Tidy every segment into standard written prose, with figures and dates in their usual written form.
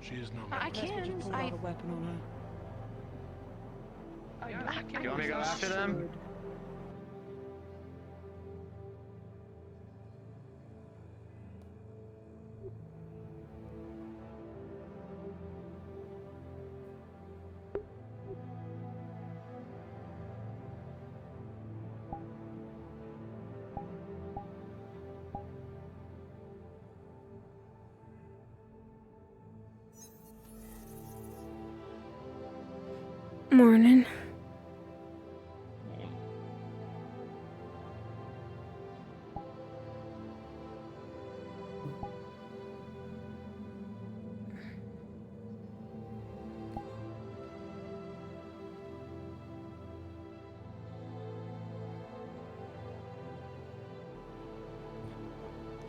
She is not. I can. Pulled out a weapon on her. Do you want me to go after them? Morning.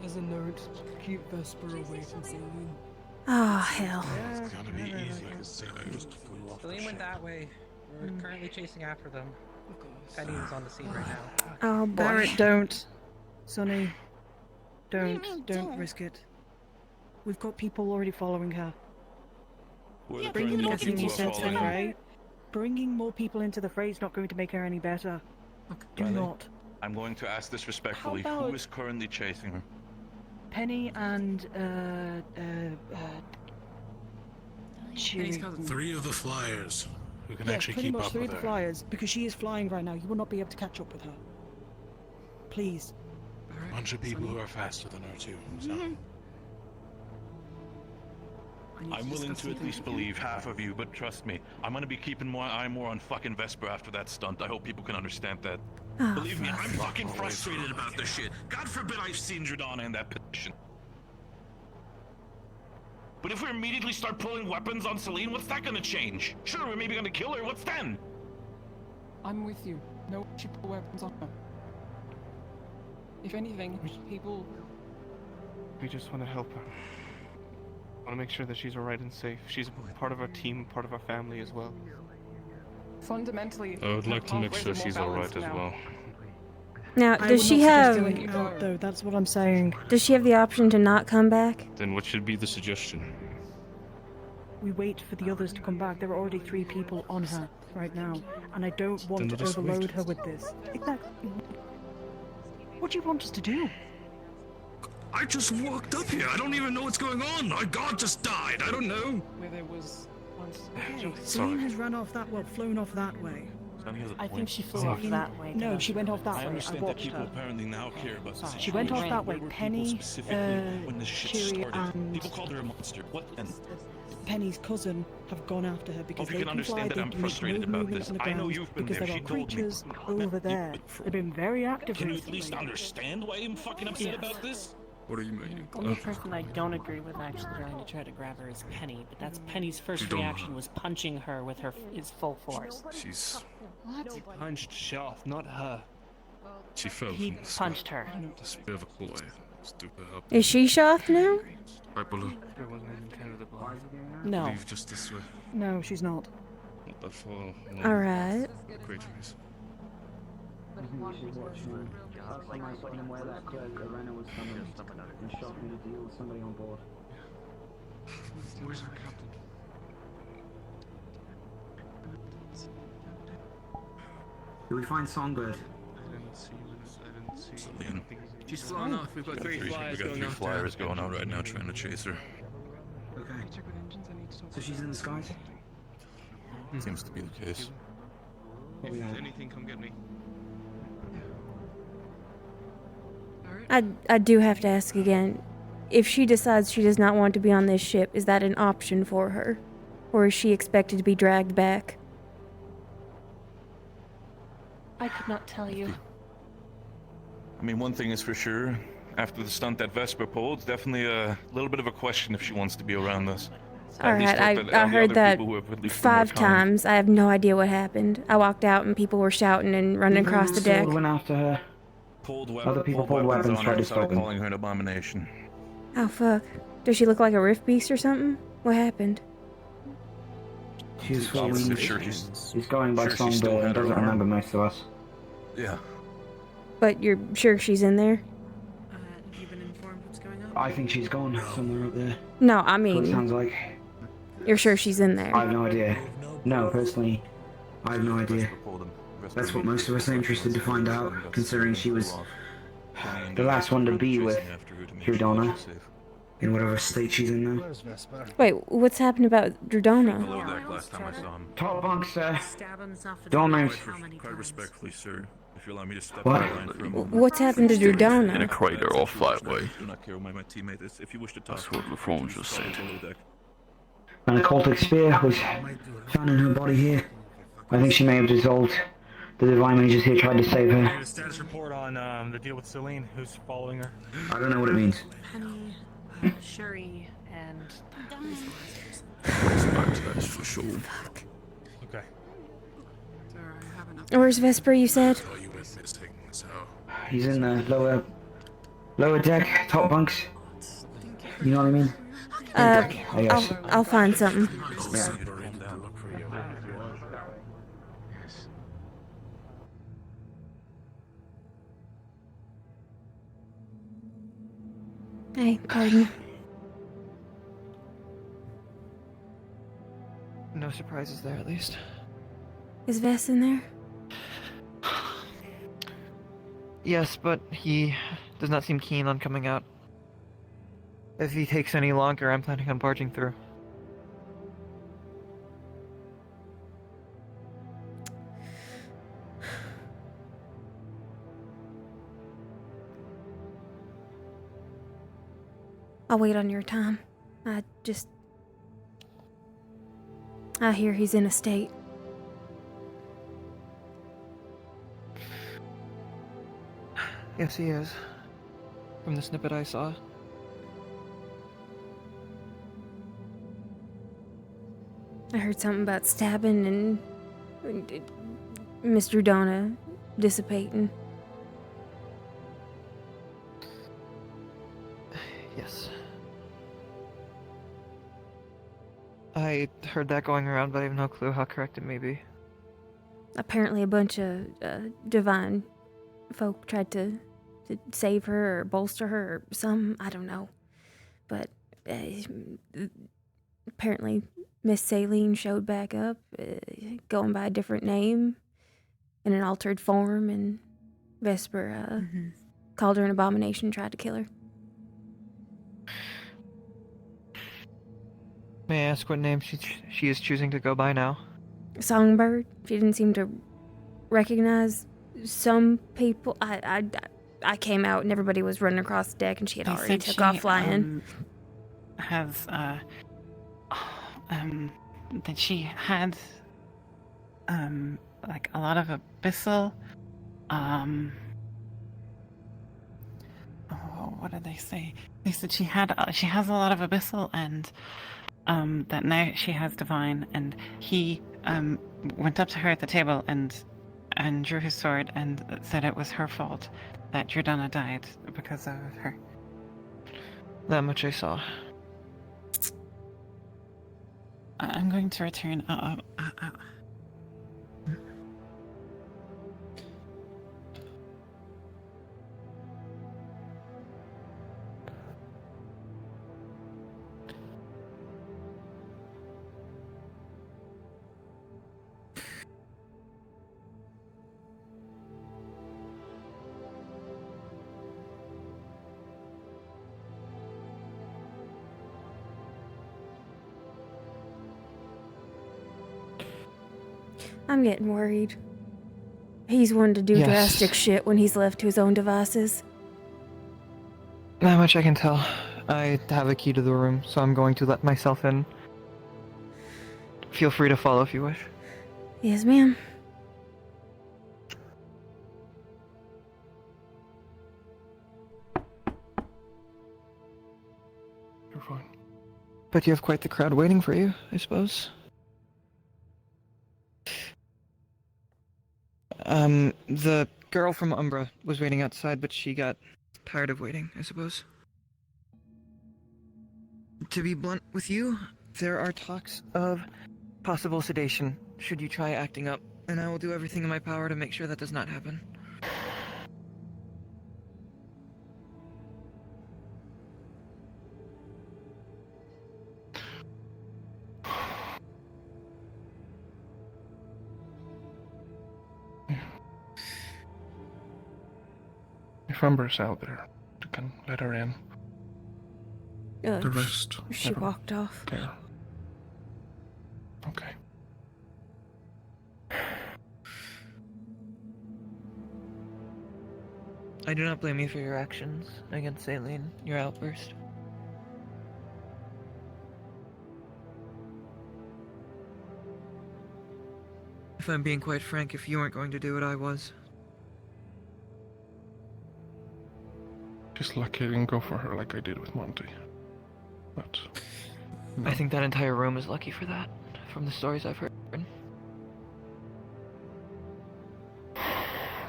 As a note, keep Vesper away from Celine. Oh, hell. It's gotta be easy to say that just flew off. Celine went that way. We're currently chasing after them. Penny is on the scene right now. Oh, boy. Barrett, don't. Sonny, do you don't. mean, Don't don't? risk it. We've got people already following her. Yeah, Bringing people more don't people get into the fray. Bringing more people into the fray is not going to make her any better. Do Riley, not. I'm going to ask this respectfully. How about- Who is currently chasing her? Penny and Cheery. 3 of the flyers who can Yeah, actually pretty keep much up 3 with of the her. flyers, because she is flying right now. You will not be able to catch up with her. Please. A bunch of people who are faster than her too. So. I'm willing to at least believe half of you, but trust me, I'm gonna be keeping my eye more on fucking Vesper after that stunt. I hope people can understand that. Oh, Believe me, I'm fucking frustrated about this shit. God forbid I've seen Jordana in that position. But if we immediately start pulling weapons on Celine, what's that gonna change? Sure, we're maybe gonna kill her, what's then? I'm with you. No, she put weapons on her. If anything, people... We just want to help her. Want to make sure that she's alright and safe. She's part of our team, part of our family as well. Fundamentally, I would like to make sure she's alright as well. Now, I does would she not suggest have... doing it out, though. That's what I'm saying. Does she have the option to not come back? Then what should be the suggestion? We wait for the others to come back. There are already 3 people on her right now, and I don't Then want to just overload wait. her with this. Exactly. What do you want us to do? I just walked up here. I don't even know what's going on. My god just died. I don't know. where there was once... Celine has run off that, well, flown off that way. Sonny has a I point. think she flew off that way. No, she went off that I way. I understand that watched people her. apparently now care about this. She went off that Where way. were people Penny, specifically when this shit Cheery, started? and People called her a monster. What then? Penny's cousin have gone after her because Hope you they can can fly. understand that They I'm can make frustrated no about movement this. on the I know ground you've been because there. there She are told me. creatures over there. They've been very active Can you at recently. least understand why I'm fucking upset about this? What do you mean? The only person I don't agree with actually trying to try to grab her is Penny, but that's Penny's first reaction was punching her with his full force. She's... He punched Shelf, not her. She fell He from the sky. punched her. Just a bit of a boy. Stupid help. Is she Shoth now? Right below. There wasn't even intended to blow. No. Leave just this way. No, she's not. Not that far. Alright. Great choice. Where's our captain? Did we find Songbird? I didn't see. Celine. She's flown off. We've got 3 flyers We got going 3 after flyers her. going on right now trying to chase her. Okay. So she's in the skies? Seems to be the case. If Yeah. anything, come get me. I do have to ask again. If she decides she does not want to be on this ship, is that an option for her? Or is she expected to be dragged back? I could not tell you. I mean, one thing is for sure. After the stunt that Vesper pulled, it's definitely a little bit of a question if she wants to be around us. Alright, I heard that 5 times. I have no idea what happened. I walked out and people were shouting and running across the deck. Went after her. Other people pulled weapons, tried to stop him. calling her an abomination. Oh fuck. Does she look like a rift beast or something? What happened? She's I'm fully... pretty sure She's going by sure she still Songbird and had her doesn't arm. remember most of us. Yeah. But you're sure she's in there? Have you been informed what's going on? I think she's gone somewhere up there. No, I That's what it mean, sounds like. You're sure she's in there? I have no idea. No, personally, I have no idea. That's what most of us are interested to find out, considering she was the last one to be with Dredona, in whatever state she's in now. Wait, what's happened about Dredona? Below deck last time I saw him. Top bunks, Stab himself in Don't the know. back how many Quite times? respectfully, sir. If you allow me to step What? out of line for a moment. What's happened to In a Dredona? crater off that way. Lunaquil, my teammate is. If you wish to talk, That's what LaFrange just said. below deck. An occultic spear was found in her body here. I think she may have dissolved. The divine mages here tried to save her. Status report on the deal with Celine, who's following her. I don't know what it means. Penny, Shuri, and That is for sure. Okay. Where's Vesper, you said? Oh, you went missing, so. He's in the lower deck, top bunks. You know what I mean? I guess. I'll find something. Yeah. Hey, pardon. No surprises there, at least. Is Vess in there? Yes, but he does not seem keen on coming out. If he takes any longer, I'm planning on barging through. I'll wait on your time. I hear he's in a state. Yes, he is. From the snippet I saw. I heard something about stabbing and Mr. Donna dissipating. Yes. I heard that going around, but I have no clue how correct it may be. Apparently a bunch of divine folk tried to save her or bolster her or some, I don't know. But apparently Miss Saline showed back up, going by a different name in an altered form, and Vesper called her an abomination, tried to kill her. May I ask what name she is choosing to go by now? Songbird. She didn't seem to recognize some people. I came out and everybody was running across the deck, and she had They already said took she, off flying. Has that she had like a lot of abyssal what did they say? They said she has a lot of abyssal, and that now she has divine, and he went up to her at the table and drew his sword and said it was her fault that Dredona died because of her. That much I saw. I'm going to return. I'm getting worried. He's one to do Yes. drastic shit when he's left to his own devices. That much I can tell. I have a key to the room, so I'm going to let myself in. Feel free to follow if you wish. Yes, ma'am. You're fine. But you have quite the crowd waiting for you, I suppose. The girl from Umbra was waiting outside, but she got tired of waiting, I suppose. To be blunt with you, there are talks of possible sedation, should you try acting up, and I will do everything in my power to make sure that does not happen. members out there. You can let her in. The rest. She walked off. There. Okay. I do not blame you for your actions against Aileen, your outburst. If I'm being quite frank, if you weren't going to do it, I was. Just lucky I didn't go for her like I did with Monty. But... I think that entire room is lucky for that, from the stories I've heard.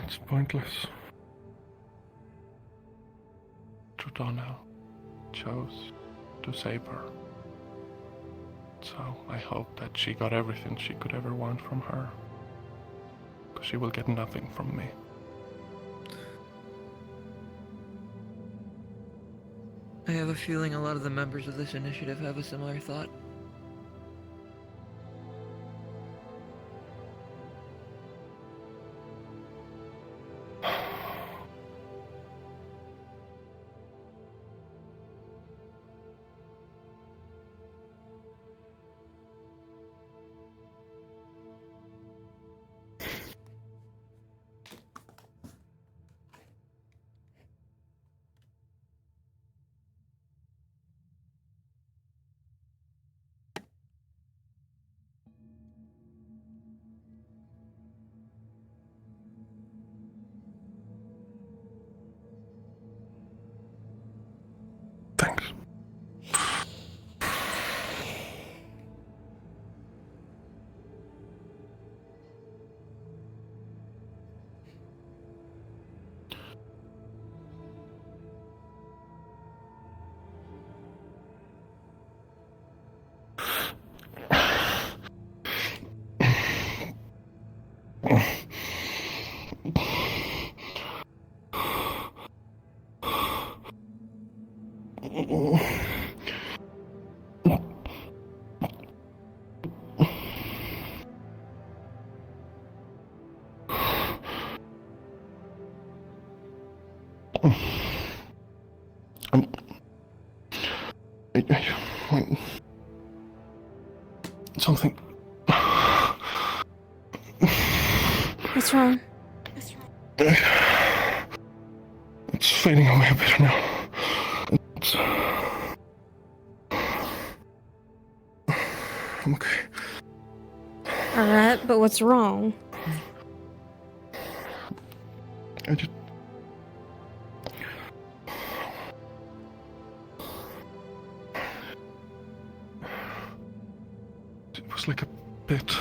It's pointless. Trudonna chose to save her. So I hope that she got everything she could ever want from her. Because she will get nothing from me. I have a feeling a lot of the members of this initiative have a similar thought. Thanks. Something. What's wrong? It's fading away a bit now. It's... I'm okay. Alright, but what's wrong? I just... It was like a bit...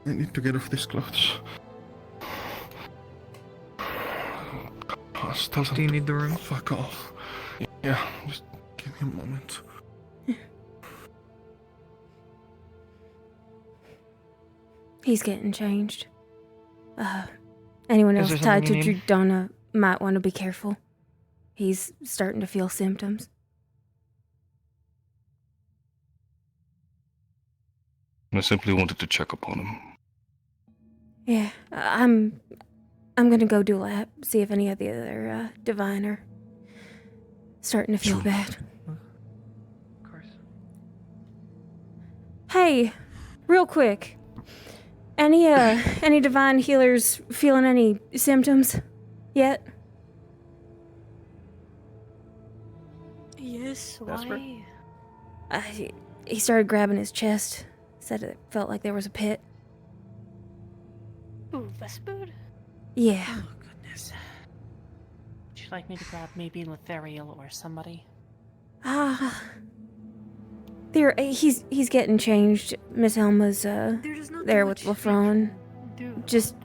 I need to get off these clothes. Do you need the room? Fuck off. Yeah, just give me a moment. He's getting changed. Anyone Is else there tied to something you need? Trudonna might want to be careful. He's starting to feel symptoms. I simply wanted to check upon him. Yeah, I'm gonna go do a lap, see if any of the other divine are starting to feel bad. Of course. Hey, real quick. Any divine healers feeling any symptoms yet? Yes, Vesper? why? He started grabbing his chest. Said it felt like there was a pit. Ooh, Vesper? Yeah. Oh, goodness. Would you like me to grab maybe Letheriel or somebody? There, he's getting changed. Miss Helma's there with Lafron. Just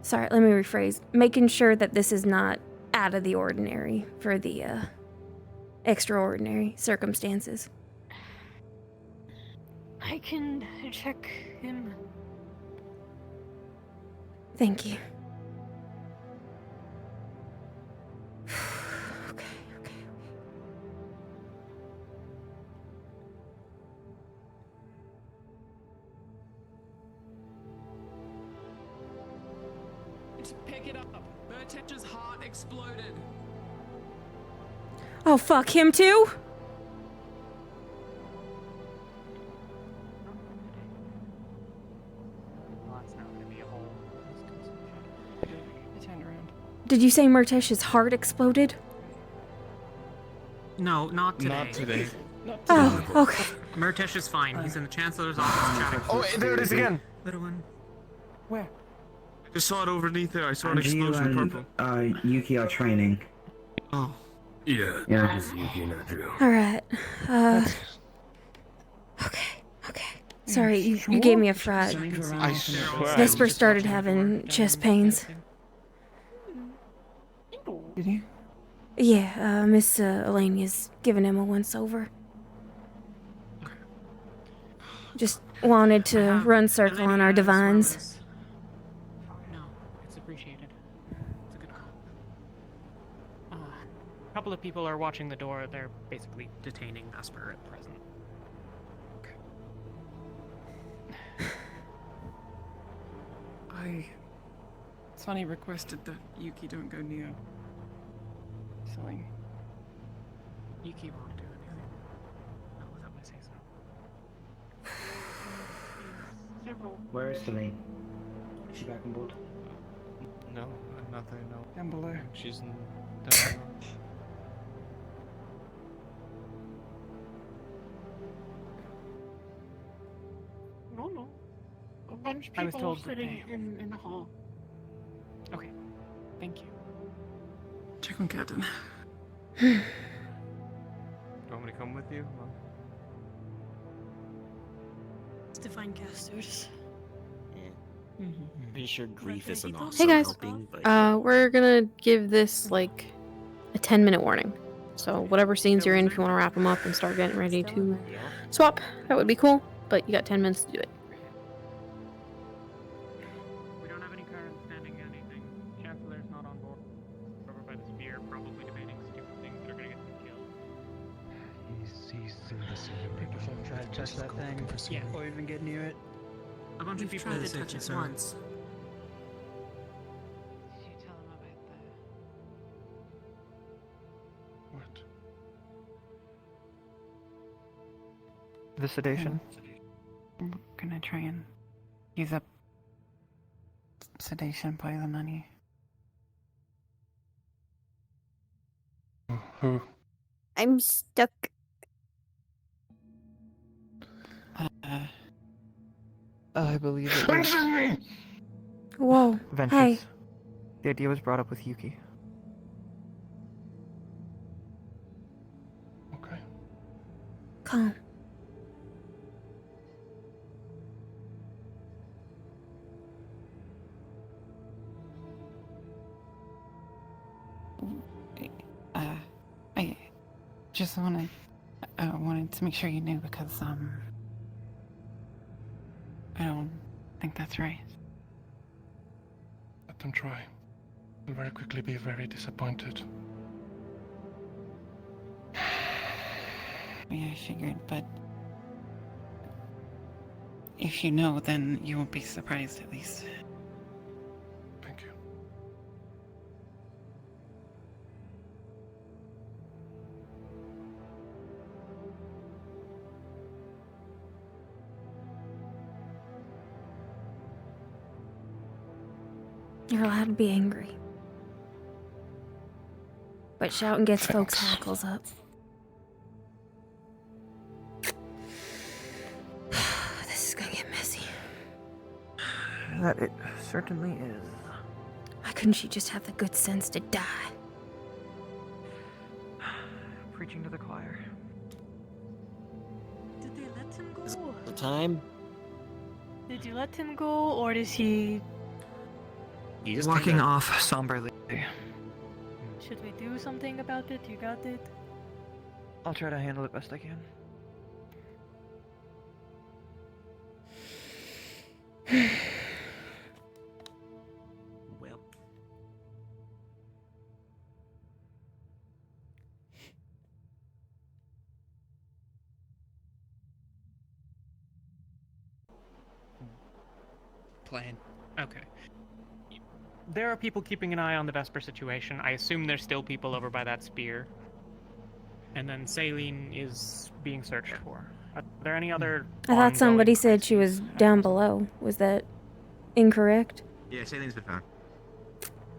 sorry, let me rephrase. Making sure that this is not out of the ordinary for the extraordinary circumstances. I can check him. Thank you. Don't pick it up. Murtech's heart exploded. Oh, fuck him too? I turned around. Did you say Murtesh's heart exploded? No, not today. Not today. Oh, okay. Murtesh is fine. He's in the Chancellor's office chatting. Oh, wait, there it is again. Little one. Where? I just saw it underneath there. I saw an And you explosion and purple. Yuki are training. Oh. Yeah. Yeah. Just Yuki, not Drew. Alright. Okay. Sorry, you gave me a fright. I swear. Vesper started having chest pains. Did he? Yeah, Miss Elenia's giving him a once-over. Just wanted to run circle on our divines. No, it's appreciated. It's a good call. A couple of people are watching the door. They're basically detaining Vesper at present. Sunny requested that Yuki don't go near. Selling. Yuki won't do anything. Not without my say so. Where is Celine? Is she back on board? No, I'm not there, no. Down below. She's in down below. No. A bunch of I was people told sitting that in the hall. Okay, thank you. Check on Captain. Do you want me to come with you? Well, It's divine casters. Pretty sure grief isn't Hey, also guys. helping, but We're gonna give this like a 10-minute warning. So whatever scenes you're in, if you want to wrap them up and start getting ready to swap, that would be cool. But you got 10 minutes to do it. We don't have any current standing anything. Chancellor's not on board. Over by the spear, probably debating stupid things that are gonna get him killed. he's in the city. People shouldn't try to touch that thing, Yeah. or even get near it. A bunch of people tried to said touch it concern. once. Did you tell him about what? The sedation? I'm gonna try and use up sedation poison on you. Who? I'm stuck. I believe it was Whoa. Ventus. Hey. The idea was brought up with Yuki. Okay. Calm. I just wanted to make sure you knew because I don't think that's right. Let them try. They'll very quickly be very disappointed. Yeah, I figured, but if you know, then you won't be surprised at least. Thank you. You're allowed to be angry. But shouting gets folks' hackles up. This is gonna get messy. That it certainly is. Why couldn't she just have the good sense to die? Preaching to the choir. Did they let him go? Is the time? Did you let him go, or is he... You just Walking kinda- off somberly. Should we do something about it? You got it? I'll try to handle it best I can. Well. Plan. Okay. there are people keeping an eye on the Vesper situation. I assume there's still people over by that spear. And then Saline is being searched for. Are there any other I thought somebody ongoing said she was down below. Was that incorrect? Yeah, Saline's been found.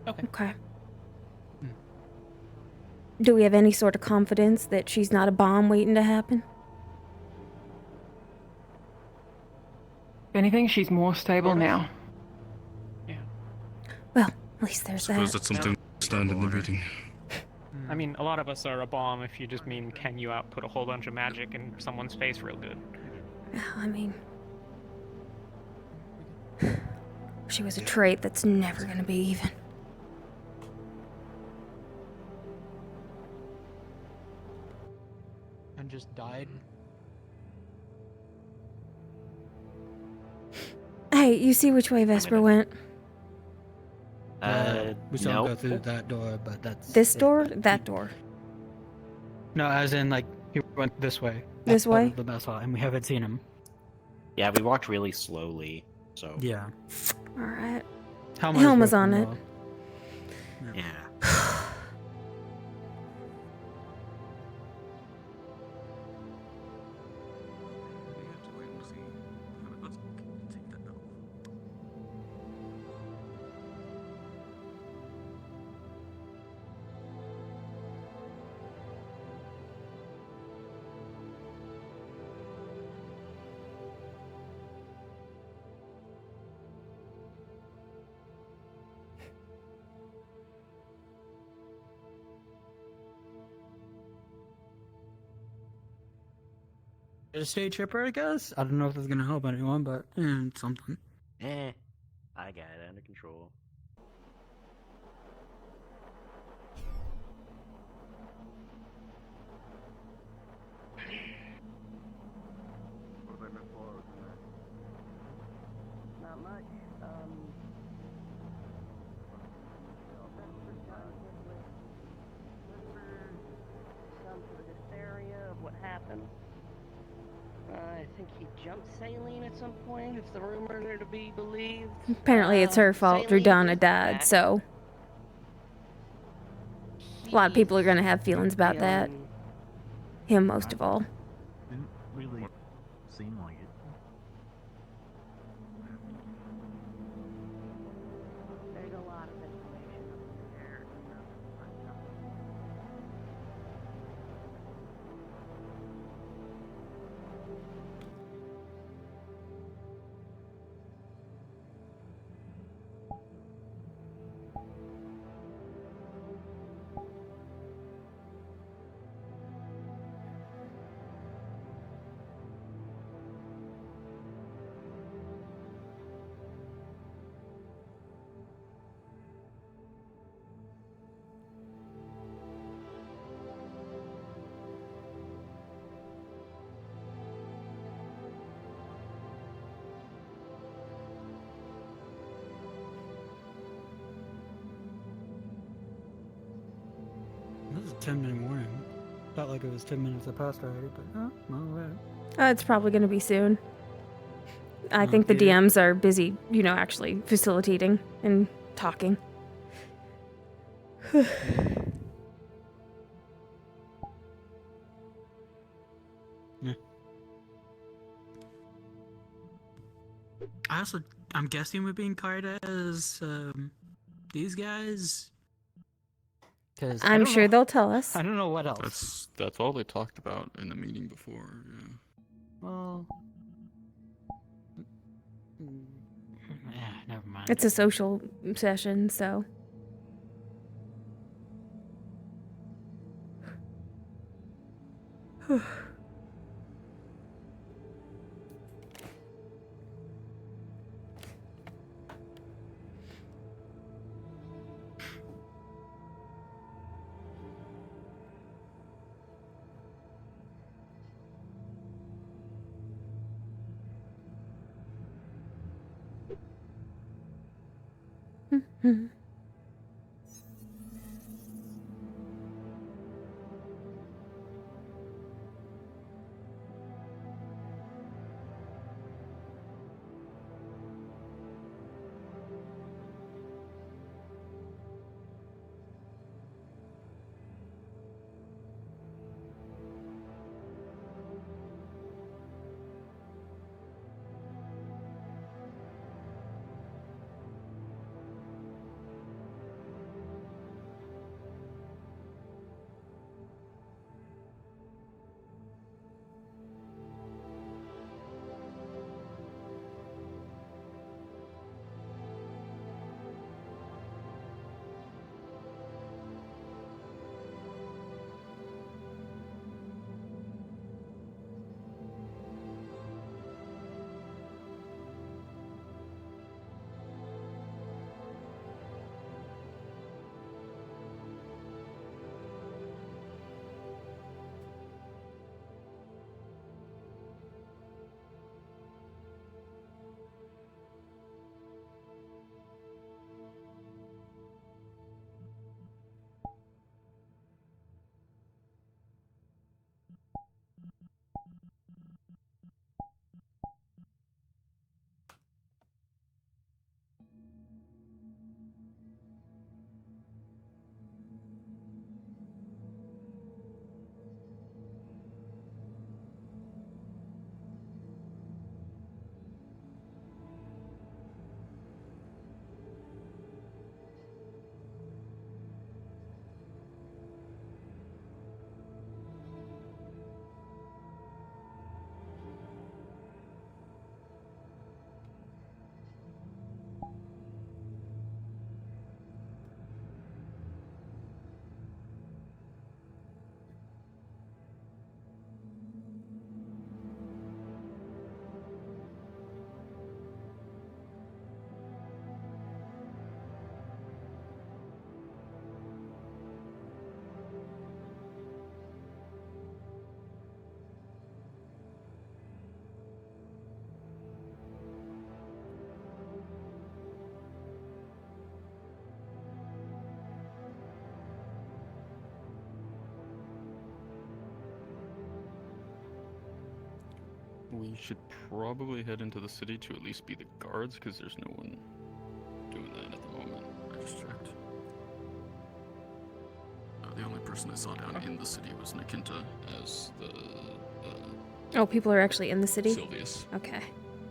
Okay. Do we have any sort of confidence that she's not a bomb waiting to happen? If anything, she's more stable now. Well, at least there's Suppose that. that's something to stand in the meeting. I mean, a lot of us are a bomb if you just mean can you output a whole bunch of magic in someone's face real good. Well, I mean... She was a trait that's never gonna be even. And just died. Hey, you see which way Vesper went? We saw him go through that door, but that's This door? That door. No, as in like he went this way. This way? The best way, and we haven't seen him. Yeah, we walked really slowly, so. Yeah. Alright. Helma's on it. Yeah. A state tripper, I guess. I don't know if it's gonna help anyone, but it's something. I got it under control. Not much. Some sort of hysteria of what happened. I think he jumped Saline at some point, if the rumors are to be believed. Apparently it's her fault Drudana died, so... A lot of people are gonna have feelings about that. Him most of all. Didn't really seem like it. There's a lot of information up there. This is 10-minute warning. Felt like it was 10 minutes that passed already, but alright. It's probably gonna be soon. I think the DMs are busy, actually facilitating and talking. I'm guessing we're being carded as these guys. I'm sure they'll tell us. I don't know what else. That's all they talked about in the meeting before. Yeah. Well, yeah, never mind. It's a social session, so... We should probably head into the city to at least be the guards, because there's no one doing that at the moment. I just checked. The only person I saw down in the city was Nakinta as the Oh, people are actually in the city? Sylvius. Okay.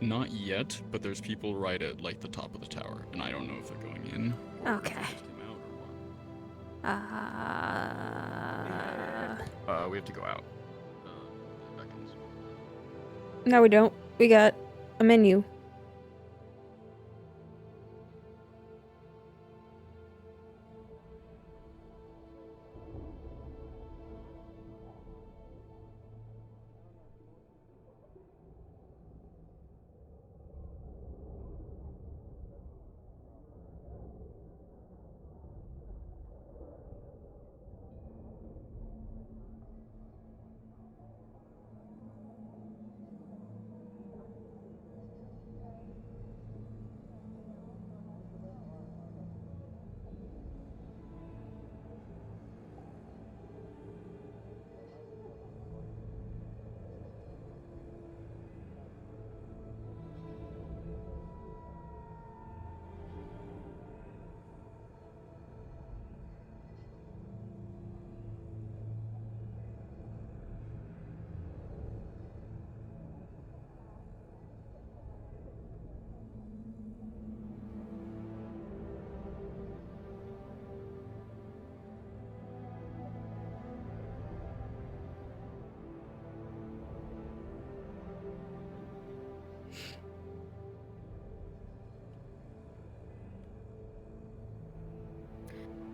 Not yet, but there's people right at like the top of the tower, and I don't know if they're going in. Or if they Okay. just came out or what. We have to go out. It beckons. No, we don't. We got a menu.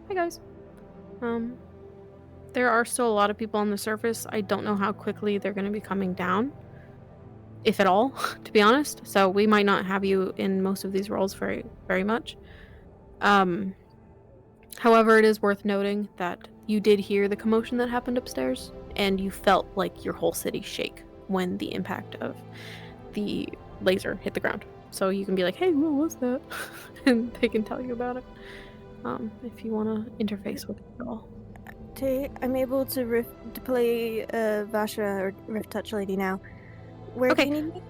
Hi guys. There are still a lot of people on the surface. I don't know how quickly they're going to be coming down, if at all, to be honest. So we might not have you in most of these roles very, very much. However, it is worth noting that you did hear the commotion that happened upstairs, and you felt like your whole city shake when the impact of the laser hit the ground. So you can be like, hey, what was that? And they can tell you about it. If you want to interface with it at all. I'm able to play Vasha or Rift Touch Lady now. Where do you need me?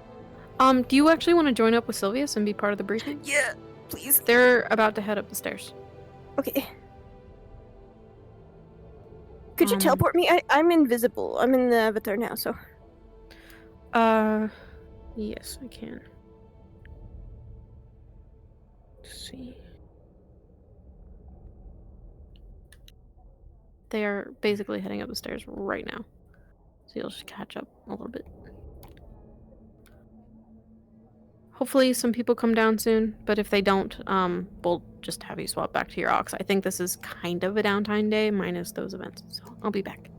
Do you actually want to join up with Sylvius and be part of the briefing? Yeah, please. They're about to head up the stairs. Okay. Could you teleport me? I'm invisible. I'm in the avatar now, so. Yes, I can. Let's see. They are basically heading up the stairs right now. So you'll just catch up a little bit. Hopefully some people come down soon, but if they don't, we'll just have you swap back to your Ox. I think this is kind of a downtime day, minus those events, so I'll be back.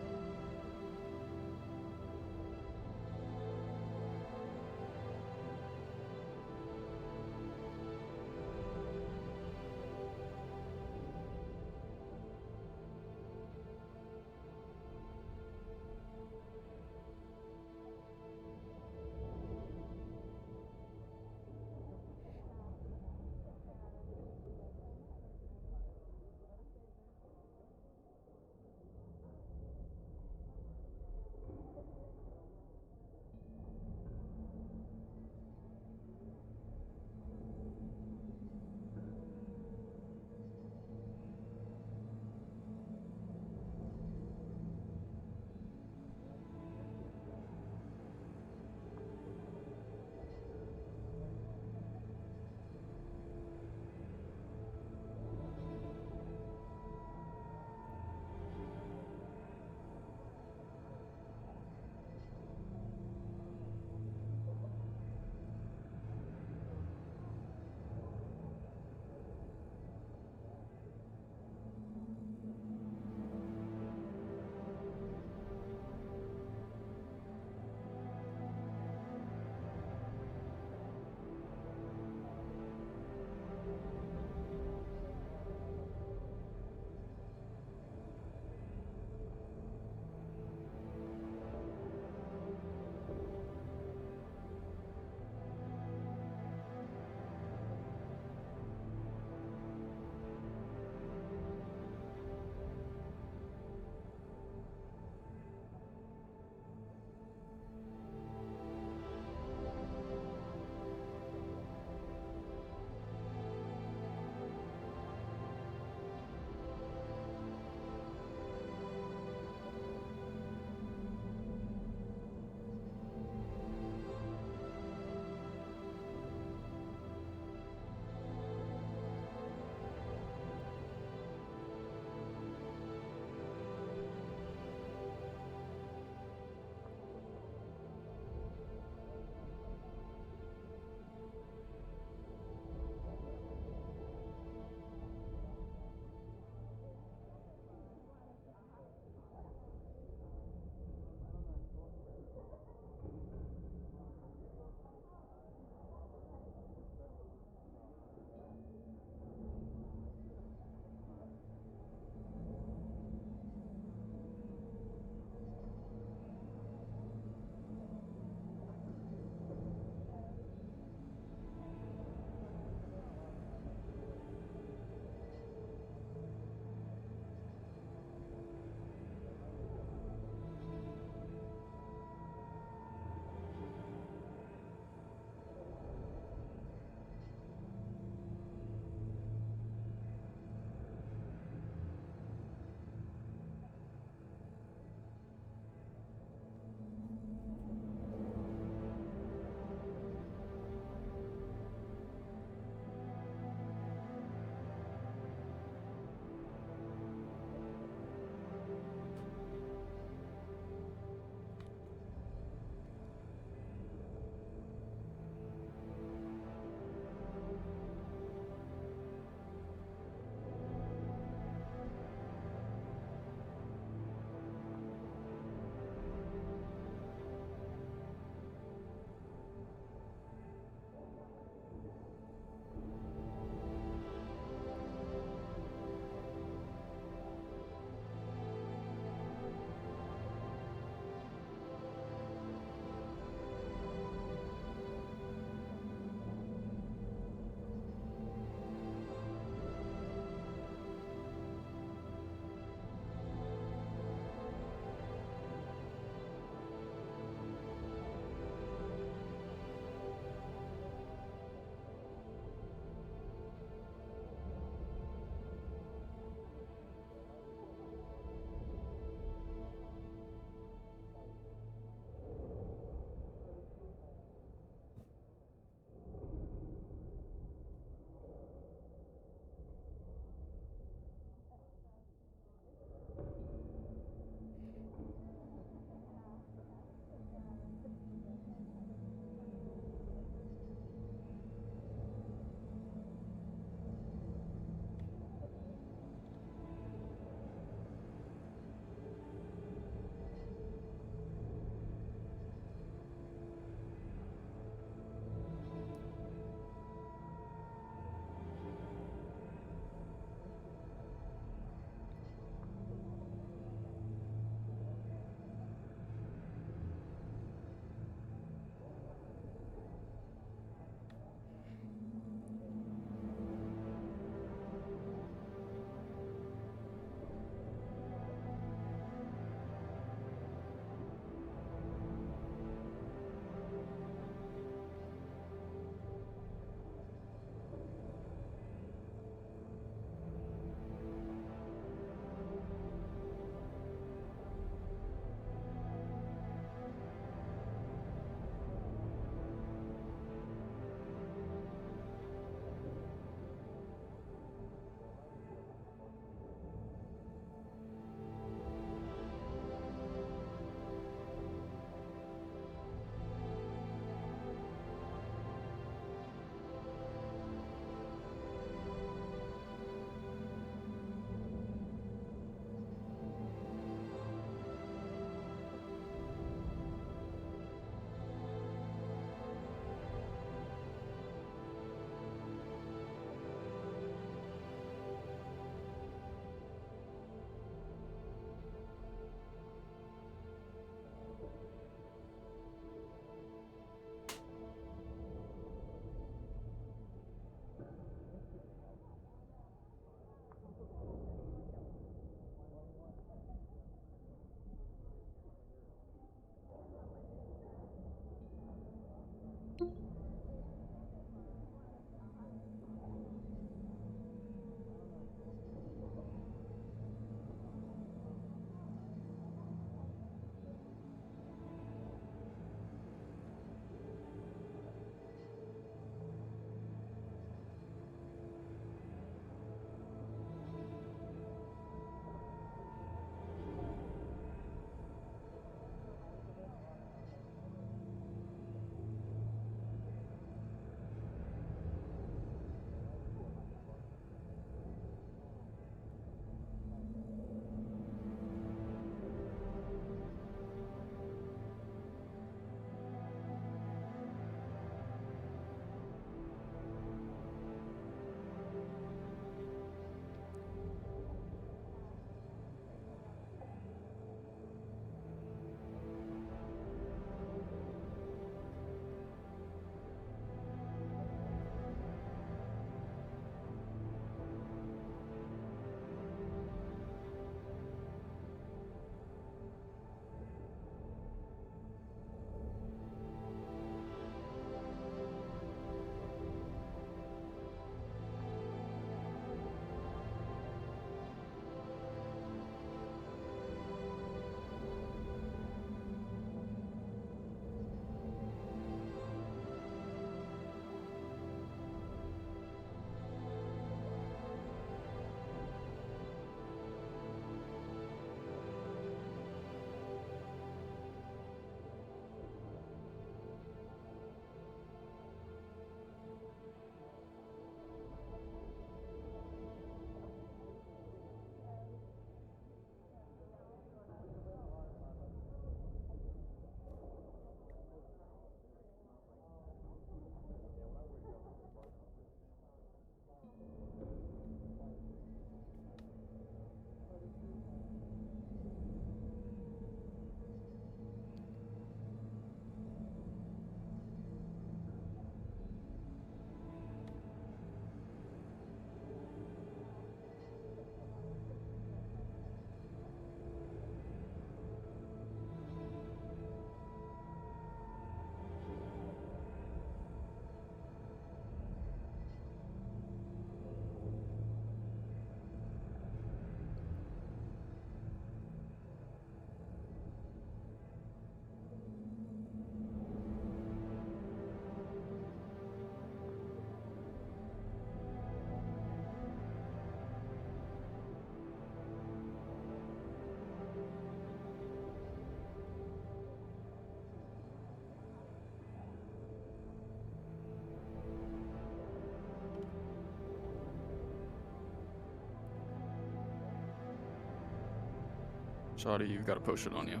Shoddy, you've got a potion on you.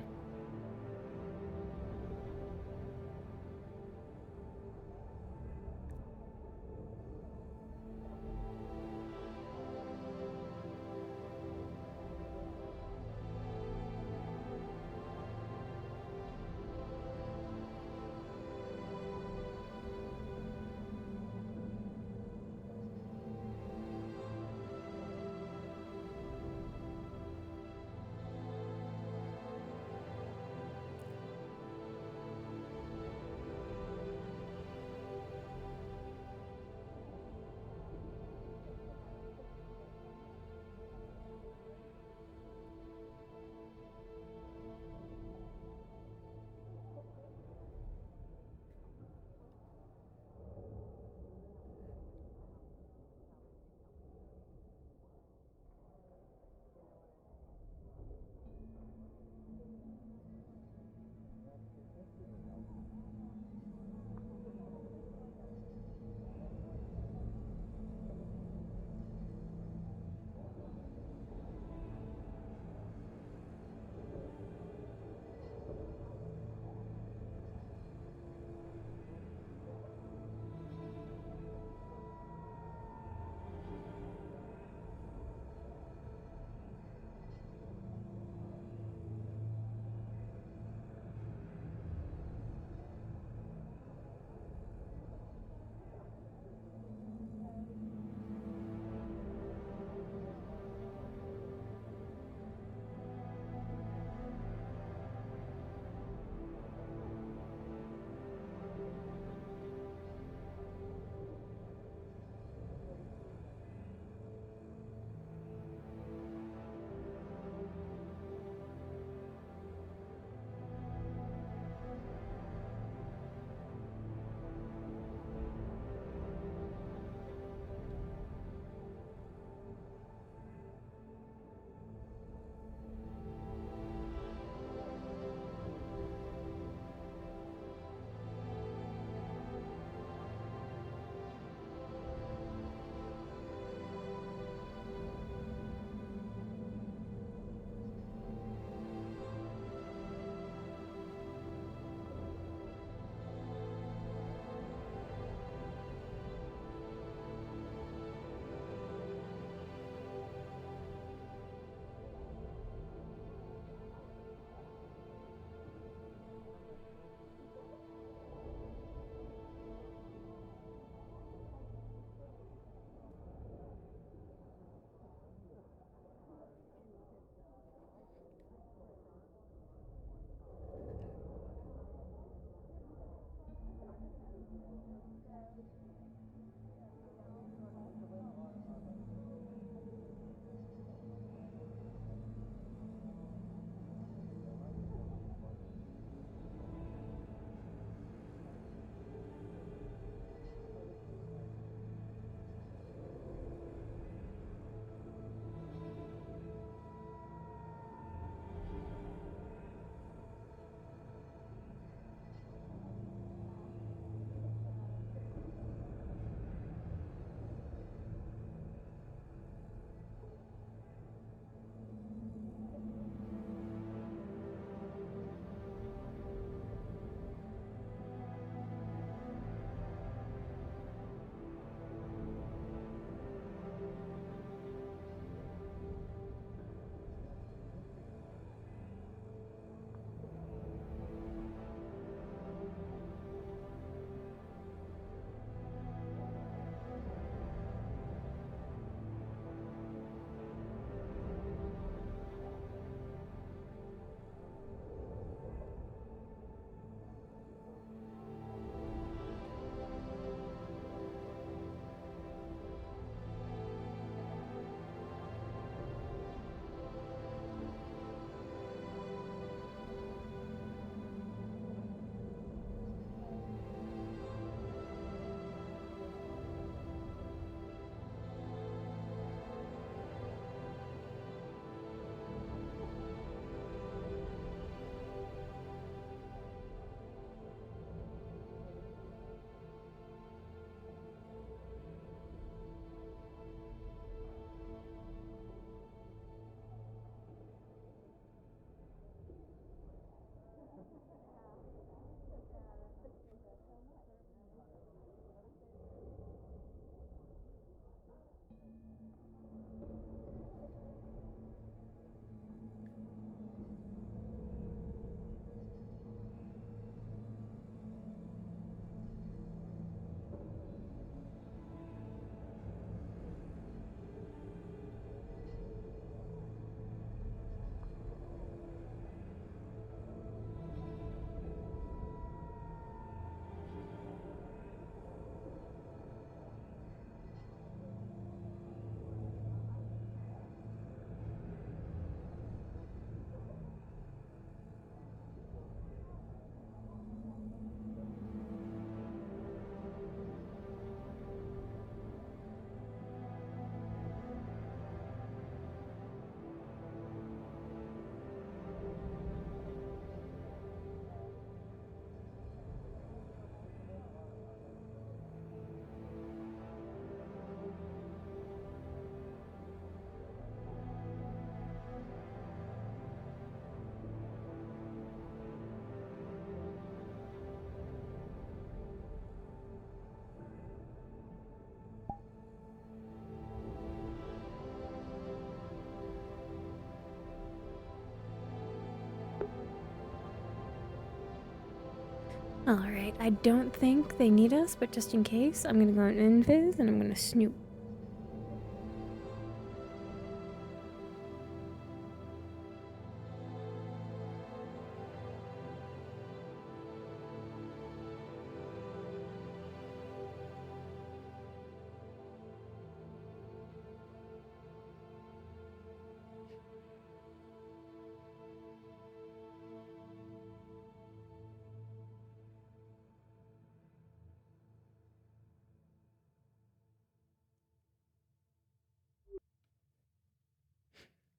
Alright, I don't think they need us, but just in case, I'm gonna go in invis and I'm gonna snoop.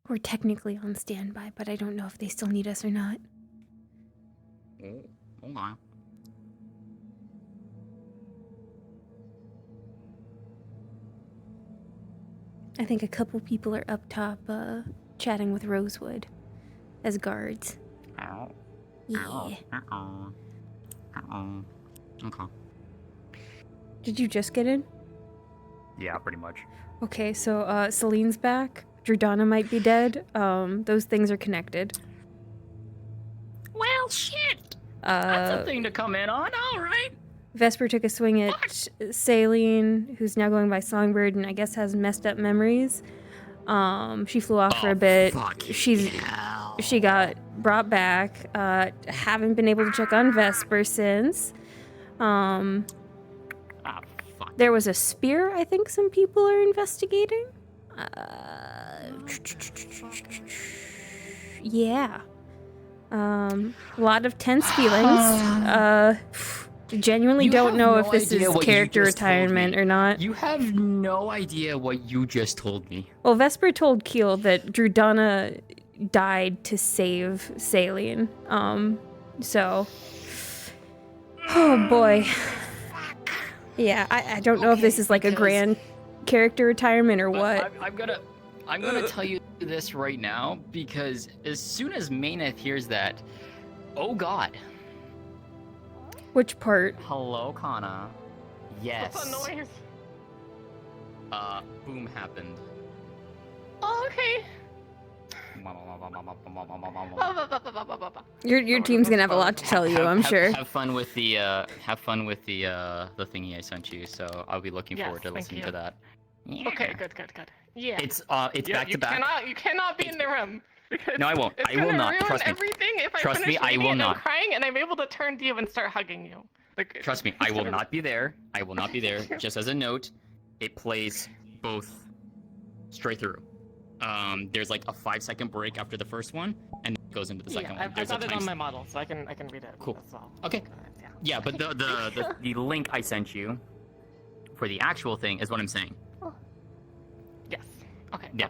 We're technically on standby, but I don't know if they still need us or not. Oh, hold on. I think a couple people are up top, chatting with Rosewood as guards. Ow. Yeah. Ow. Uh-oh. Uh-oh. Okay. Did you just get in? Yeah, pretty much. Okay, so, Celine's back. Jordana might be dead. Those things are connected. Well, shit. That's a thing to come in on. All right. Vesper took a swing at Saline, who's now going by Songbird, and I guess has messed up memories. She flew off for a bit. She got brought back. Haven't been able to check on Vesper since. There was a spear I think some people are investigating. Yeah. A lot of tense feelings. Genuinely don't know if this is character retirement or not. You have no idea what you just told me. Well, Vesper told Keel that Drudana died to save Saline. So. Oh boy. Yeah, I don't know if this is like a grand character retirement or what. I'm gonna tell you this right now because as soon as Mayneth hears that, oh god. Which part? Hello, Kana. Yes. What's that noise? Boom happened. Oh, okay. Your team's gonna have a lot to tell you, I'm sure. Have fun with the thingy I sent you. So I'll be looking forward to listening to that. Yeah. Okay, good. Yeah. It's back to back. You cannot be in the room. No, I won't. I will not. Trust me. Everything if I Trust me, I will and not. I'm crying and I'm able to turn to you and start hugging you. Like, Trust me, I will not be there. I will not be there. Just as a note, it plays both straight through. There's like a 5-second break after the first one, and it goes into the second one. I've got it on my model, so I can read it. Cool. That's all. Okay. Yeah, but the link I sent you for the actual thing is what I'm saying. Yes. Okay. Yeah.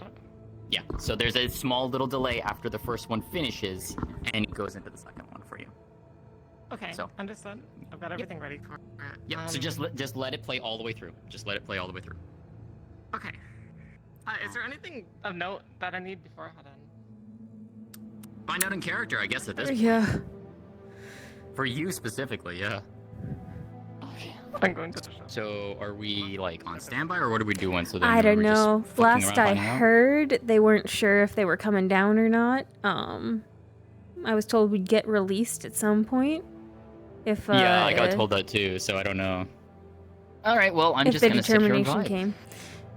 Yeah. So there's a small little delay after the first one finishes, and it goes into the second one for you. Okay. So understood. I've got everything ready for it. Yep. So just let it play all the way through. Just let it play all the way through. Okay. Is there anything of note that I need before I head in? Find out in character, I guess, at this point. Yeah. For you specifically, yeah. Okay. I'm going to the shop. So are we like on standby, or what are we doing? So then I don't we're just know. fucking Last around I finding out? heard, they weren't sure if they were coming down or not. I was told we'd get released at some point. If yeah, I got told that too, so I don't know. All right, well, I'm if just the gonna sit here and determination vibe. came.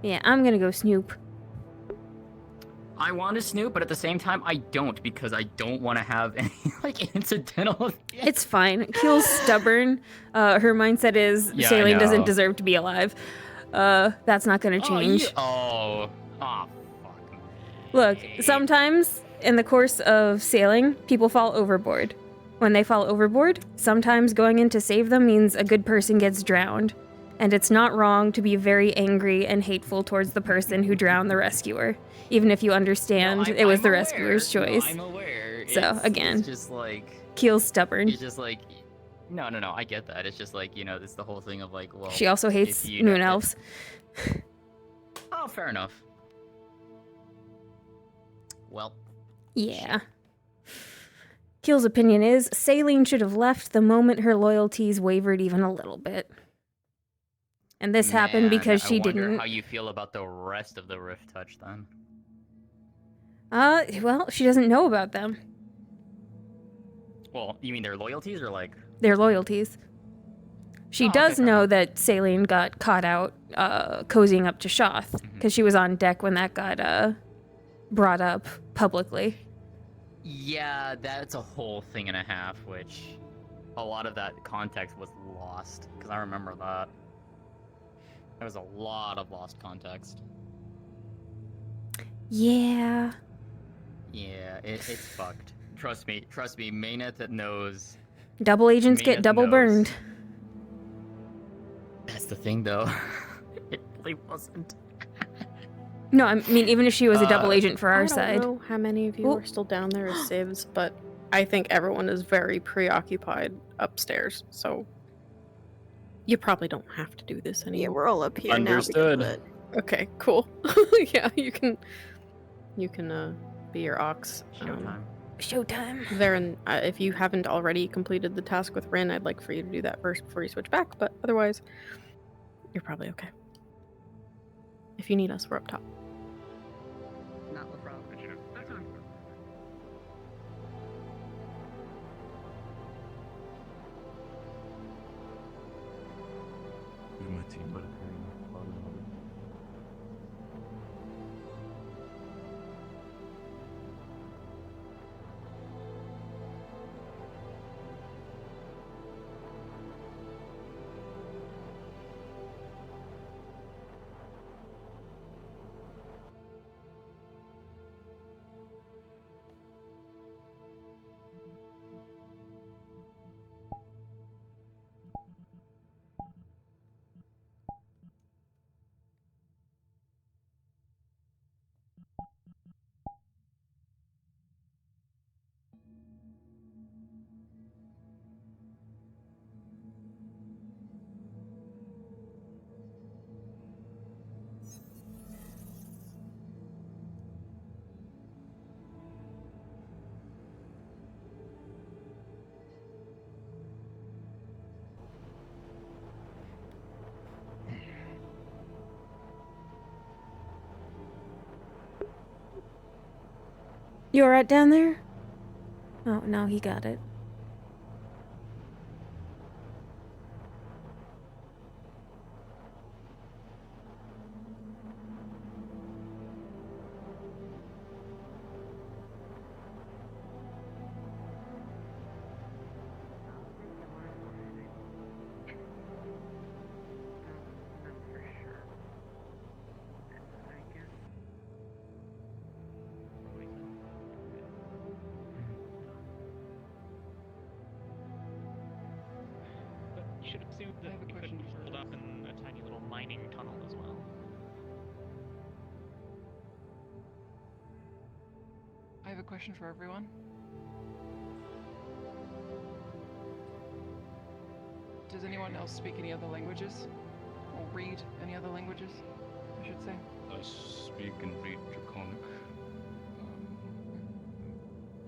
Yeah, I'm gonna go snoop. I want to snoop, but at the same time, I don't because I don't want to have any like incidental. It's fine. Keel's stubborn. Her mindset is Yeah, I Saline doesn't know. deserve to be alive. That's not gonna change. Fuck. Look, sometimes in the course of sailing, people fall overboard. When they fall overboard, sometimes going in to save them means a good person gets drowned. And it's not wrong to be very angry and hateful towards the person who drowned the rescuer, even if you understand it was the rescuer's choice. No, I'm aware. So, again, it's just like Keel's stubborn. it's just like, no, I get that. It's just like, it's the whole thing of like, well. She also hates if you moon know that- elves. Oh, fair enough. Well. Yeah. Keel's opinion is Saline should have left the moment her loyalties wavered even a little bit. And this happened because she I wonder didn't. how you feel about the rest of the Rift Touch then. Well, she doesn't know about them. Well, you mean their loyalties or like their loyalties. She does know that Saline got caught out cozying up to Shoth, because she was on deck when that got brought up publicly. Yeah, that's a whole thing and a half, which a lot of that context was lost, because I remember that. There was a lot of lost context. Yeah. Yeah, it's fucked. Trust me, Mayneth that knows. Double agents get double burned. That's the thing, though. It really wasn't. No, I mean, even if she was a double agent for our I side. don't know how many of you are still down there as civs, but I think everyone is very preoccupied upstairs, so you probably don't have to do this anymore. Yeah, we're all up here Understood. now. Understood. Okay, cool. Yeah, you can be your ox. Showtime. Showtime. Varen, if you haven't already completed the task with Rin, I'd like for you to do that first before you switch back, but otherwise, you're probably okay. If you need us, we're up top. Not LeBron. That's on. Who's my team? You alright down there? Oh, no, he got it. But you should assume that we could hold up in a tiny little mining tunnel as well. I have a question for everyone. Does anyone else speak any other languages? Or read any other languages, I should say? I speak and read Draconic.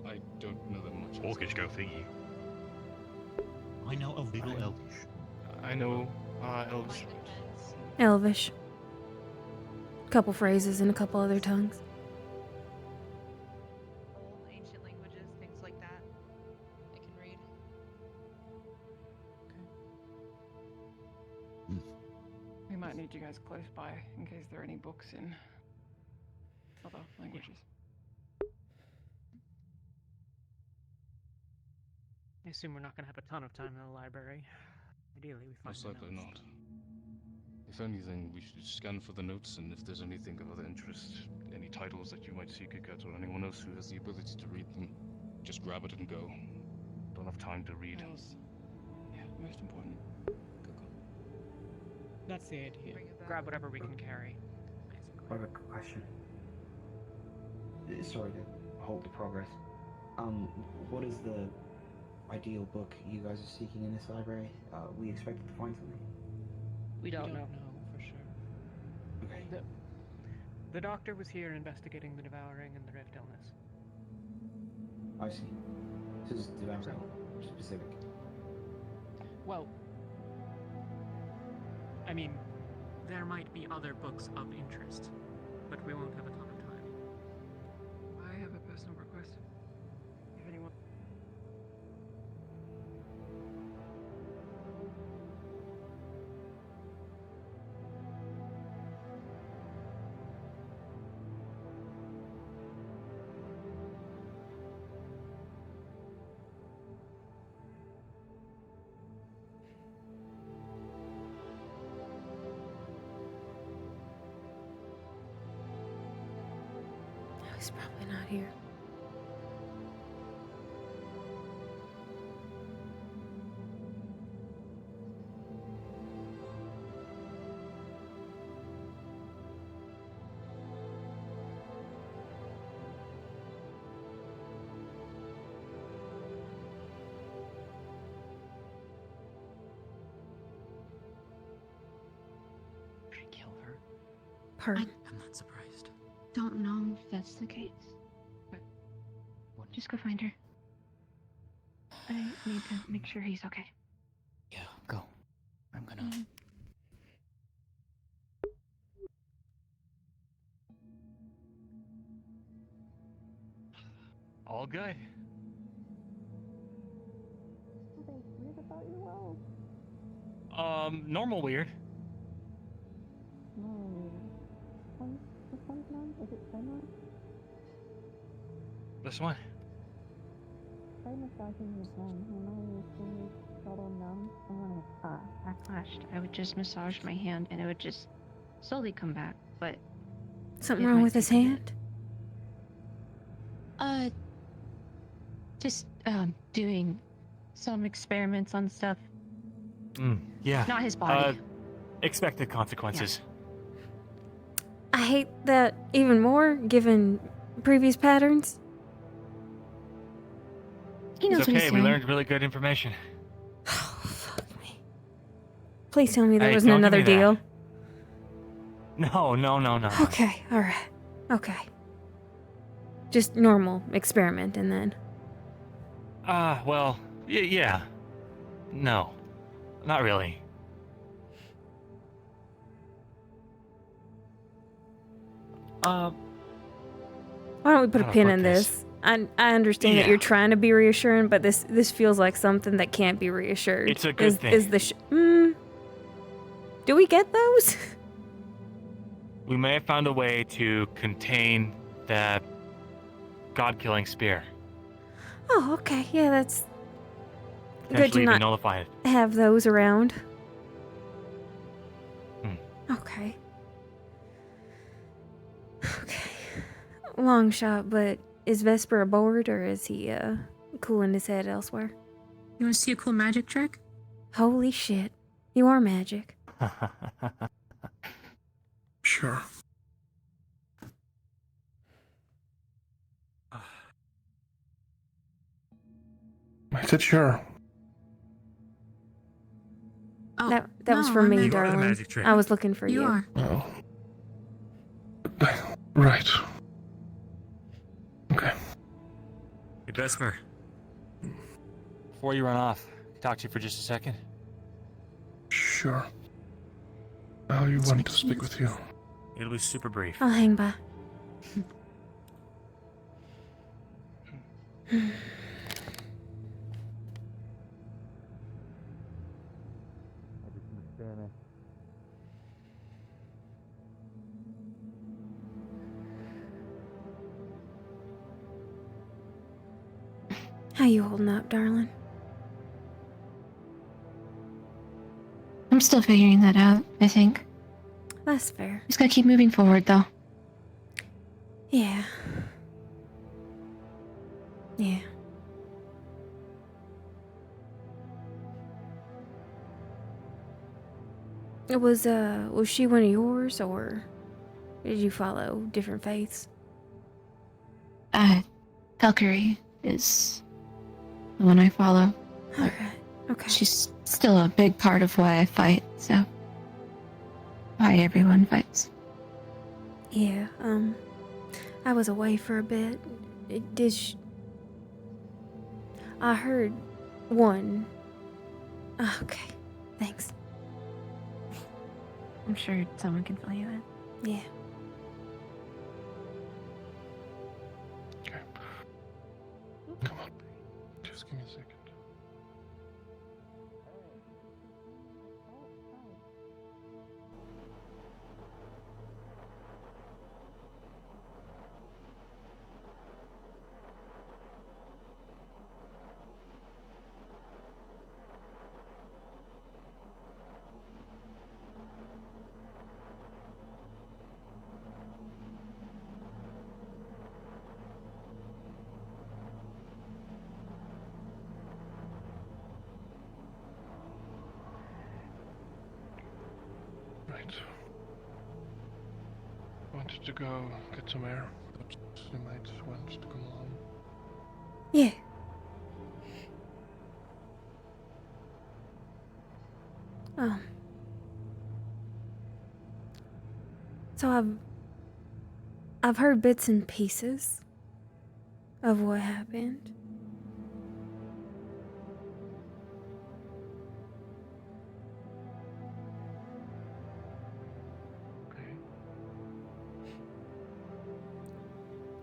I don't know that much. Orcish, go figure. I know a little Elvish. I know Elves. Elvish. Couple phrases in a couple other tongues. Old ancient languages, things like that. I can read. We might need you guys close by in case there are any books in other languages. I assume we're not going to have a ton of time in the library. Ideally, we find Most the likely notes. not. If anything, we should scan for the notes, and if there's anything of other interest, any titles that you might see could get, or anyone else who has the ability to read them, just grab it and go. Don't have time to read. Else. Yeah, most important. Good call. That's the idea. Grab whatever we can carry. I have a question. Sorry to hold the progress. What is the ideal book you guys are seeking in this library? We expected to find something. We don't know for sure. Okay. The doctor was here investigating the devouring and the rift illness. I see. This is devouring specific. Well, I mean, there might be other books of interest, but we won't have a ton of time. I have a personal request. If anyone... He's probably not here. Pardon? I'm not surprised. Don't know if that's the case. But just go find her. I need to make sure he's okay. Yeah, go. I'm gonna. All good. Normal weird. This one. Try massaging your hand. You know, your fingers settle numb. And when I flashed, I would just massage my hand and it would just slowly come back. But Something wrong with his hand? Just doing some experiments on stuff. Yeah. Not his body. Expected consequences. I hate that even more, given previous patterns. He knows It's what he's okay, we doing. learned really good information. Please tell me there Hey, wasn't don't give another me that. deal. No. Okay, alright. Okay. Just normal experiment and then. Well, yeah. No. Not really. Why don't we put a How to pin put in this? this? I understand that Yeah. you're trying to be reassuring, but this feels like something that can't be reassured. It's a good thing. Is the do we get those? We may have found a way to contain that god-killing spear. Oh, okay. Yeah, that's good to Potentially even not nullify it. have those around. Hmm. Okay. Okay. Long shot, but is Vesper aboard or is he cooling his head elsewhere? You want to see a cool magic trick? Holy shit. You are magic. Sure. I said sure. Oh, that was no, for I me, meant- You are the darling. magic trick. I was looking for You you. are. Oh. Right. Okay. Hey, Vesper. Before you run off, can I talk to you for just a second? Sure. How you want to speak with you? It'll be super brief. I'll hang by. How you holding up, darling? I'm still figuring that out, I think. That's fair. Just gotta keep moving forward, though. Yeah. Yeah. Was she one of yours, or did you follow different faiths? Valkyrie is the one I follow. Alright, okay. She's still a big part of why I fight, so. Why everyone fights. Yeah, I was away for a bit. I heard one. Okay, thanks. I'm sure someone can fill you in. Yeah. Come on. Just give me a second. wanted to go get some air, but you might want to come along. Yeah. Oh. So I've heard bits and pieces of what happened.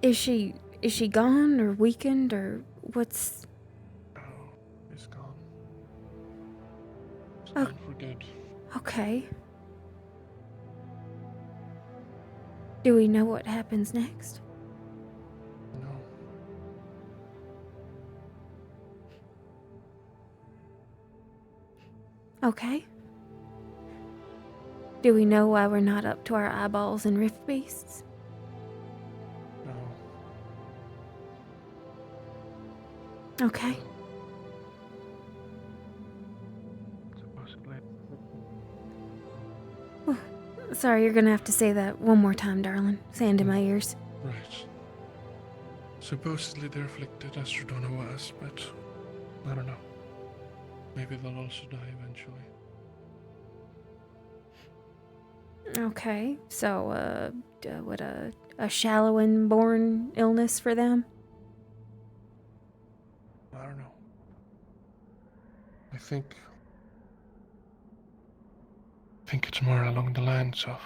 Is she gone or weakened or what's? No, it's gone. It's Oh. gone for good. Okay. Do we know what happens next? No. Okay. Do we know why we're not up to our eyeballs in rift beasts? No. Okay. Supposedly. Sorry, you're gonna have to say that one more time, darling. Sand in my ears. Right. Supposedly they're afflicted as Rodona was, but I don't know. Maybe they'll also die eventually. Okay, so, what, a shallow-born illness for them? I don't know. I think it's more along the lines of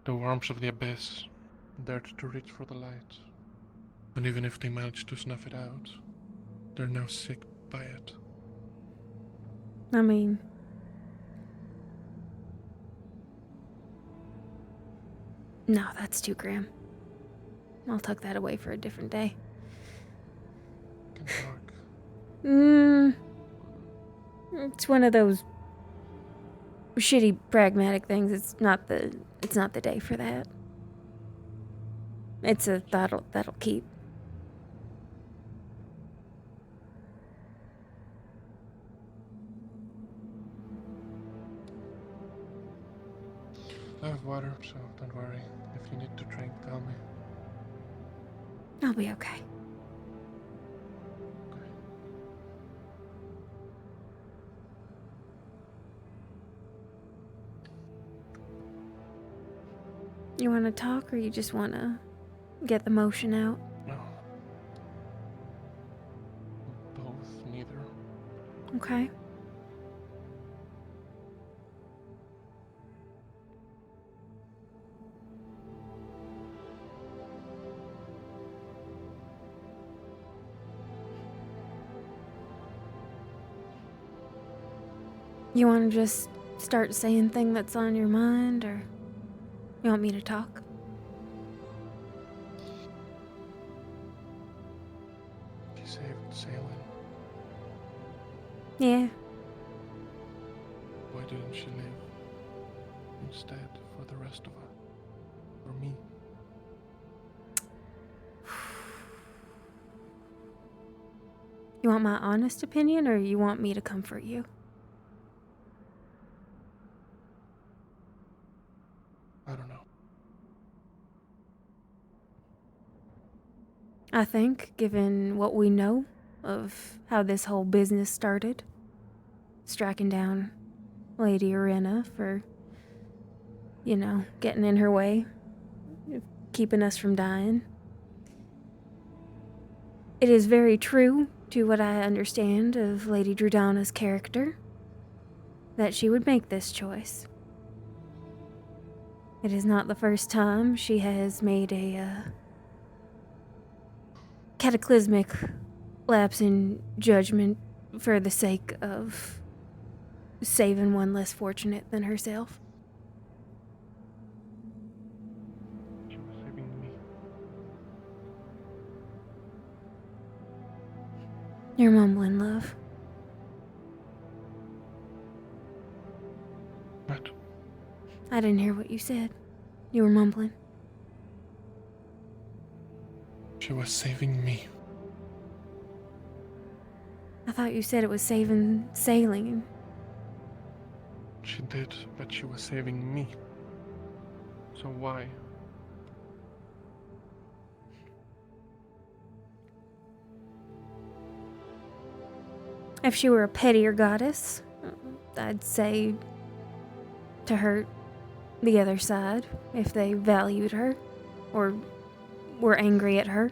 the worms of the abyss, dared to reach for the light. And even if they manage to snuff it out, they're now sick by it. I mean... No, that's too grim. I'll tuck that away for a different day. Can talk. It's one of those shitty pragmatic things. It's not the day for that. It's a that'll keep. I have water, so don't worry. If you need to drink, tell me. I'll be okay. You want to talk, or you just want to get the motion out? No. Both, neither. Okay. You want to just start saying things that's on your mind, or you want me to talk? She saved Sailing. Yeah. Why didn't she live instead for the rest of us? For me? You want my honest opinion, or you want me to comfort you? I don't know. I think, given what we know of how this whole business started, striking down Lady Arena for, getting in her way, keeping us from dying. It is very true to what I understand of Lady Drudana's character that she would make this choice. It is not the first time she has made a cataclysmic lapse in judgment for the sake of saving one less fortunate than herself. She was saving me. You're mumbling, love. What? I didn't hear what you said. You were mumbling. She was saving me. I thought you said it was saving sailing. She did, but she was saving me. So why? If she were a pettier goddess, I'd say to hurt the other side if they valued her or were angry at her.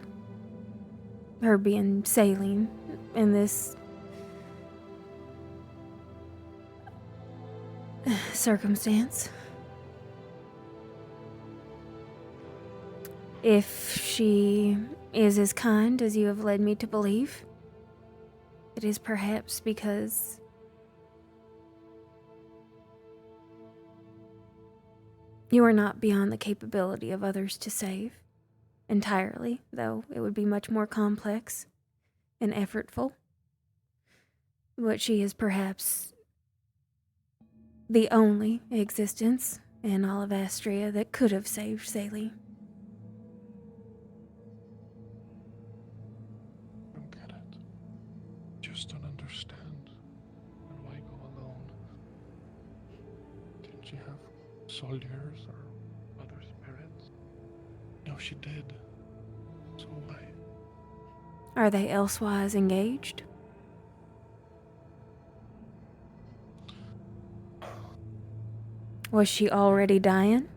Her being saline in this circumstance. If she is as kind as you have led me to believe, it is perhaps because you are not beyond the capability of others to save entirely, though it would be much more complex and effortful. But she is perhaps the only existence in all of Astria that could have saved Sally. I don't get it. Just don't understand. And why go alone? Didn't she have soldiers or other spirits? No, she did. So why? Are they elsewise engaged? Was she already dying?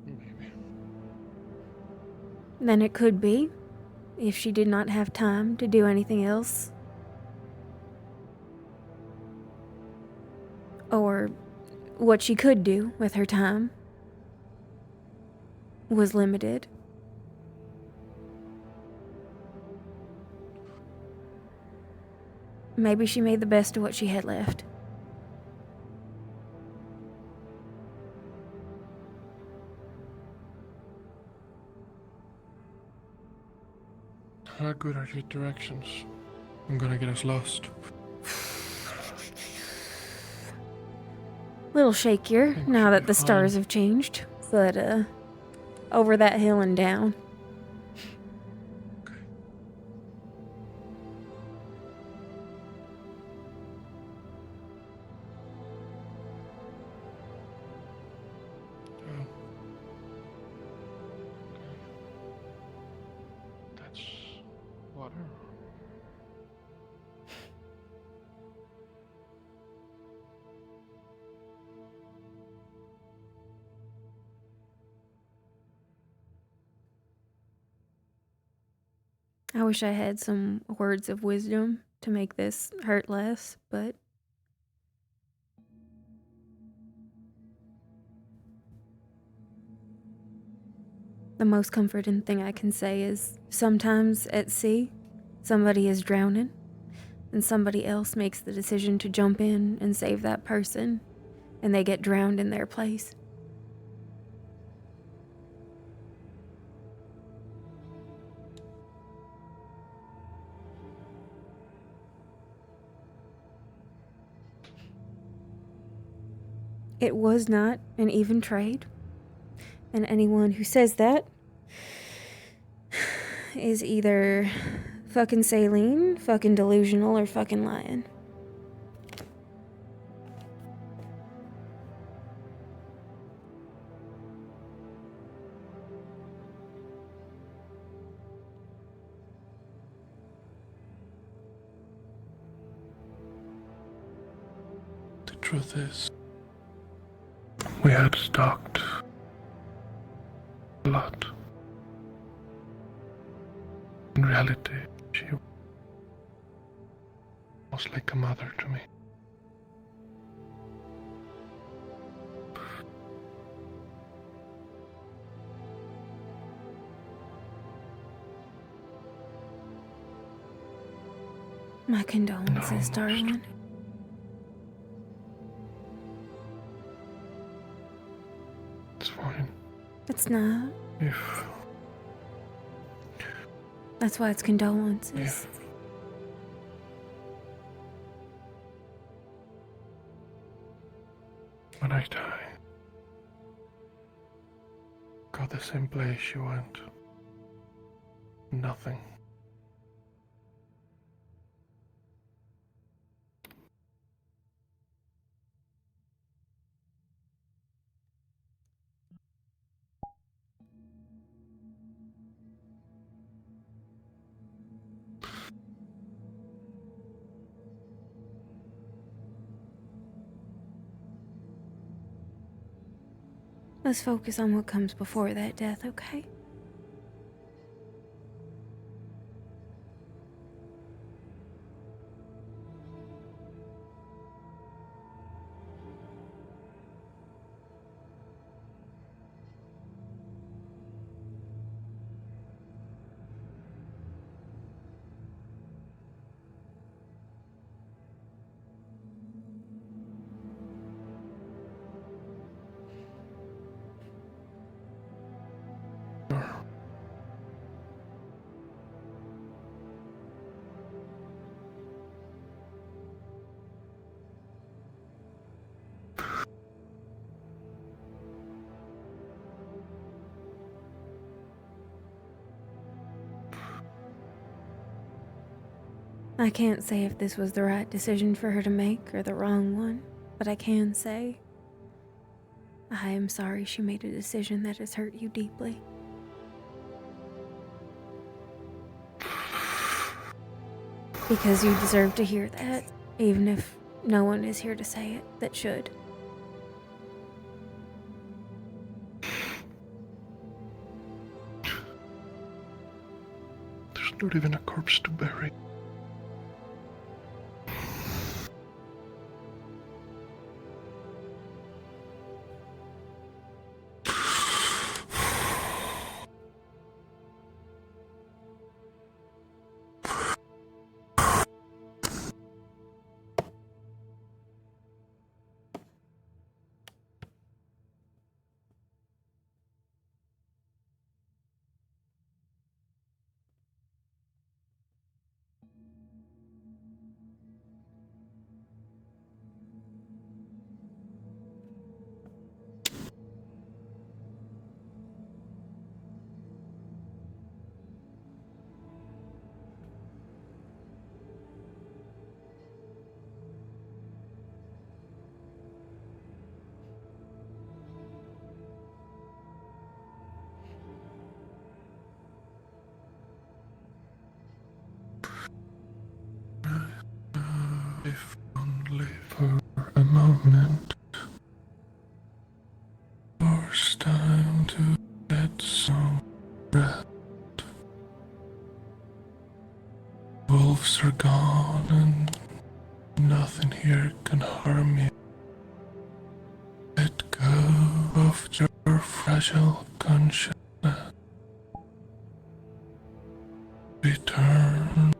Maybe. Then it could be, if she did not have time to do anything else. Or what she could do with her time was limited. Maybe she made the best of what she had left. How good are your directions? I'm gonna get us lost. Little shakier now that the stars have changed, but over that hill and down. That's water. I wish I had some words of wisdom to make this hurt less, but the most comforting thing I can say is sometimes at sea, somebody is drowning, and somebody else makes the decision to jump in and save that person, and they get drowned in their place. It was not an even trade, and anyone who says that is either fucking saline, fucking delusional, or fucking lying. The truth is, we had stalked a lot. In reality, she was like a mother to me. My condolences, darling. It's fine. It's not. If That's why it's condolences. when I die, go the same place you went. Nothing. Let's focus on what comes before that death, okay? I can't say if this was the right decision for her to make or the wrong one, but I can say I am sorry she made a decision that has hurt you deeply. Because you deserve to hear that, even if no one is here to say it that should. There's not even a corpse to bury. If only for a moment, forced time to get some rest. Wolves are gone and nothing here can harm me. Let go of your fragile consciousness. Return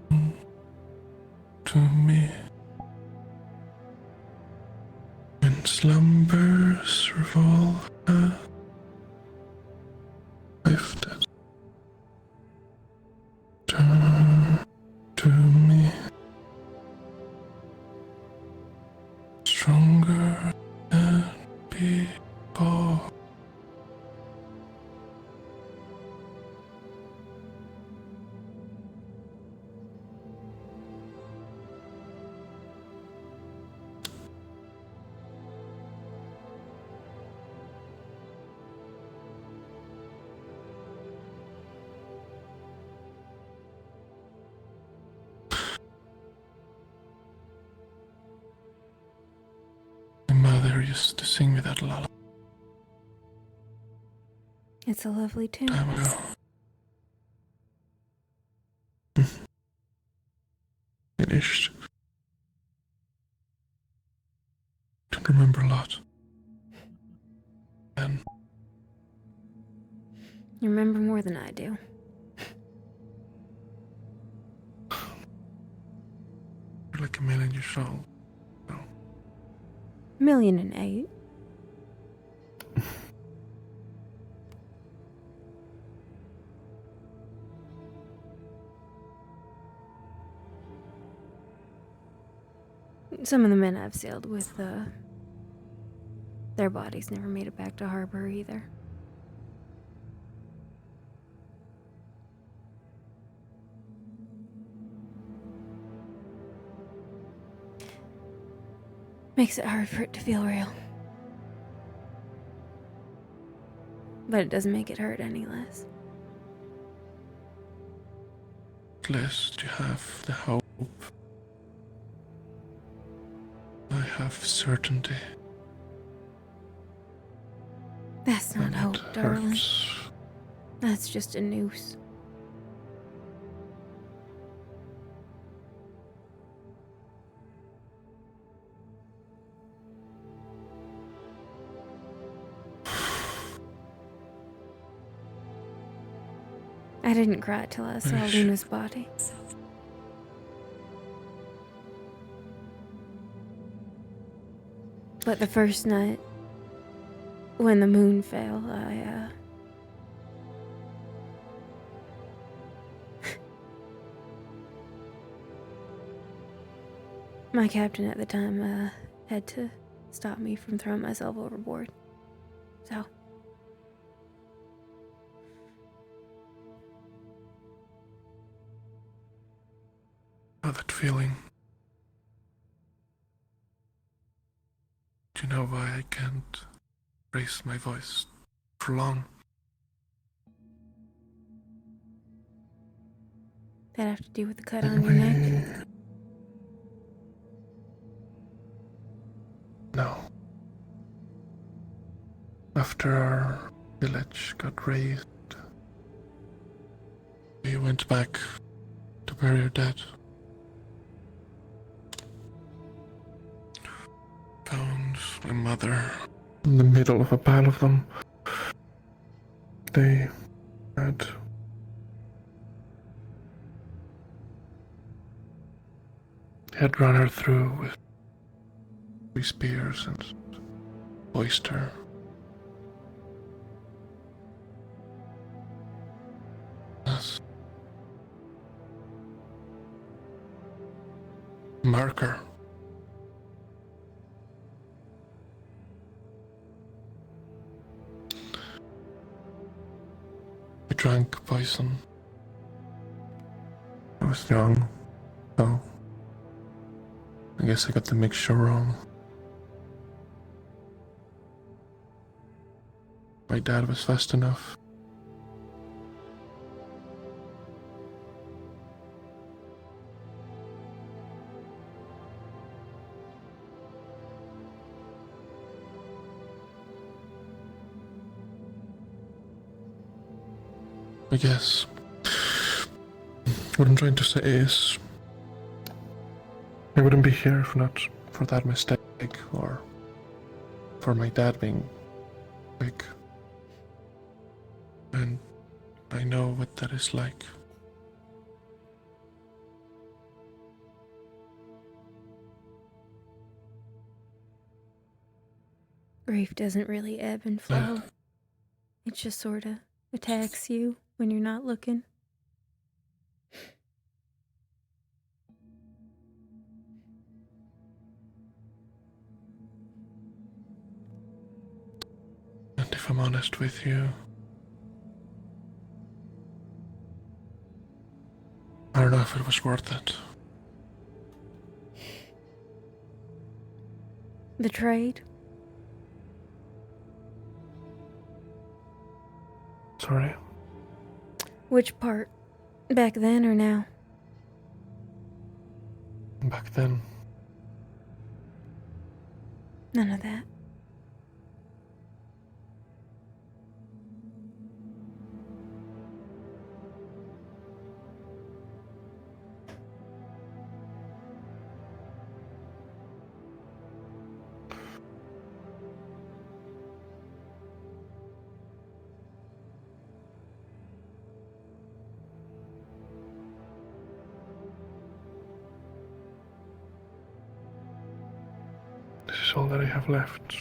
to me. When slumbers revolve lifted, turn to me, stronger than before. Mother used to sing me that lullaby. It's a lovely tune. Time ago. Finished. Don't remember a lot. Then You remember more than I do. you're like 1,000,000 years old. 1,000,008. Some of the men I've sailed with, their bodies never made it back to harbor either. Makes it hard for it to feel real. But it doesn't make it hurt any less. at least you have the hope. I have certainty. That's not And it hope, darling. hurts. That's just a noose. I didn't cry till I saw Luna's body. But the first night, when the moon fell, my captain at the time, had to stop me from throwing myself overboard. So. Oh, that feeling. Do you know why I can't raise my voice for long? That have to do with the cut on your neck? No. After our village got razed, we went back to bury our dead. Found my mother in the middle of a pile of them. They had run her through with 3 spears and hoist her. Yes. Marker. I drank poison. I was young, so I guess I got the mixture wrong. My dad was fast enough. I guess what I'm trying to say is I wouldn't be here if not for that mistake or for my dad being big. And I know what that is like. Grief doesn't really ebb and flow. It just sort of attacks you when you're not looking. And if I'm honest with you, I don't know if it was worth it. The trade? Sorry? Which part? Back then or now? Back then. None of that. This is all that I have left.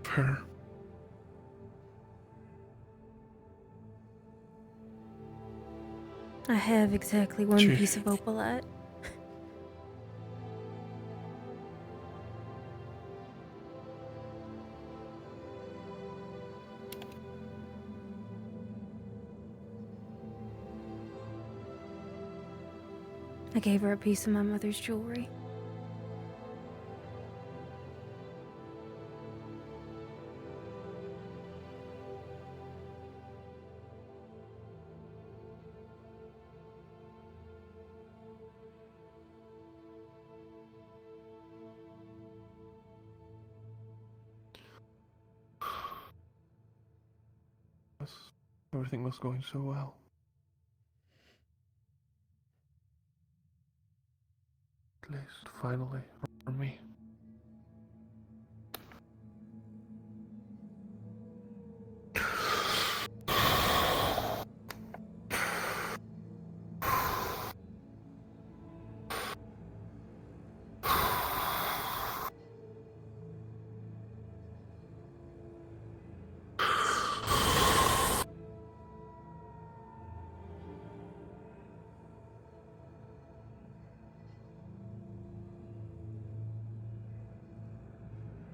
Her. I have exactly one Gee. piece of opalite. I gave her a piece of my mother's jewelry. Everything was going so well. At least, finally, for me.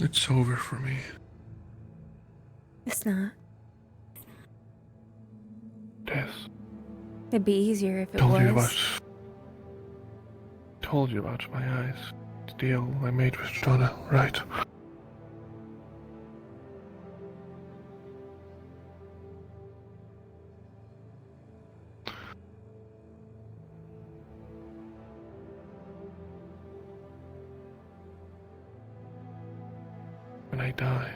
It's over for me. It's not. Yes. It'd be easier if it Told you was. Told you about my eyes. The deal I made with Donna, right? When I die,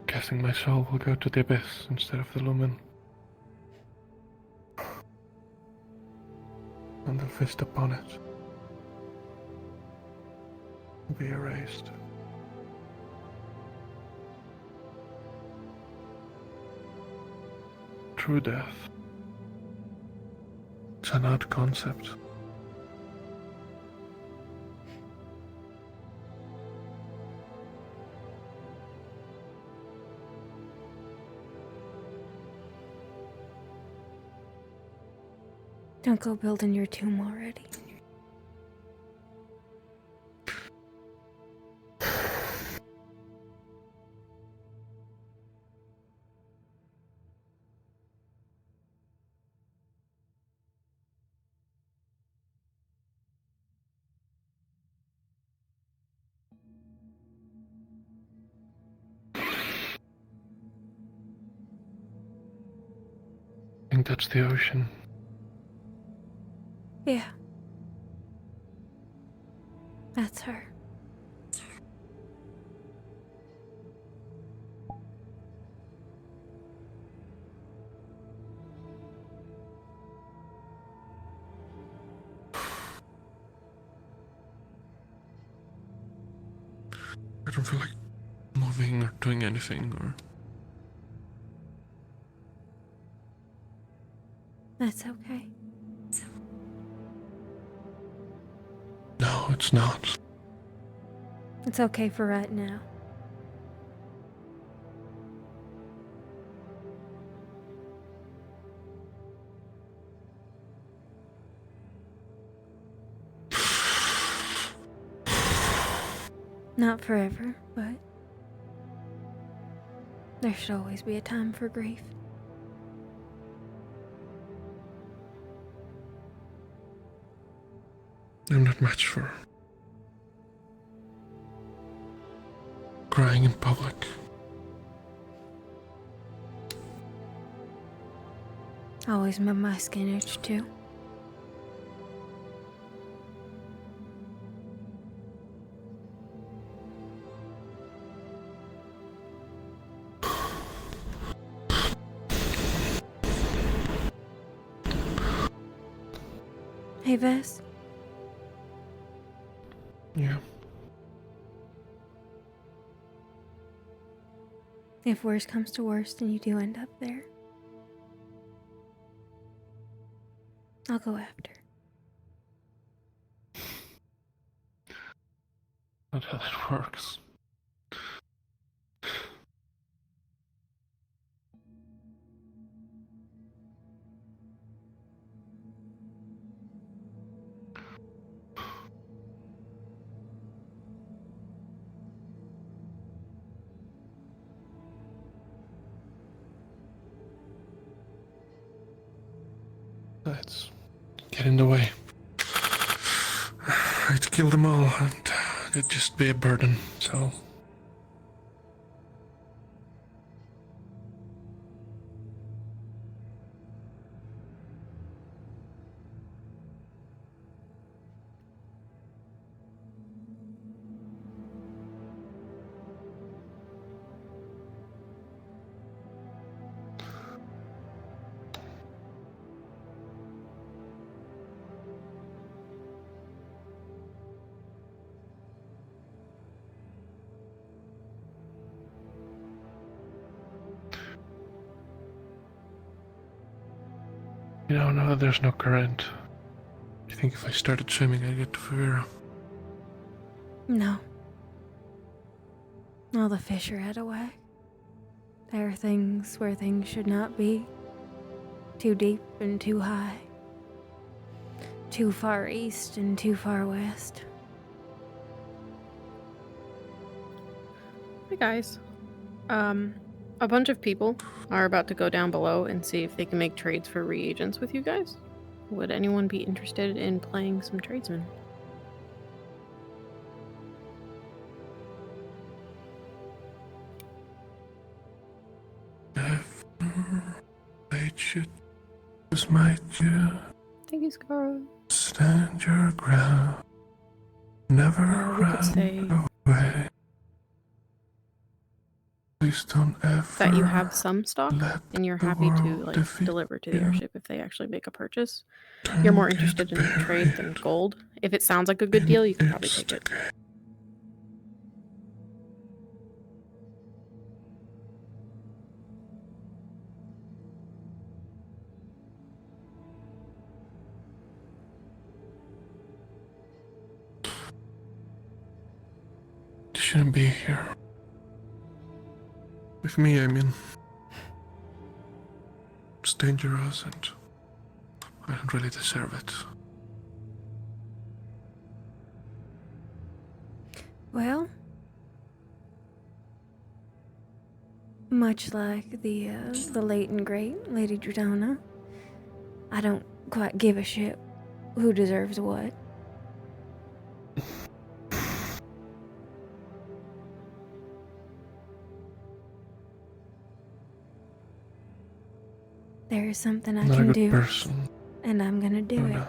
guessing my soul will go to the abyss instead of the lumen. And the fist upon it will be erased. True death. It's an odd concept. Don't go building your tomb already. I think that's the ocean. Yeah. That's her. I don't feel like moving or doing anything or... That's okay. No, it's not. It's okay for right now. Not forever, but there should always be a time for grief. I'm not much for crying in public. Always made my skin itch too. Hey, Vess. Yeah. If worst comes to worst and you do end up there, I'll go after. Not how that works. Let's get in the way. I'd kill them all and it'd just be a burden, so... No, there's no current. I think if I started swimming, I'd get to Favira. No. All the fish are out of whack. There are things where things should not be. Too deep and too high. Too far east and too far west. Hey guys. A bunch of people are about to go down below and see if they can make trades for reagents with you guys. Would anyone be interested in playing some tradesmen? Should just might you Thank you, Scar. stand your ground, never run away. Please don't ever That you have some stock and you're happy to world like defeat deliver to the you. airship if they actually make a purchase. You're more interested in trade than gold. If it sounds like a good deal, you can probably take it. You shouldn't be here. With me, I mean. It's dangerous and I don't really deserve it. Well, much like the late and great Lady Dredona, I don't quite give a shit who deserves what. There is something I Not a can good do, person. and I'm gonna do it. No.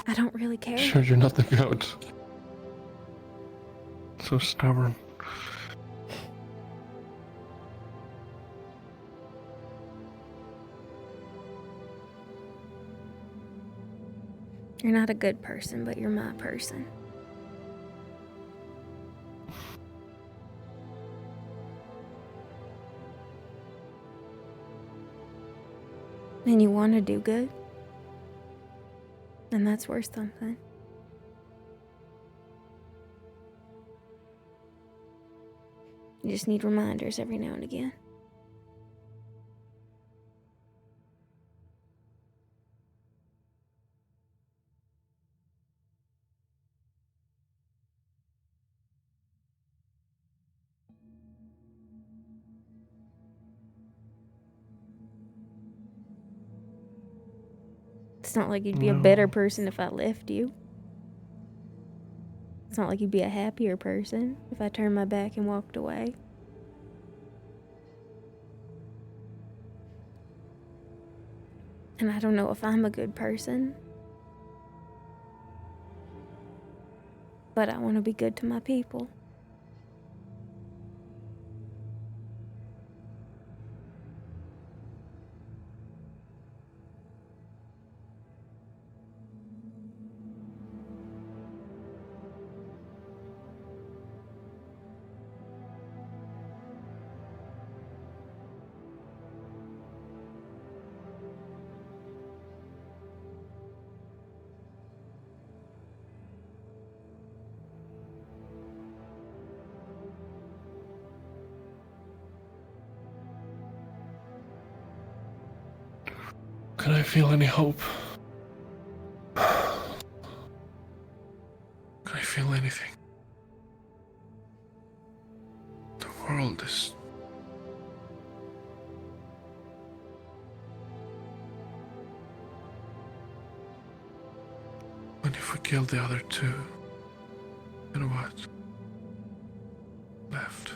I don't really care. Sure, you're not the goat. So stubborn. You're not a good person, but you're my person. And you want to do good? And that's worth something. You just need reminders every now and again. It's not like you'd be a better person if I left you. It's not like you'd be a happier person if I turned my back and walked away. And I don't know if I'm a good person. But I want to be good to my people. Can I feel any hope? Can I feel anything? The world is... What if we kill the other two? Then what? Left.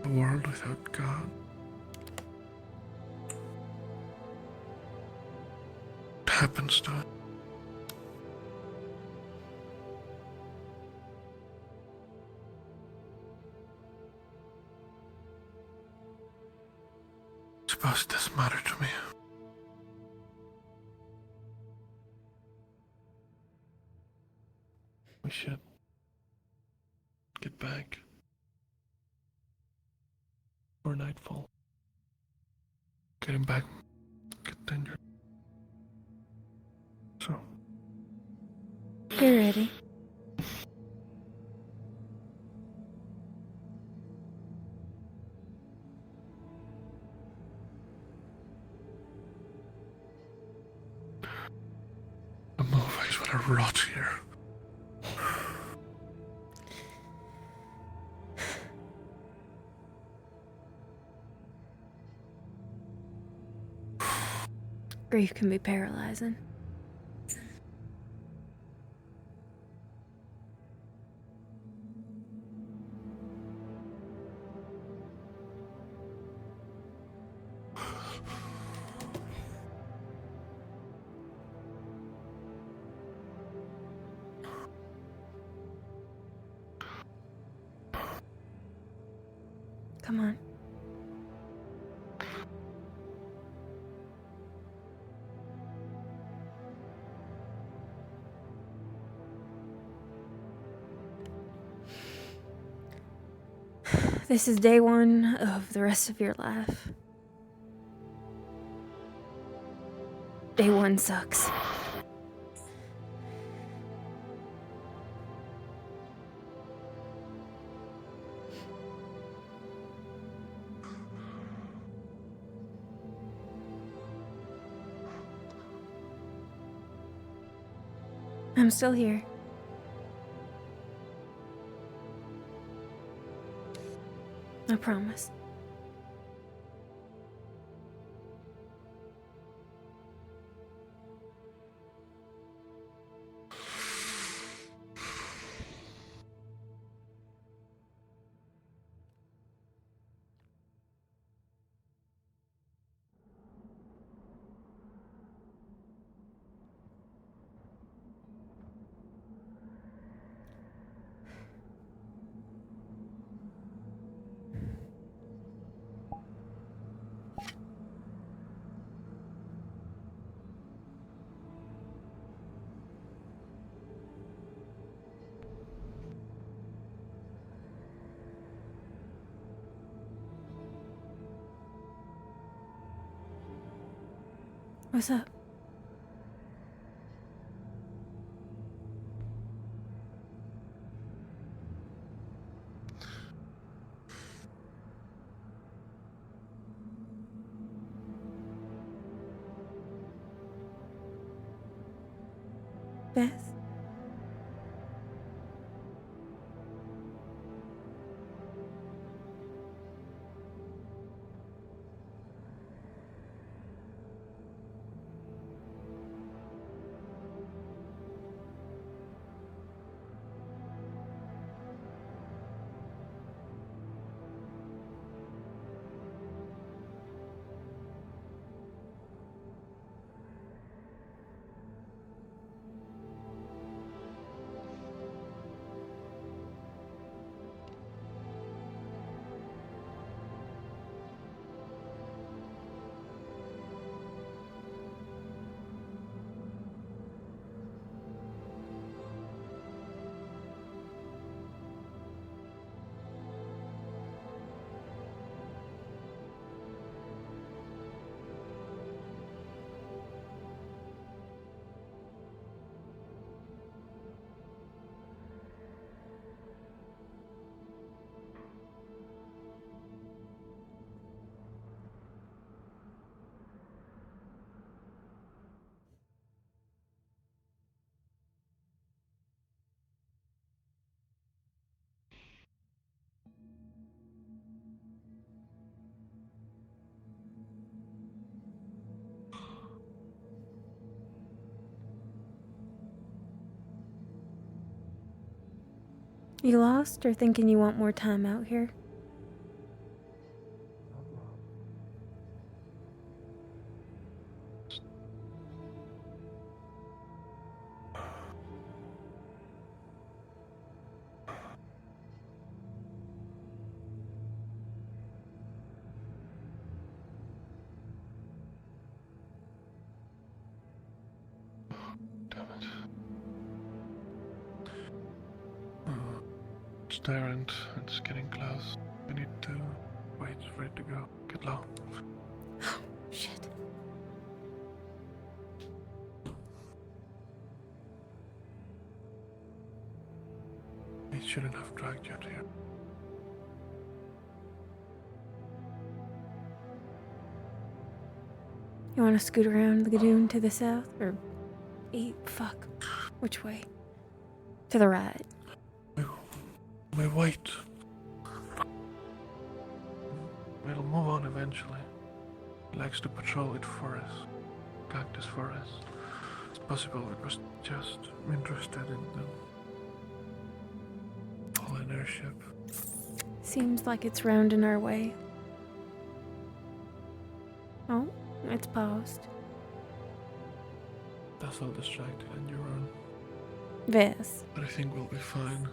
A world without God. Happens to it. Suppose it doesn't matter to me. We should get back before nightfall. Getting back get dangerous. So. You're ready. The mofos would have rot here. Grief can be paralyzing. Come on. This is day one of the rest of your life. Day one sucks. I'm still here. I promise. What's up? Beth? You lost or thinking you want more time out here? It's there and it's getting close. We need to wait for it to go. Get low. Shit. It shouldn't have dragged you to here. You want to scoot around the dune to the south? Or fuck. Which way? To the right. We wait. We'll move on eventually. He likes to patrol with forests. Cactus forests. It's possible it was just interested in the pollen airship. Seems like it's rounding our way. Oh, it's paused. That's all distracted and you're on. This. But I think we'll be fine.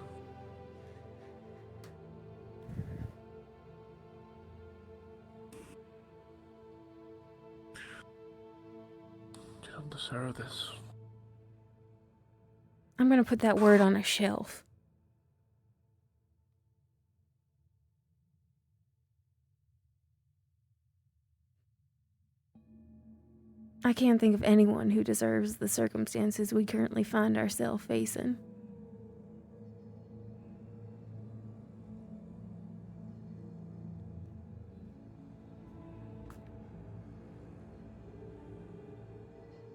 You don't deserve this. I'm gonna put that word on a shelf. I can't think of anyone who deserves the circumstances we currently find ourselves facing.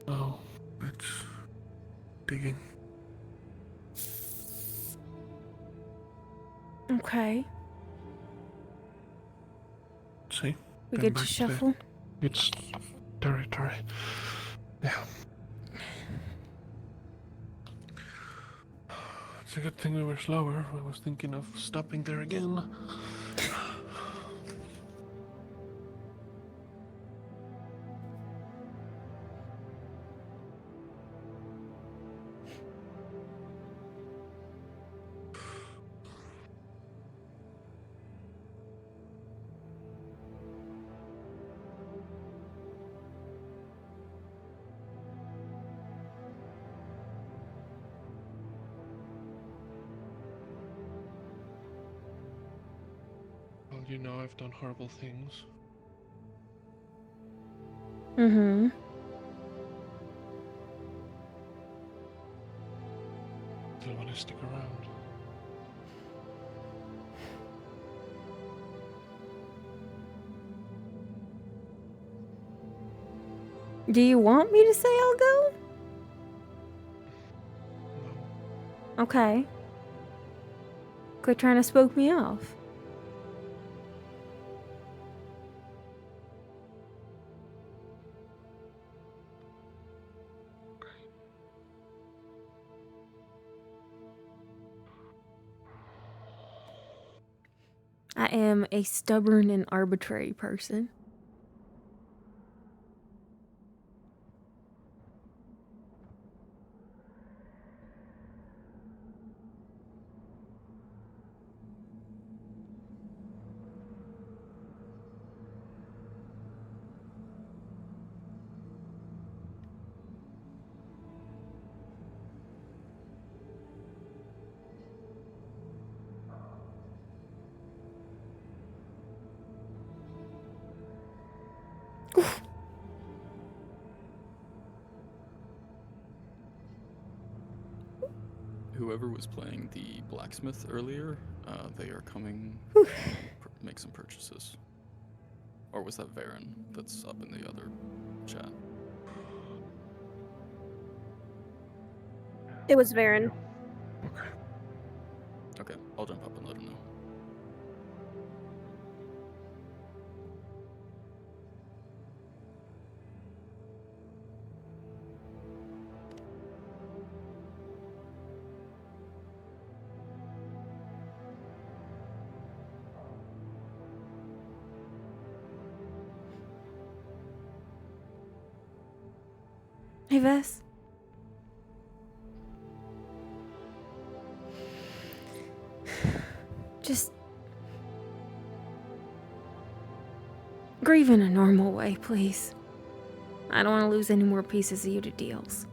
Oh, it's digging. Okay. See? We Then good to back shuffle? It's territory. Yeah. It's a good thing we were slower. I was thinking of stopping there again. Well, you know I've done horrible things. Mm-hmm. Do you want to stick around? Do you want me to say I'll go? No. Okay. Quit trying to spook me off. I am a stubborn and arbitrary person. Whoever was playing the blacksmith earlier, they are coming make some purchases. Or was that Varen that's up in the other chat? It was Varen. Okay, I'll jump up and let him know. Hey, Vess. Just grieve in a normal way, please. I don't want to lose any more pieces of you to deals.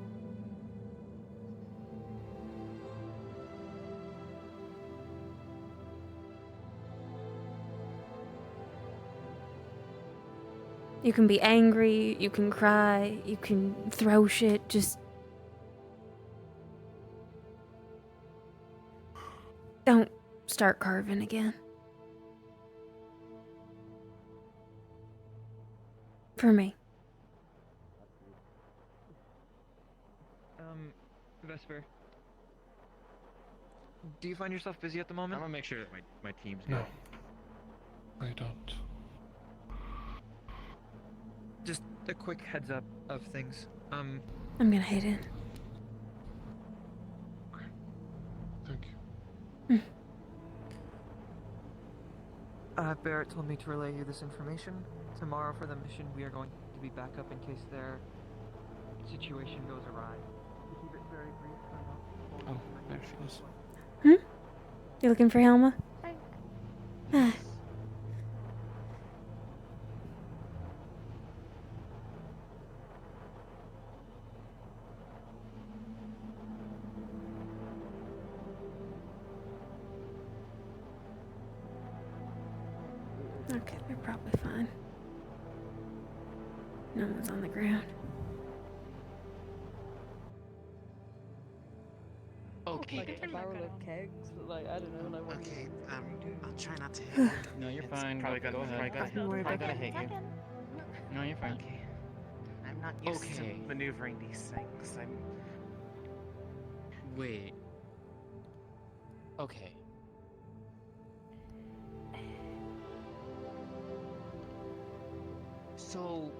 You can be angry, you can cry, you can throw shit, just don't start carving again. For me. Vesper. Do you find yourself busy at the moment? I'm gonna make sure that my team's good. No. I don't. Just a quick heads up of things. I'm gonna head in. Thank you. Barrett told me to relay you this information. Tomorrow for the mission, we are going to be back up in case their situation goes awry. To keep it very brief. Oh, there she is. You looking for Helma? Ah. Okay, they're probably fine. No one's on the ground. Okay. Like a barrel of kegs, like I don't know, like. Okay, I'll try not to hit you. No, you're fine. Probably Go gonna ahead. probably gonna hit you. No, you're fine. Okay. I'm not used to maneuvering these things. Wait. Okay. So,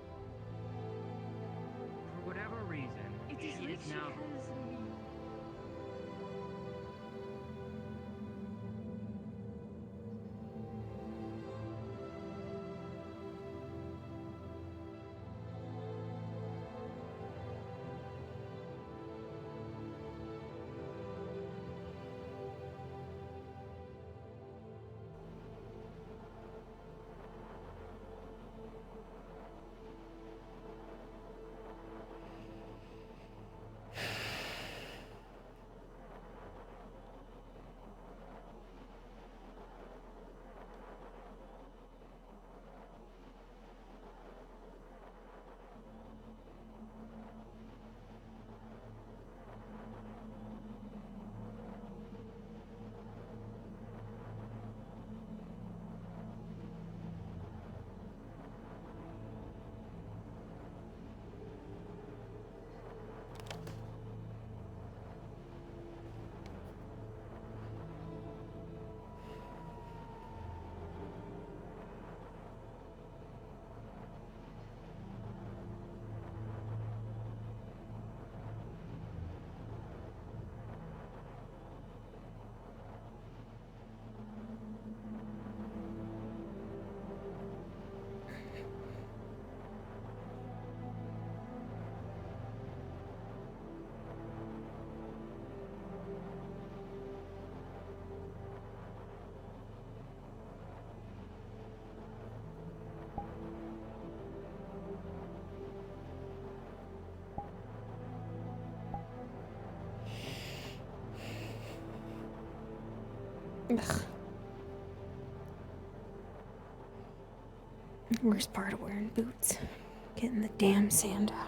for whatever reason, she is now. Ugh. Worst part of wearing boots. Getting the damn sand out.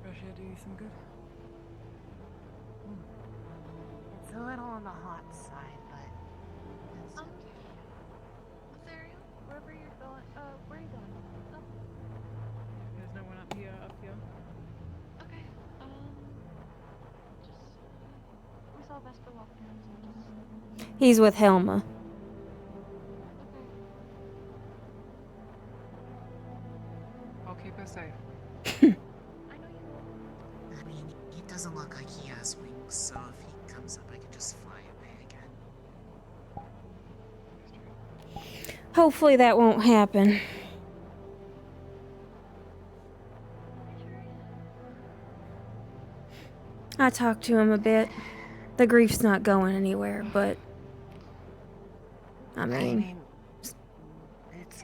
Russia do you some good? It's all little on the hot side, but it's okay. Ethereal, wherever you're going, where are you going? Oh. There's no one up here, Okay, just, we saw Vesper walk down, so just... He's with Helma. I'll keep her safe. I mean, he doesn't look like he has wings, so if he comes up, I can just fly away again. Hopefully that won't happen. I talked to him a bit. The grief's not going anywhere, but... I mean, it's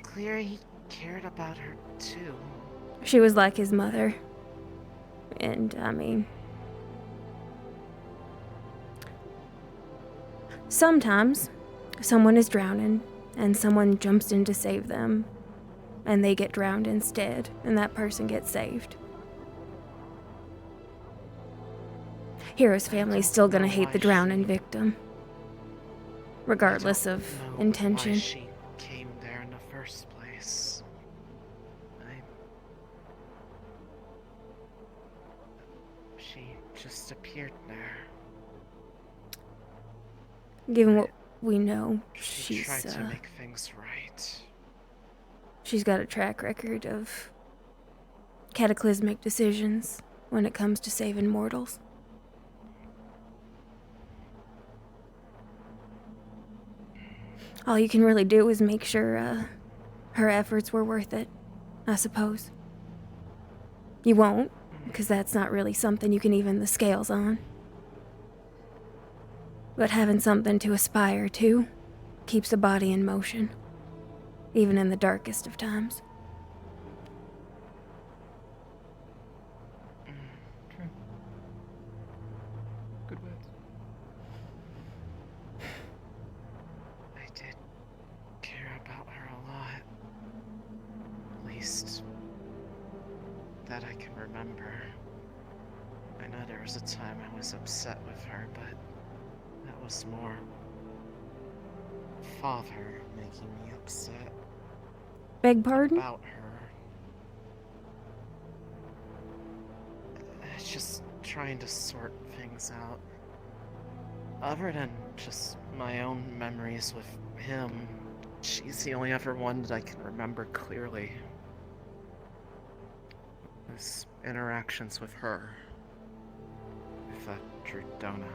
clear he cared about her, too. she was like his mother. And, I mean... sometimes, someone is drowning, and someone jumps in to save them, and they get drowned instead, and that person gets saved. Hero's family's still gonna hate the drowning victim, regardless of intention. Why she came there in the first place. She just appeared there. Given what we know, She she's tried to make things right. she's got a track record of cataclysmic decisions when it comes to saving mortals. All you can really do is make sure her efforts were worth it, I suppose. You won't, because that's not really something you can even the scales on. But having something to aspire to keeps the body in motion, even in the darkest of times. True. Good words. I did care about her a lot. At least that I can remember. I know there was a time I was upset with her, but that was more Father making me upset. Beg pardon? About her. It's just trying to sort things out. Other than just my own memories with him, she's the only other one that I can remember clearly. His interactions with her. With that Drudona.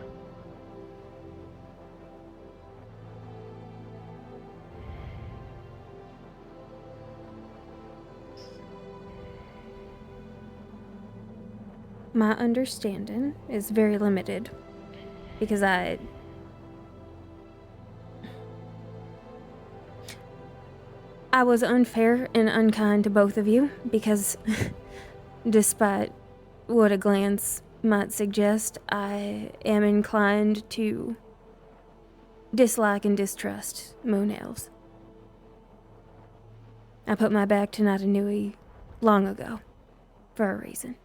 My understanding is very limited, because I was unfair and unkind to both of you, because despite what a glance might suggest, I am inclined to dislike and distrust moon elves. I put my back to Natanui long ago, for a reason.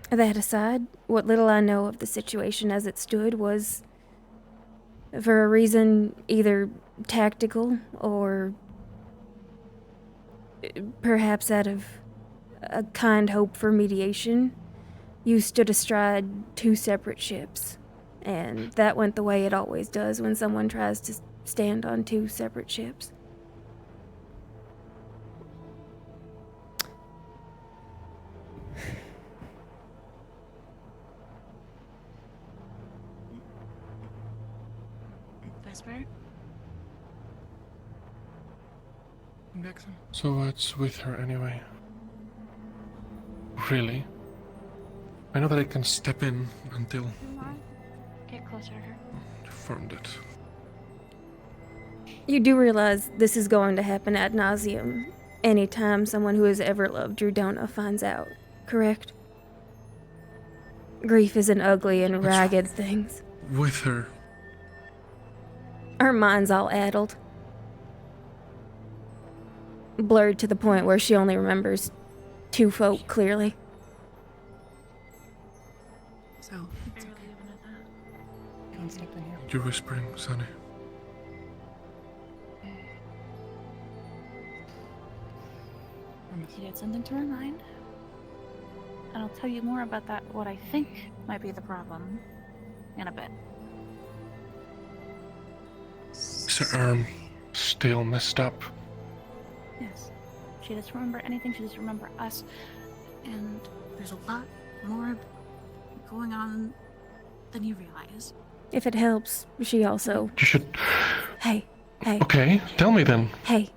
That aside, what little I know of the situation as it stood was for a reason either tactical or perhaps out of a kind hope for mediation. You stood astride two separate ships, and that went the way it always does when someone tries to stand on two separate ships. Vesper? Vixen? So what's with her anyway? Really? I know that I can step in until Get closer to her. confirmed it. You do realize this is going to happen ad nauseum anytime someone who has ever loved Drudona finds out, correct? Grief is an ugly and ragged thing. With her. Her mind's all addled. Blurred to the point where she only remembers two folk clearly. So it's okay. Can't step in here. You're whispering, Sonny. You had something to remind. And I'll tell you more about that, what I think might be the problem, in a bit. Is her arm still messed up? Yes. She doesn't remember anything, she doesn't remember us. And there's a lot more going on than you realize. If it helps, she also. You should. Hey. Okay, tell me then. Hey.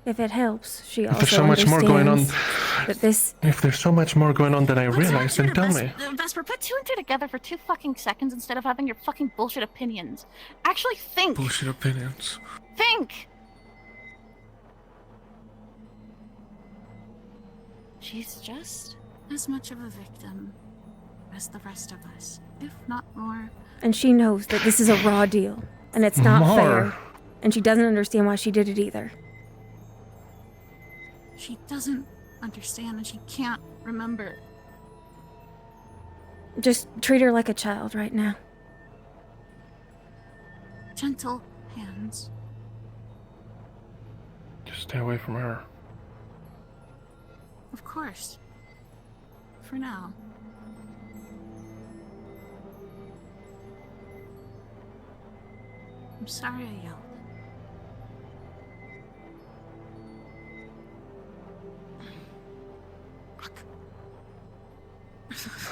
If it helps, she also If there's so much more going on. That this. If there's so much more going on than I realize, then tell me. Vesper, put two and two together for 2 fucking seconds instead of having your fucking bullshit opinions. Actually think! Bullshit opinions. Think! She's just as much of a victim as the rest of us, if not more. And she knows that this is a raw deal, and it's not More. fair. And she doesn't understand why she did it either. She doesn't understand and she can't remember. Just treat her like a child right now. Gentle hands. Just stay away from her. Of course. For now. I'm sorry I yelled.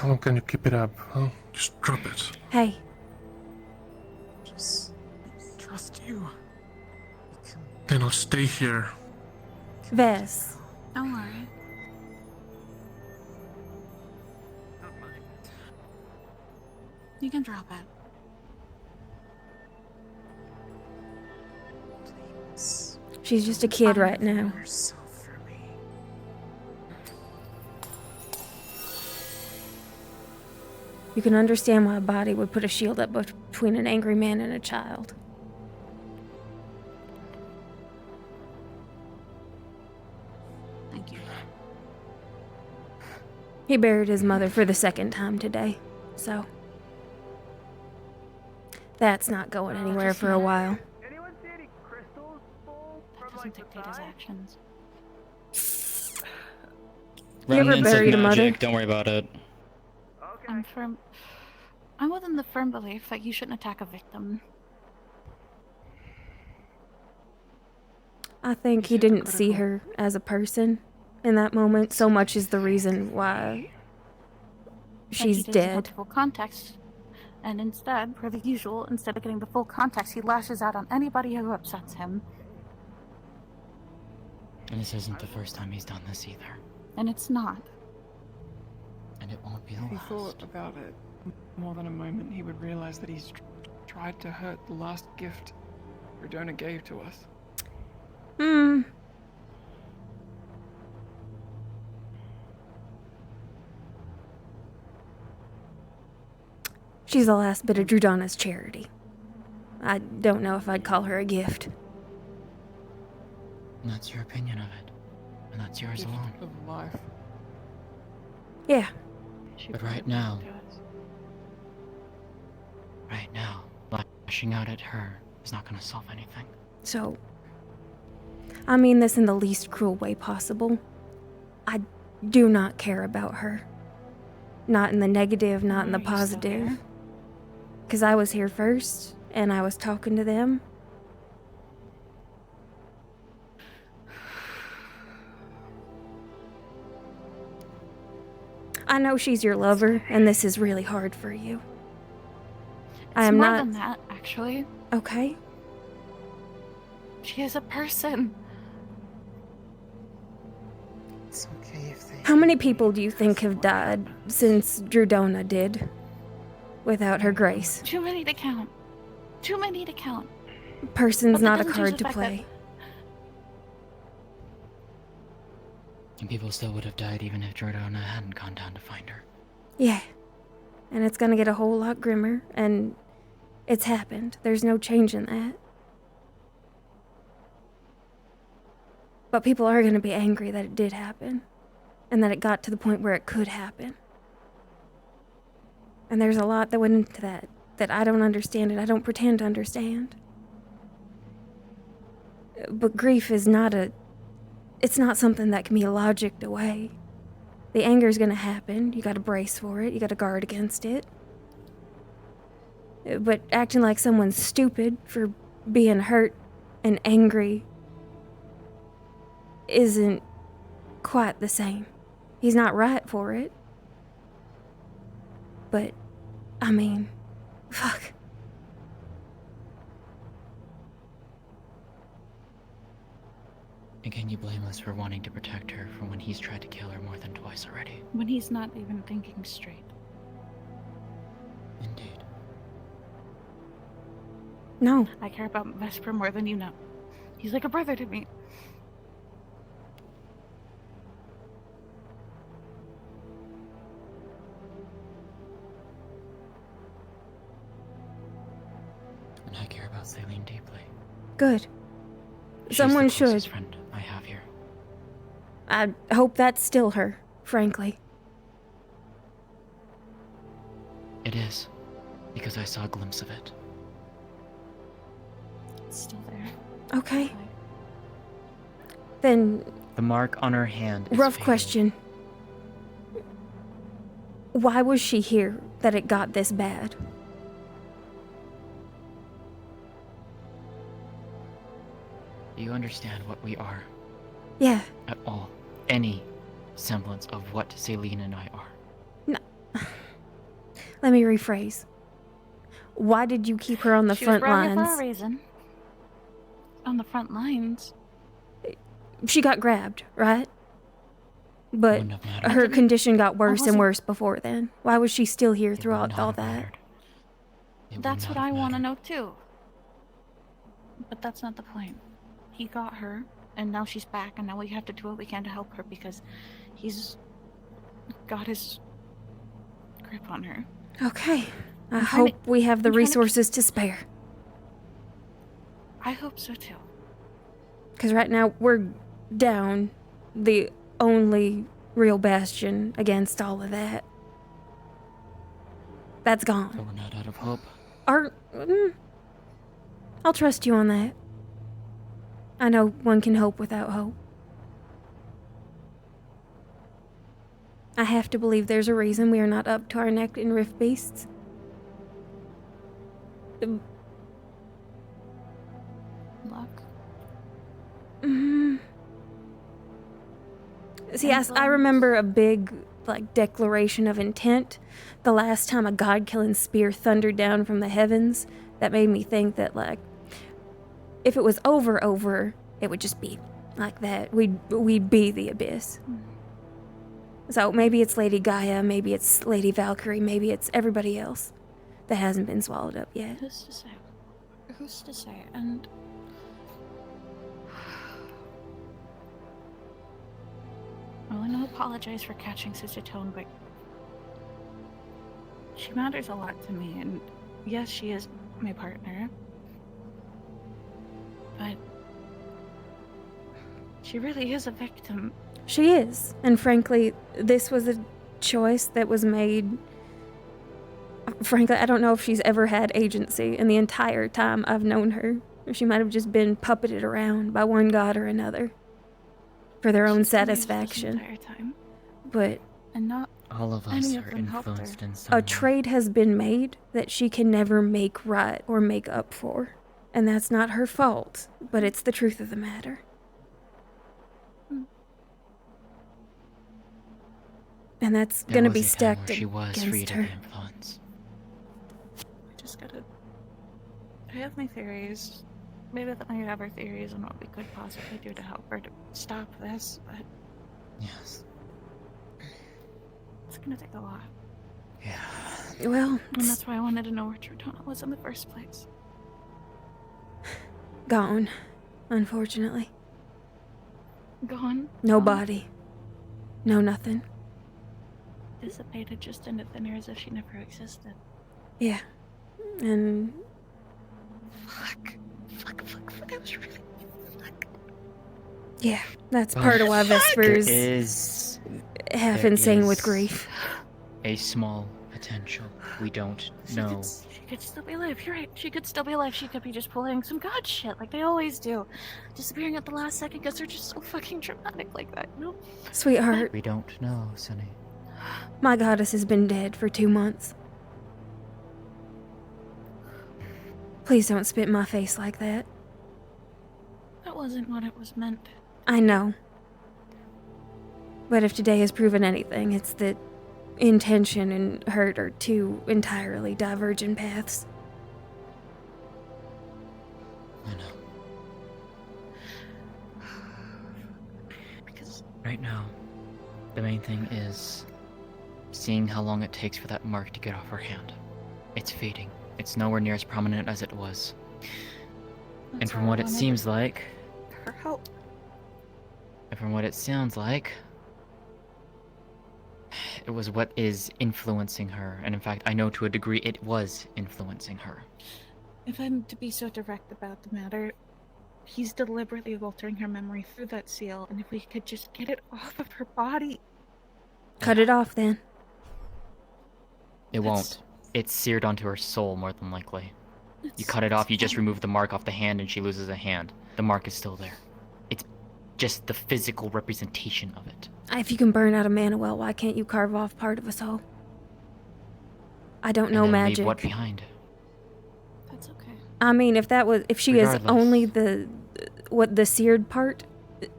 How long can you keep it up? Huh? Just drop it. Hey. Just trust you. Then I'll stay here. Vess. Don't worry. You can drop it. Please. She's just a kid right now. You can understand why a body would put a shield up between an angry man and a child. Thank you. He buried his mother for the 2nd time today, so that's not going anywhere for a while. That doesn't dictate his actions. You ever Remnants of buried a mother? magic, don't worry about it. I'm within the firm belief that you shouldn't attack a victim. I think he didn't see her as a person in that moment so much as the reason why she's He doesn't have dead. the full context. And instead, per the usual, instead of getting the full context, he lashes out on anybody who upsets him. And this isn't the first time he's done this either. And it's not. And it won't be the If he last. thought about it more than a moment, he would realize that he's tried to hurt the last gift Redona gave to us. She's the last bit of Drudana's charity. I don't know if I'd call her a gift. And that's your opinion of it. And that's yours Gift alone. of life. Yeah. But right now, lashing out at her is not gonna solve anything. So, I mean this in the least cruel way possible. I do not care about her. Not in the negative, not in the positive. Because I was here first, and I was talking to them. I know she's your lover, and this is really hard for you. I am more not. than that, actually. Okay. She is a person. It's okay if they... How many people do you think have died since Drudona did? Without her grace. Too many to count. Too many to count. Person's But that not a doesn't change card the to fact that- play. And people still would have died even if Jordana hadn't gone down to find her. Yeah. And it's gonna get a whole lot grimmer, and it's happened. There's no change in that. But people are gonna be angry that it did happen. and that it got to the point where it could happen. And there's a lot that went into that I don't understand and I don't pretend to understand. But grief is it's not something that can be logicked away. The anger is gonna happen, you gotta brace for it, you gotta guard against it. But acting like someone's stupid for being hurt and angry isn't quite the same. He's not right for it. But, I mean, fuck. And can you blame us for wanting to protect her from when he's tried to kill her more than twice already? When he's not even thinking straight. Indeed. No. I care about Vesper more than you know. He's like a brother to me. And I care about Celine deeply. Good. She's Someone the closest should. friend I have here. I hope that's still her, frankly. It is, because I saw a glimpse of it. It's still there. Okay. Then, The mark on her hand is rough fading. question. Why was she here that it got this bad? Do you understand what we are? Yeah. At all. Any semblance of what Celine and I are. Let me rephrase. Why did you keep her on the She front was brought here lines? for a reason. On the front lines. She got grabbed, right? But Wouldn't have mattered. her condition got worse and wasn't- worse before then. Why was she still here throughout all that? That's what I want to know too. But that's not the point. He got her, and now she's back, and now we have to do what we can to help her because he's got his grip on her. Okay. I I'm trying hope we have the I'm trying to- resources to spare. I hope so too. Because right now we're down the only real bastion against all of that. That's gone. So we're not out of hope. I'll trust you on that. I know one can hope without hope. I have to believe there's a reason we are not up to our neck in rift beasts. Luck. See, I remember a big, declaration of intent the last time a god-killing spear thundered down from the heavens. That made me think that, if it was over, it would just be like that. We'd be the abyss. So maybe it's Lady Gaia, maybe it's Lady Valkyrie, maybe it's everybody else that hasn't been swallowed up yet. Who's to say? Who's to say? And I want to apologize for catching such a tone, but she matters a lot to me, and yes, she is my partner, but she really is a victim. She is. And frankly, this was a choice that was made. Frankly, I don't know if she's ever had agency in the entire time I've known her. Or she might have just been puppeted around by one god or another for their own satisfaction. The entire time. But And not All of us any are of them helped her. influenced in some a way. trade has been made that she can never make right or make up for. And that's not her fault, but it's the truth of the matter. And that's There gonna was be a time stacked where she was free against to her. be influenced. I just gotta. I have my theories. Maybe that I have our theories on what we could possibly do to help her to stop this, but Yes. it's gonna take a lot. Well, And that's why I wanted to know where Tritona was in the first place. gone, unfortunately. Gone? No Gone? body. No nothing. Dissipated just into thin air as if she never existed. Yeah. And Fuck. I was really. yeah, that's part of why Vespers is half There insane with is grief. A small potential. We don't know. She could still be alive. You're right. She could still be alive. She could be just pulling some god shit like they always do. Disappearing at the last second because they're just so fucking dramatic like that, you know? Sweetheart, We don't know, Sunny. my goddess has been dead for 2 months. Please don't spit in my face like that. That wasn't what it was meant. I know. But if today has proven anything, it's that intention and hurt are two entirely divergent paths. I know. Right now, the main thing is seeing how long it takes for that mark to get off her hand. It's fading. It's nowhere near as prominent as it was. And from what it seems like, Her help. and from what it sounds like, it was what is influencing her. And in fact, I know to a degree it was influencing her. If I'm to be so direct about the matter, he's deliberately altering her memory through that seal, and if we could just get it off of her body. Cut it off then. It won't. It's seared onto her soul, more than likely. You cut it off, you just remove the mark off the hand, and she loses a hand. The mark is still there. It's just the physical representation of it. If you can burn out a mana well, why can't you carve off part of a soul? I don't know And then magic. leave what behind? That's okay. I mean, if she is Regardless. only the seared part,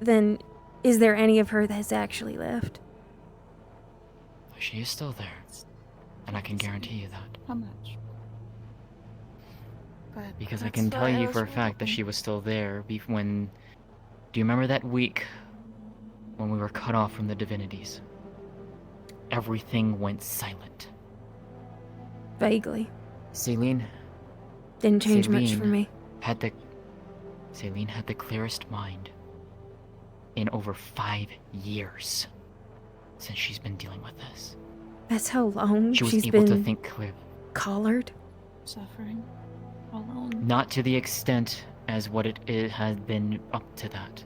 then is there any of her that's actually left? She is still there. And I can guarantee you that. How much? But Because I that's can what tell you was for a fact that she was still there when... Do you remember that week when we were cut off from the divinities? Everything went silent. Vaguely. Celine... Didn't change much for Celine me. Celine had the clearest mind in over 5 years since she's been dealing with this. That's how long She was she's able been to think clearly. collared? Suffering. Alone. Not to the extent as what it has been up to that.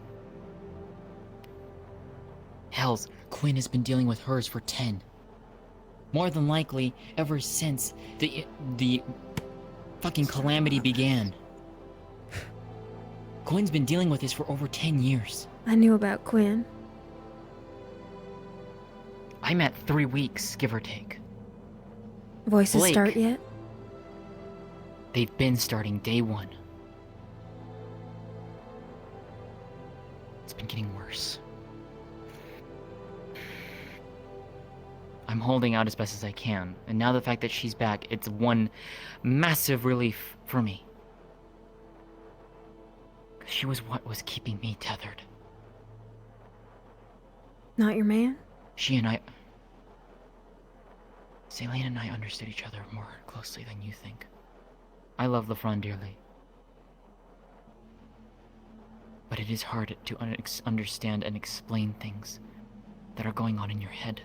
Hells, Quinn has been dealing with hers for 10. More than likely, ever since the fucking calamity began. Quinn's been dealing with this for over 10 years. I knew about Quinn. I'm at 3 weeks, give or take. Voices Blake. start yet? They've been starting day 1. It's been getting worse. I'm holding out as best as I can, and now the fact that she's back, it's one massive relief for me. 'Cause she was what was keeping me tethered. Not your man? Celine and I understood each other more closely than you think. I love LaFron dearly. But it is hard to understand and explain things that are going on in your head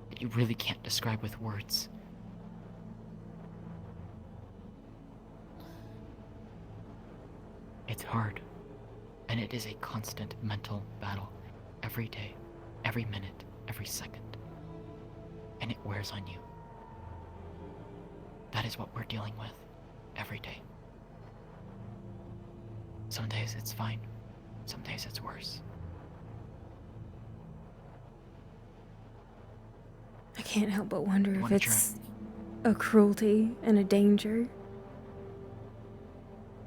that you really can't describe with words. It's hard, and it is a constant mental battle every day, every minute, every second. And it wears on you. That is what we're dealing with every day. Some days it's fine, some days it's worse. I can't help but wonder if Wanna it's a cruelty and a danger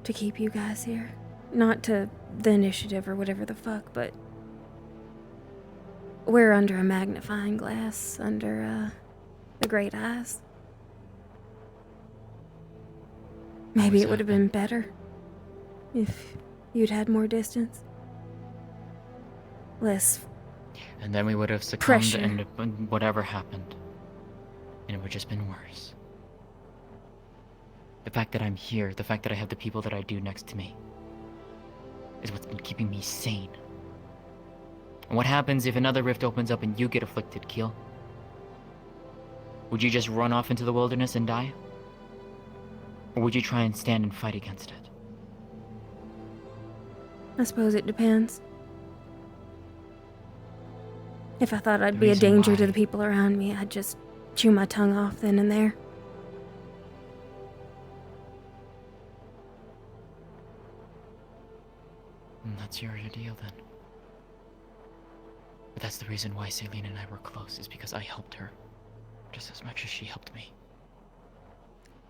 to keep you guys here. Not to the initiative or whatever the fuck, but we're under a magnifying glass, under the great eyes. Maybe it would have been better if you'd had more distance. Less And then we would have succumbed pressure. and whatever happened. And it would have just been worse. The fact that I'm here, the fact that I have the people that I do next to me, is what's been keeping me sane. And what happens if another rift opens up and you get afflicted, Keel? Would you just run off into the wilderness and die? Or would you try and stand and fight against it? I suppose it depends. If I thought I'd be a danger to the people around me, I'd just chew my tongue off then and there. And that's your deal then. But that's the reason why Celine and I were close, is because I helped her just as much as she helped me.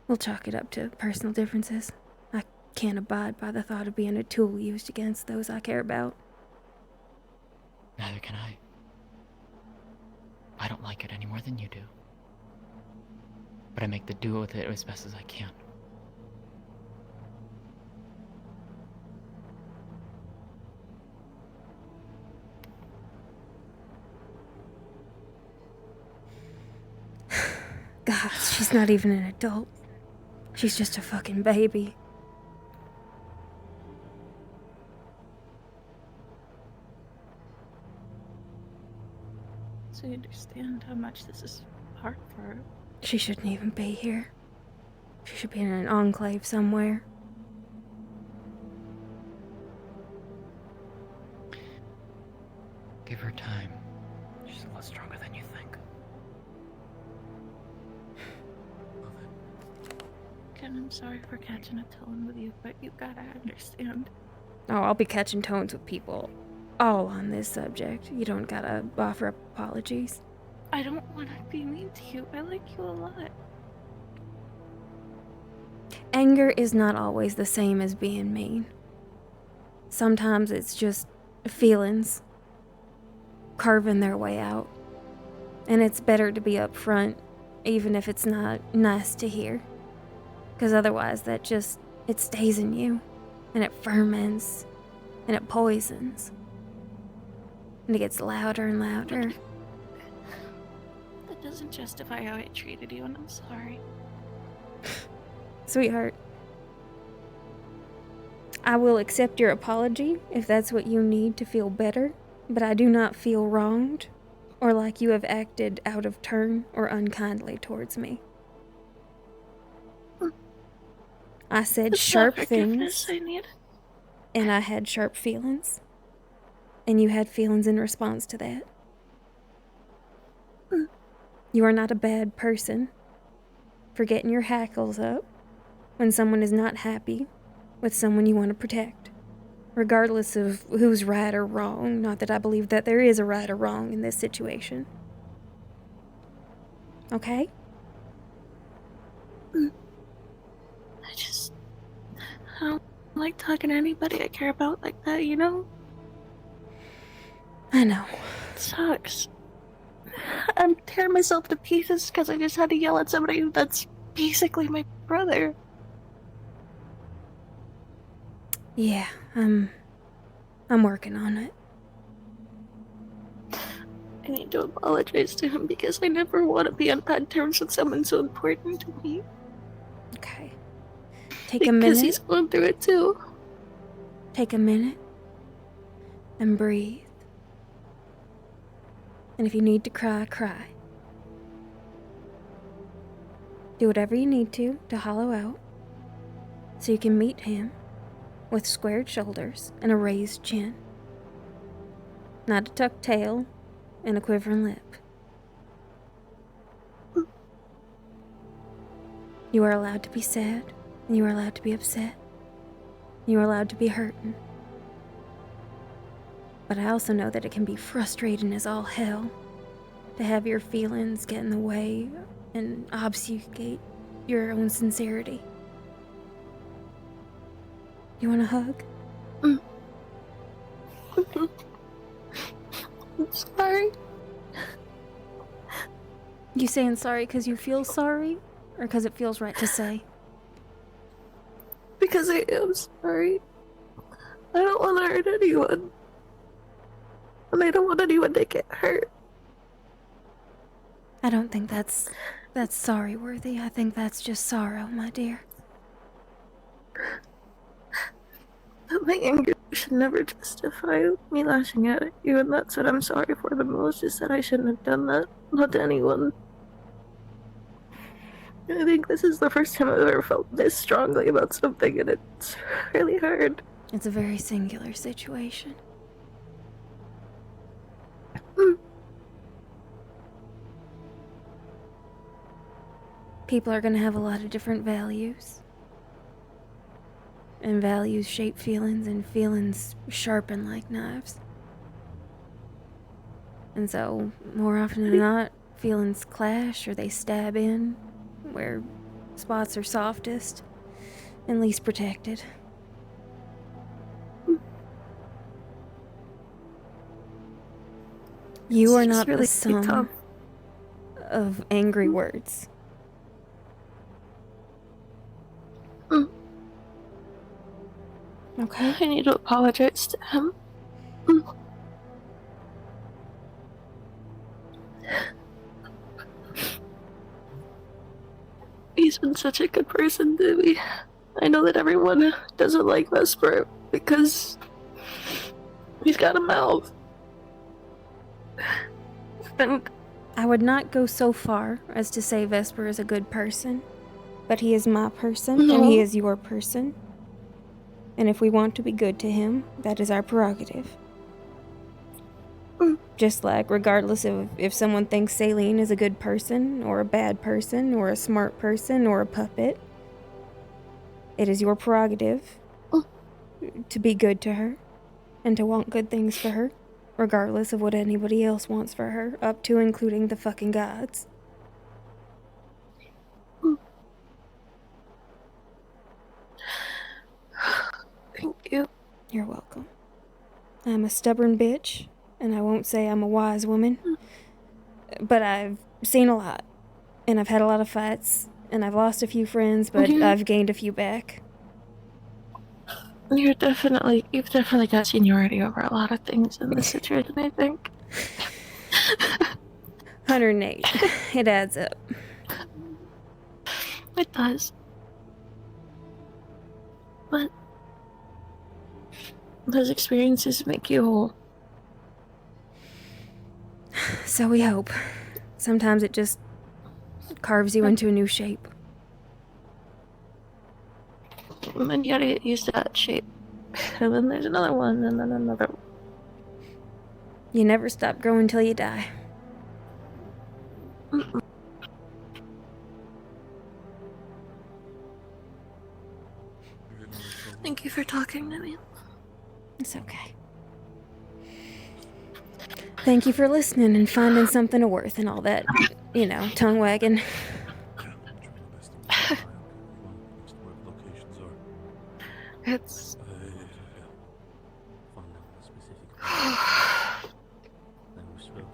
We'll chalk it up to personal differences. I can't abide by the thought of being a tool used against those I care about. Neither can I. I don't like it any more than you do. But I make the do with it as best as I can. God, she's not even an adult. She's just a fucking baby. So you understand how much this is hard for her. She shouldn't even be here. She should be in an enclave somewhere. Give her time. She's a lot stronger than you think. Ken, I'm sorry for catching a tone with you, but you gotta understand. Oh, I'll be catching tones with people all on this subject. You don't gotta offer up apologies. I don't want to be mean to you. I like you a lot. Anger is not always the same as being mean. Sometimes it's just feelings carving their way out. And it's better to be upfront, even if it's not nice to hear. Because otherwise it stays in you. And it ferments. And it poisons. And it gets louder and louder. That doesn't justify how I treated you, and I'm sorry. Sweetheart, I will accept your apology if that's what you need to feel better, but I do not feel wronged or like you have acted out of turn or unkindly towards me. I said That's sharp not things, I need. and I had sharp feelings, and you had feelings in response to that. You are not a bad person for getting your hackles up when someone is not happy with someone you want to protect, regardless of who's right or wrong. Not that I believe that there is a right or wrong in this situation. Okay? I don't like talking to anybody I care about like that, you know? I know. It sucks. I'm tearing myself to pieces because I just had to yell at somebody that's basically my brother. Yeah, I'm working on it. I need to apologize to him because I never want to be on bad terms with someone so important to me. Okay. Take a minute. Because he's going through it too. Take a minute and breathe. And if you need to cry, cry. Do whatever you need to hollow out so you can meet him with squared shoulders and a raised chin. Not a tucked tail and a quivering lip. You are allowed to be sad, and you are allowed to be upset. You are allowed to be hurting. But I also know that it can be frustrating as all hell to have your feelings get in the way and obfuscate your own sincerity. You want a hug? I'm sorry. You saying sorry because you feel sorry? Or because it feels right to say? Because I am sorry. I don't want to hurt anyone. And I don't want anyone to get hurt. I don't think that's sorry worthy. I think that's just sorrow, my dear. But my anger should never justify me lashing out at you, and that's what I'm sorry for the most, is that I shouldn't have done that. Not to anyone. I think this is the first time I've ever felt this strongly about something, and it's really hard. It's a very singular situation. people are gonna have a lot of different values. And values shape feelings, and feelings sharpen like knives. And so, more often than not, feelings clash or they stab in where spots are softest and least protected. You are not the sum of angry words. Okay. I need to apologize to him. He's been such a good person to me. I know that everyone doesn't like Vesper because he's got a mouth. And I would not go so far as to say Vesper is a good person, but he is my person, and he is your person. And if we want to be good to him, that is our prerogative. Just like, regardless of if someone thinks Saline is a good person, or a bad person, or a smart person, or a puppet, it is your prerogative to be good to her, and to want good things for her, regardless of what anybody else wants for her, up to including the fucking gods. Thank you. You're welcome. I'm a stubborn bitch, and I won't say I'm a wise woman, but I've seen a lot, and I've had a lot of fights, and I've lost a few friends, but I've gained a few back. You've definitely got seniority over a lot of things in this situation, I think. 108. It adds up. It does. But those experiences make you whole. So we hope. Sometimes it just carves you into a new shape. And then you gotta get used to that shape. And then there's another one, and then another one. You never stop growing till you die. Thank you for talking to me. It's okay. Thank you for listening and finding something of worth and all that, tongue wagging. It's...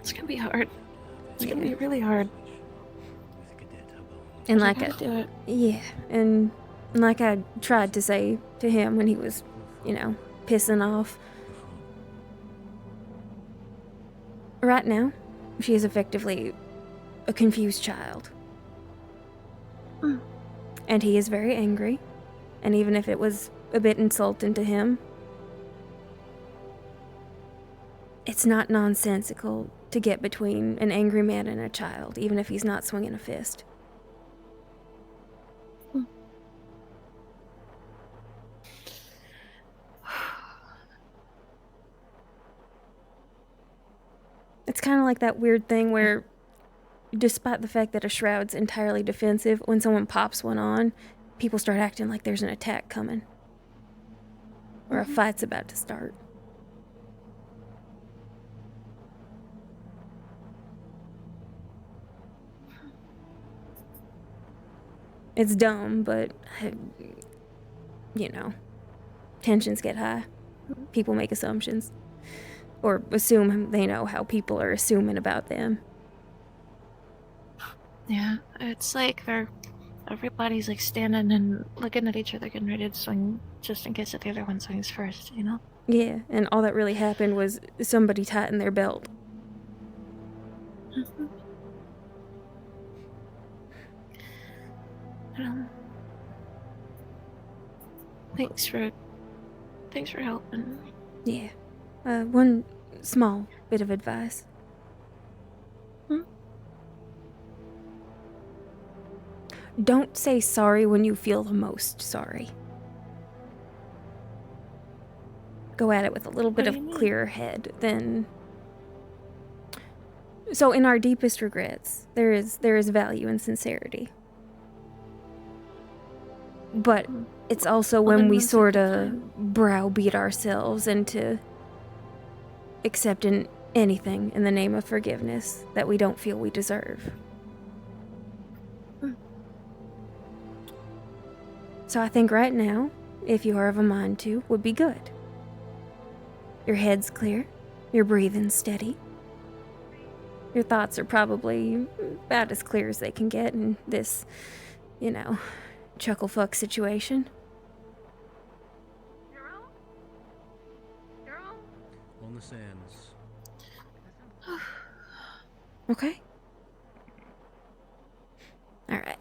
It's gonna be hard. It's gonna be really hard. And like and like I tried to say to him when he was, pissing off. Right now, she is effectively a confused child. And he is very angry. And even if it was a bit insulting to him, it's not nonsensical to get between an angry man and a child, even if he's not swinging a fist. It's kind of like that weird thing where, despite the fact that a shroud's entirely defensive, when someone pops one on, people start acting like there's an attack coming. Or a fight's about to start. It's dumb, but, tensions get high. People make assumptions. Or assume they know how people are assuming about them. Yeah, it's like everybody's like standing and looking at each other getting ready to swing just in case that the other one swings first, Yeah, and all that really happened was somebody tightened their belt. Thanks for helping. Yeah. One small bit of advice. Don't say sorry when you feel the most sorry. Go at it with a little bit of clearer head than... So in our deepest regrets, there is value in sincerity. but it's also Well, when then we once sort it's of browbeat ourselves into accepting anything in the name of forgiveness that we don't feel we deserve. So I think right now, if you are of a mind to, would be good. Your head's clear, your breathing's steady. Your thoughts are probably about as clear as they can get in this, chuckle fuck situation. On the sands. Okay. All right.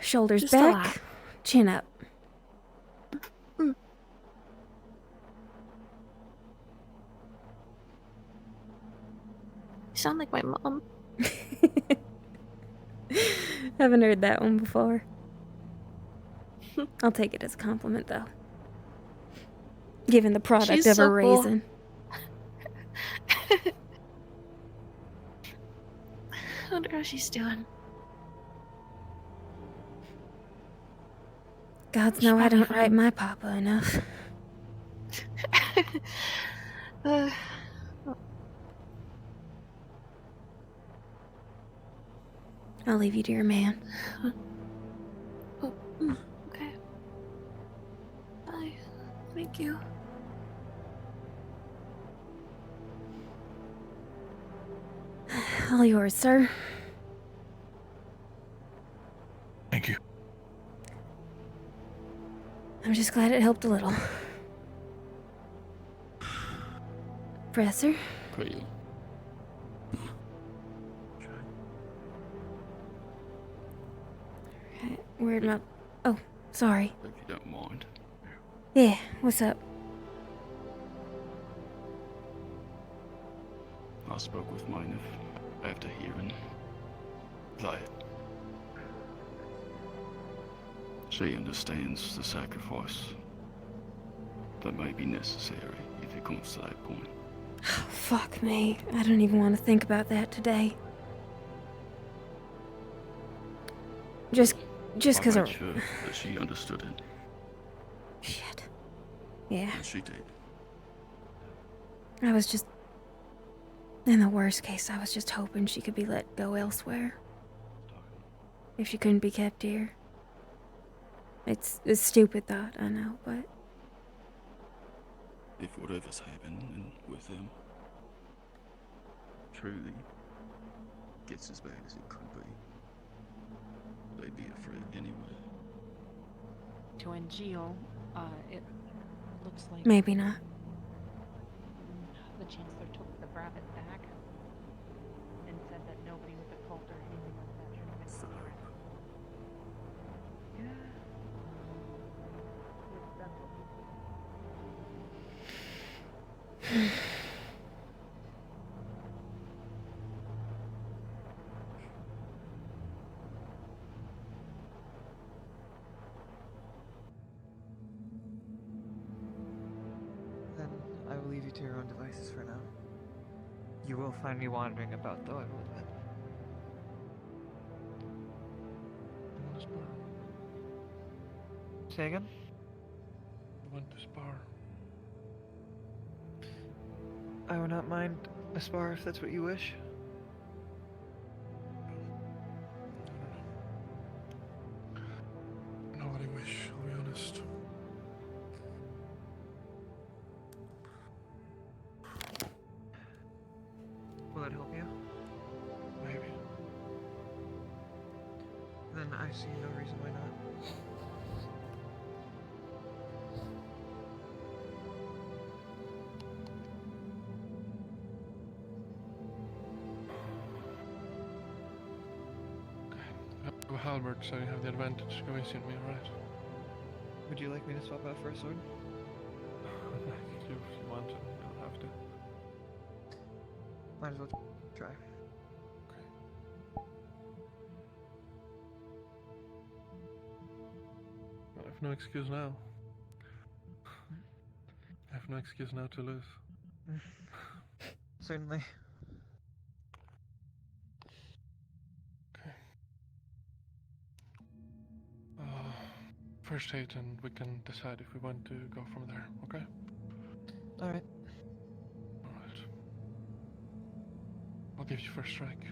Shoulders Just back, relax. chin up. You sound like my mom. Haven't heard that one before. I'll take it as a compliment, though. Given the product She's of so her cool. raisin. I wonder how she's doing. Gods know I don't write my papa enough. I'll leave you to your man. Okay. Bye. Thank you. All yours, sir. Thank you. I'm just glad it helped a little. Professor? Pray you. Where'd my... Oh, sorry. If you don't mind. Yeah, what's up? I spoke with Minef after hearing that she understands the sacrifice that may be necessary if it comes to that point. Fuck me. I don't even want to think about that today. Just because I made sure that she understood it. Shit. Yeah. And she did. I was just... In the worst case, I was just hoping she could be let go elsewhere. If she couldn't be kept here. It's a stupid thought, I know, but... If whatever's happened and with them truly gets as bad as it could be, they'd be afraid anyway. To Angeal, it looks like Maybe not. the Chancellor took the rabbit back and said that nobody with a cult or anything like that should even see her. Yeah. That's what Then I will leave you to your own devices for now. You will find me wandering about, though, I will admit. I want to spar. Say again? I want to spar. I will not mind a spar if that's what you wish. Not what I wish, I'll be honest. Will it help you? Maybe. Then I see no reason why not. I have a halberd, so you have the advantage. Go easy on me, alright? Would you like me to swap out for a sword? If you want to, you don't have to. Might as well try. I have no excuse now. I have no excuse now to lose. Certainly. Okay. first aid and we can decide if we want to go from there, okay? Alright. Alright. I'll give you first strike.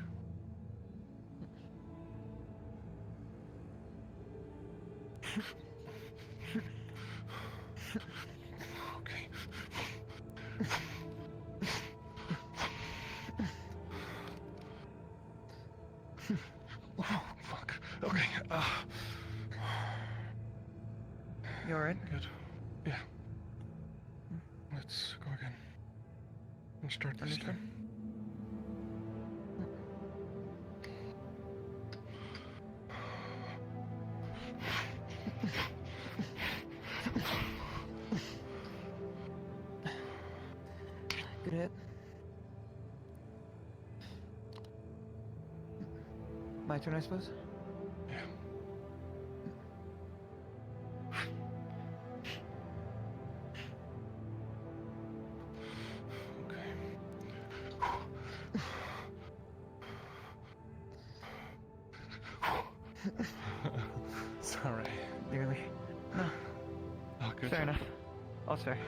Okay. Oh, fuck. Okay, You alright? Good. Yeah. Let's go again. Let's start this Understood. time. Good hit. My turn, I suppose? Yeah. Sorry. Nearly. No. Oh, good. Fair enough. All's fair.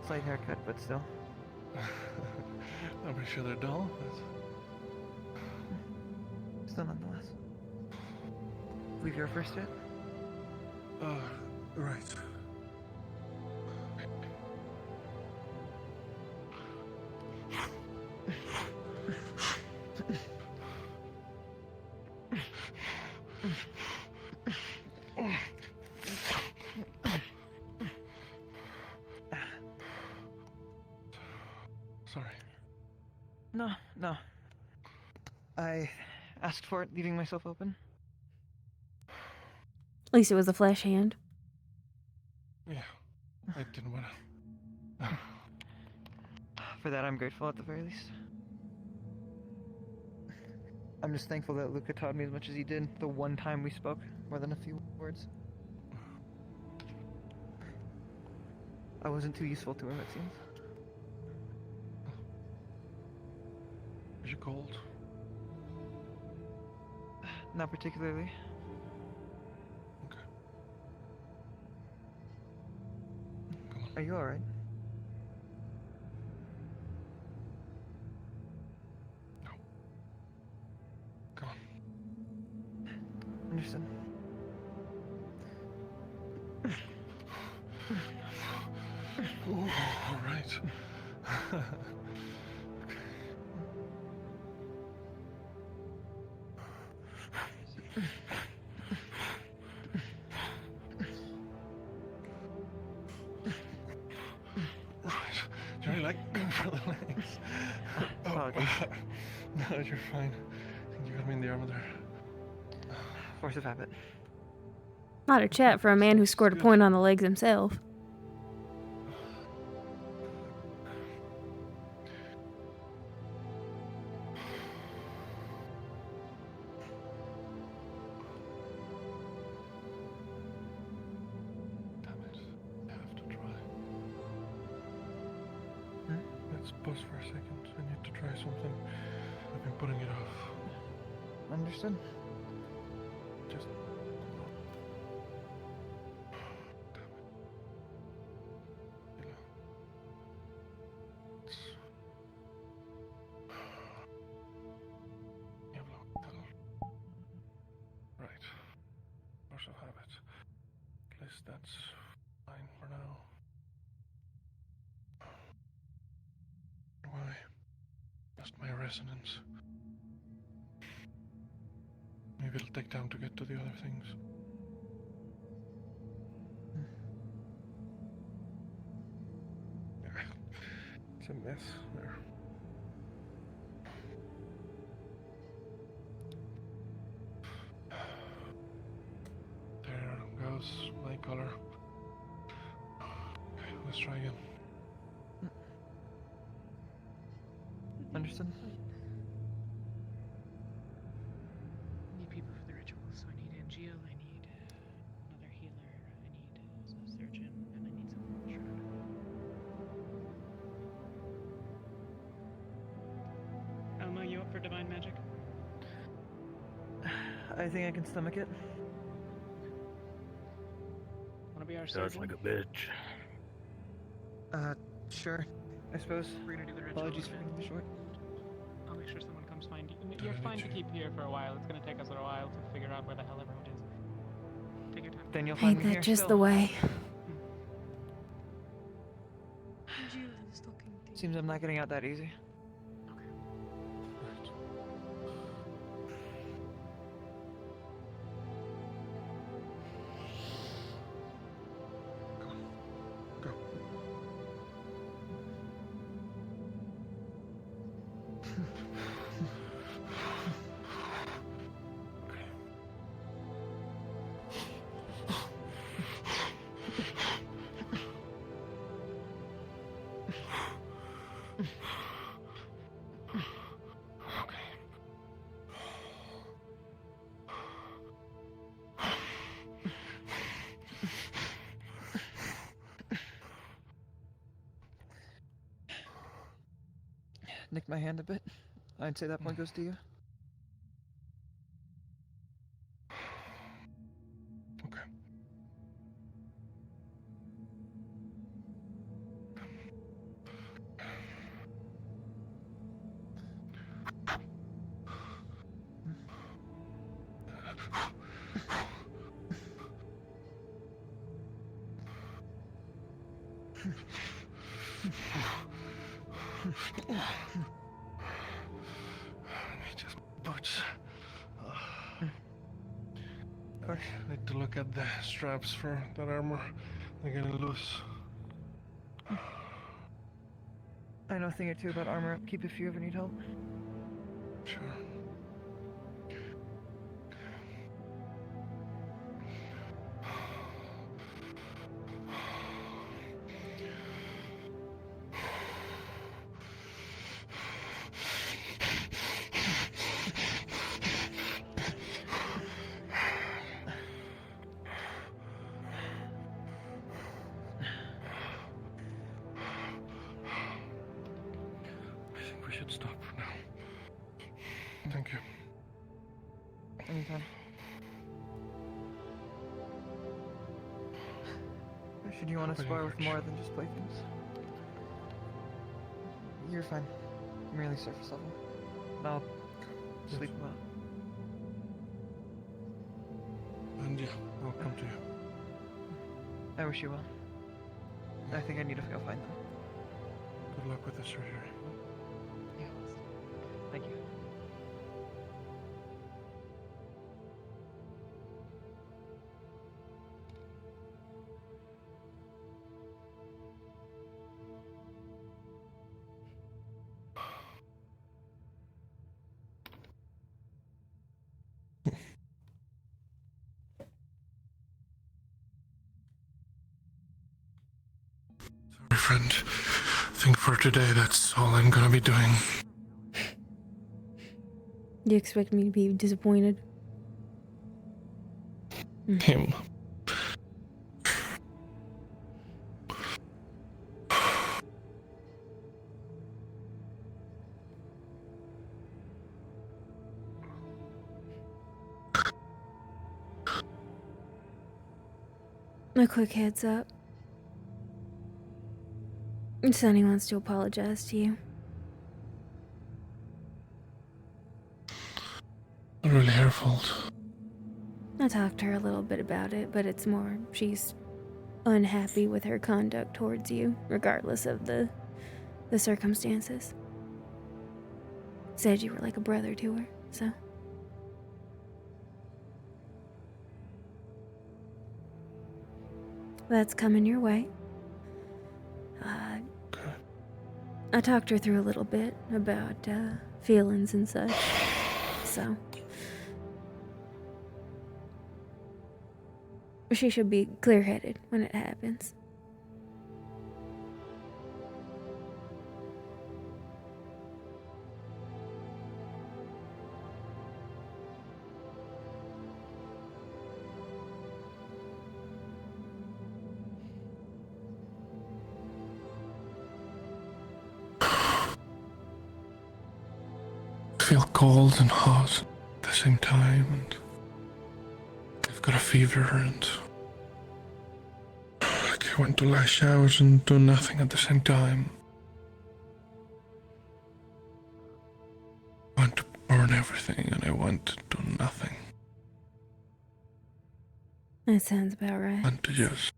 Slight haircut, but still. I'm pretty sure they're dull, but... Still nonetheless. Believe you're first hit? Right. Sorry. No. I asked for it, leaving myself open. At least it was a flesh hand. Yeah. I didn't want to... For that, I'm grateful at the very least. I'm just thankful that Luca taught me as much as he did the one time we spoke, more than a few words. I wasn't too useful to him, it seems. Is you cold? Not particularly. Okay. Are you alright? No. Come on. Understood. Ooh, alright. Do you really like going for the legs? Apologies. No, you're fine. I think you got me in the arm there. Force of habit. Not a chat for a man who scored a point on the legs himself. Let's pause for a second. I need to try something. I've been putting it off. Understood. Just... Right. Force of habit. At least that's fine for now. Why? Just my resonance. Maybe it'll take time to get to the other things. It's a mess there. There goes my color. Okay, let's try again. Understood. I need people for the ritual, so I need Angeal, I need another healer, I need a surgeon, and I need someone with shroud. Alma, you up for divine magic? I think I can stomach it. Wanna be our Sounds surgeon? like a bitch. Sure. I suppose. We're gonna do the ritual. Apologies for cutting you short. I'll make sure someone comes find you. You're fine to keep here for a while. It's gonna take us a while to figure out where the hell everyone is. Take your time. Then you'll Ain't find me that here just still. the way? Seems I'm not getting out that easy. Nicked my hand a bit. I'd say that point goes to you. Just boots. I need to look at the straps for that armor. They're getting loose. I know a thing or two about armor upkeep if you ever need help. Sure. We should stop for now. Thank you. Anytime. Should you want to spar with more than just playthings? You're fine. Merely surface level. I'll sleep well. And yeah, I'll come to you. I wish you well. I think I need to go find them. Good luck with the surgery. Yeah. Thank you. Sorry, friend. I think for today that's all I'm gonna be doing. You expect me to be disappointed? Him. A quick heads up. Sunny wants to apologize to you. Not really her fault. I talked to her a little bit about it, but it's more she's unhappy with her conduct towards you, regardless of the circumstances. Said you were like a brother to her, so. That's coming your way. I talked her through a little bit about feelings and such, so. She should be clear-headed when it happens. I feel cold and hot at the same time, and I've got a fever, and I want to lash out and do nothing at the same time. I want to burn everything and I want to do nothing. That sounds about right. I want to just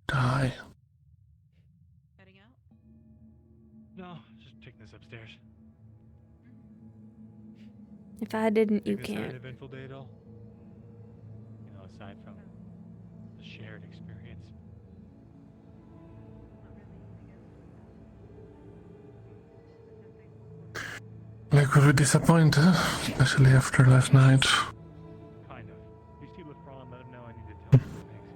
die. Heading out? No, just taking this upstairs. If I didn't, you Think this had can't. an eventful day at all? You know, aside from the shared experience. Like, were we disappointed? Especially after last night. Kind of. Please keep with Fran and let him know I need to tell him some things.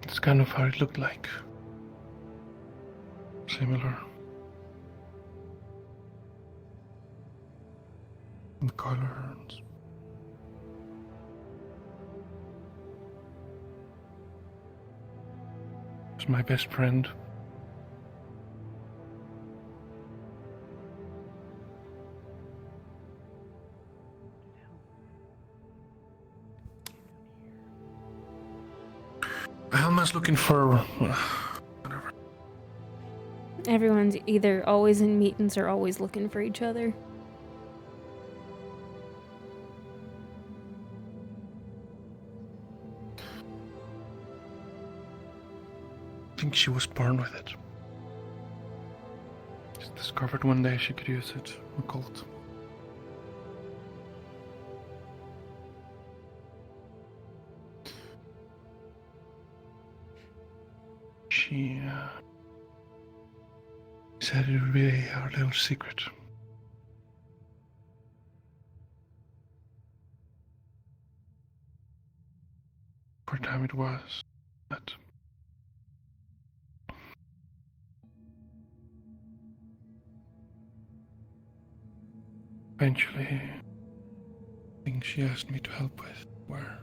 It's kind of how it looked like. Similar. The colors. It's my best friend. Helma's looking for Everyone's either always in meetings or always looking for each other. I think she was born with it. Just discovered one day she could use it. Occult. She said it would be our little secret. For a time it was, but eventually, things she asked me to help with were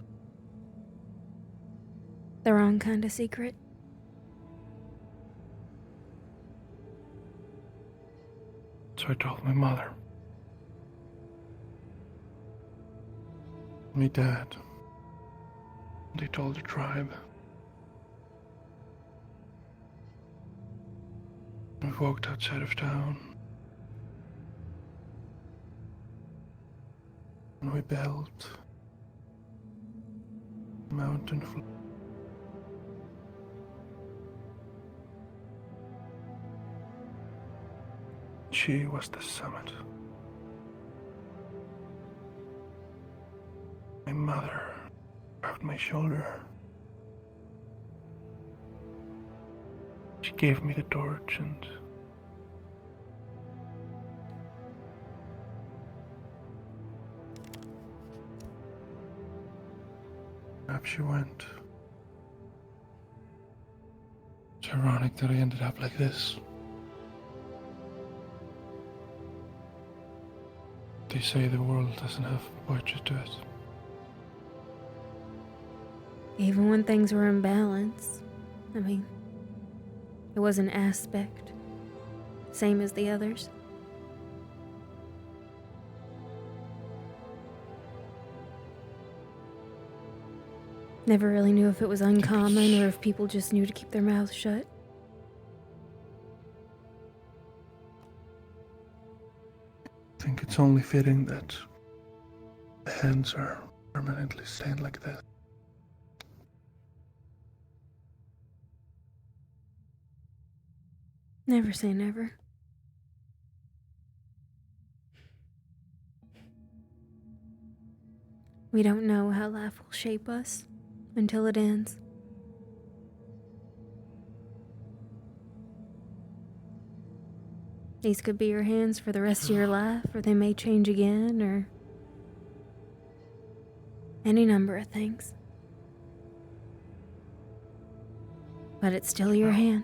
The wrong kind of secret. so I told my mother, my dad. They told the tribe. We walked outside of town. And we built a mountain full. She was the summit. My mother grabbed my shoulder. She gave me the torch and up she went. It's ironic that I ended up like this. They say the world doesn't have much to it. Even when things were in balance. I mean, it was an aspect. Same as the others. Never really knew if it was uncommon or if people just knew to keep their mouths shut. I think it's only fitting that the hands are permanently stained like this. Never say never. We don't know how life will shape us until it ends. These could be your hands for the rest of your life, or they may change again, or any number of things. But it's still your hand.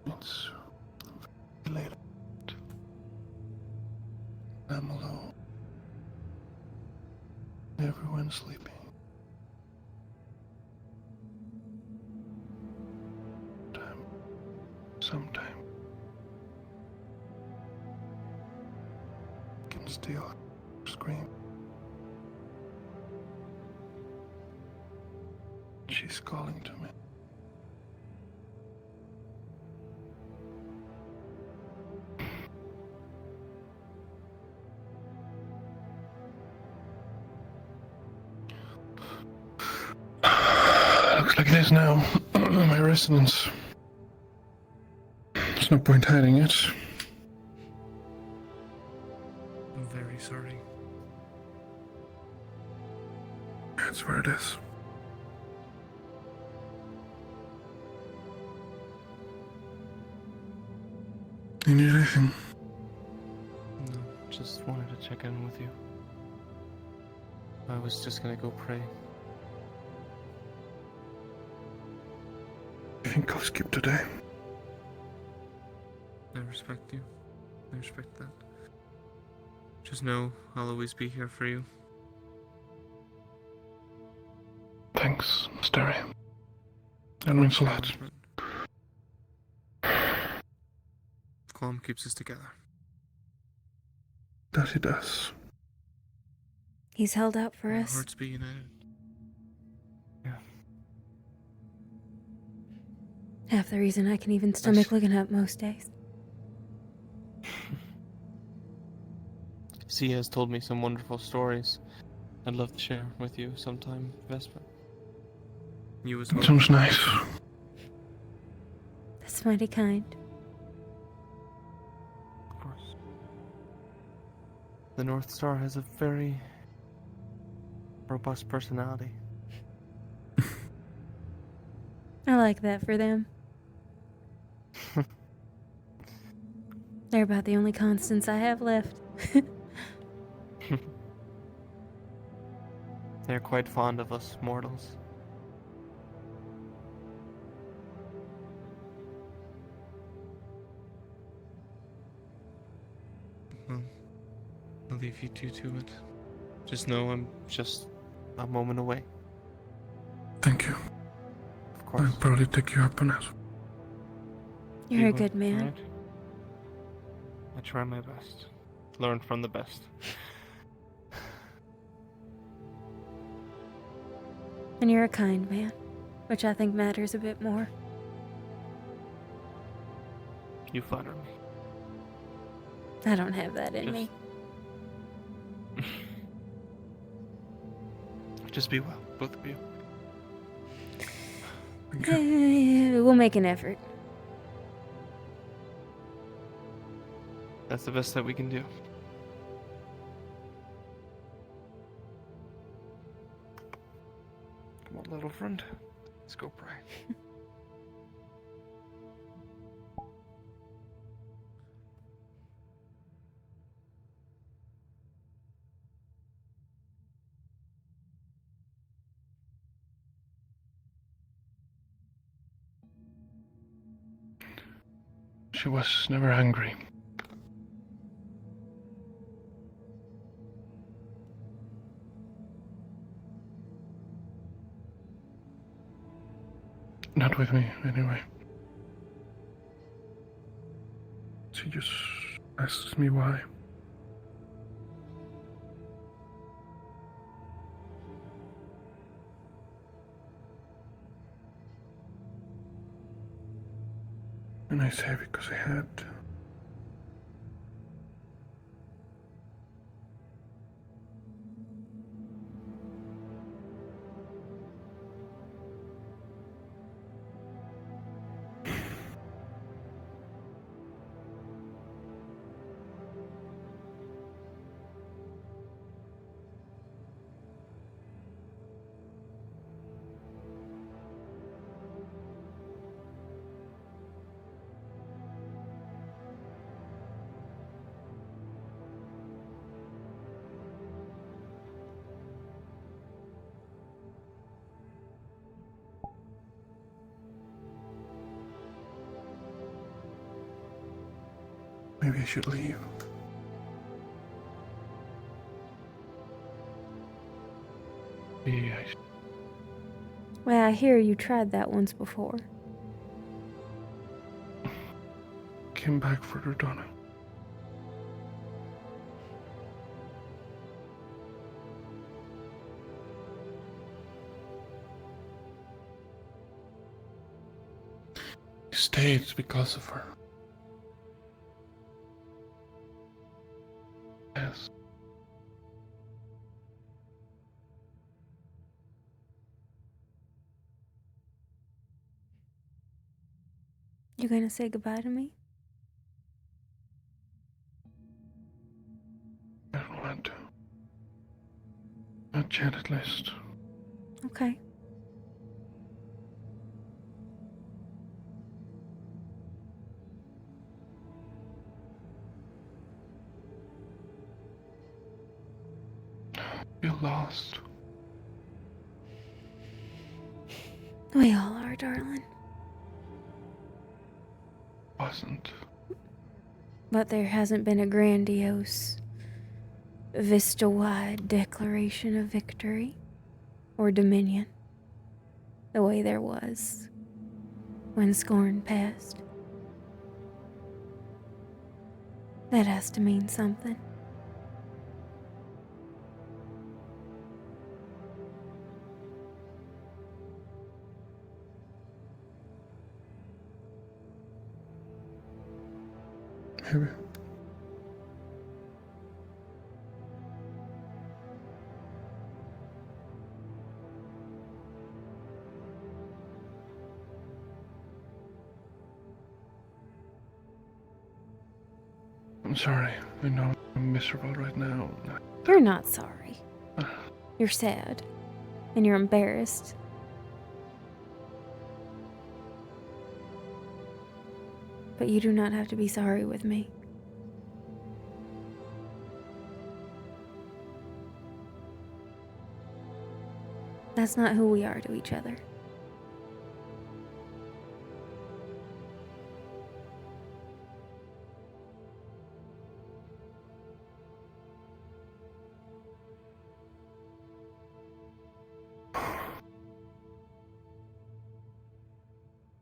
It's sleeping. Sometime. I can still scream. She's calling to me. Looks like this now. My residence. There's no point hiding it. I'm very sorry. That's where it is. You need anything? No, just wanted to check in with you. I was just gonna go pray. I think I'll skip today. I respect you. I respect that. Just know I'll always be here for you. Thanks, Mystery. That means a lot. Calm keeps us together. That he does. He's held out for Our us. hearts be united. Half the reason I can even stomach looking up most days. Sia has told me some wonderful stories. I'd love to share with you sometime, Vesper. You as well. Sounds nice. That's mighty kind. Of course. The North Star has a very robust personality. I like that for them. They're about the only constants I have left. They're quite fond of us mortals. Well, I'll leave you two to it. Just know I'm just a moment away. Thank you. Of course. I'll probably take you up on it. You're a good man. Right? I try my best. Learn from the best. And you're a kind man, which I think matters a bit more. You flatter me. I don't have that in me. Just be well, both of you. We'll make an effort. That's the best that we can do. Come on, little friend. Let's go pray. She was never angry. Not with me, anyway. She just asks me why. And I say because I had. Maybe I should leave. Yeah, Well, I hear you tried that once before. came back for her, Donna. He stayed because of her. Yes. You gonna say goodbye to me? I don't want to. Not yet, at least. Okay. Feel lost. We all are, darling. Wasn't. But there hasn't been a grandiose, vista-wide declaration of victory or dominion the way there was when Scorn passed. That has to mean something. Maybe. I'm sorry. I know I'm miserable right now. You're not sorry. You're sad. And you're embarrassed. But you do not have to be sorry with me. That's not who we are to each other.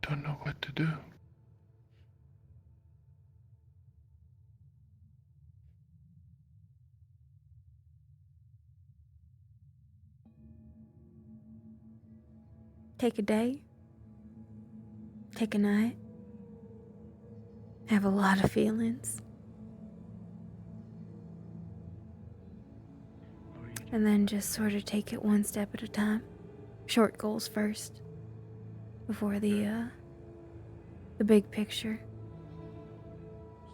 Don't know what to do. Take a day. Take a night. Have a lot of feelings. And then just sort of take it one step at a time. Short goals first. Before the big picture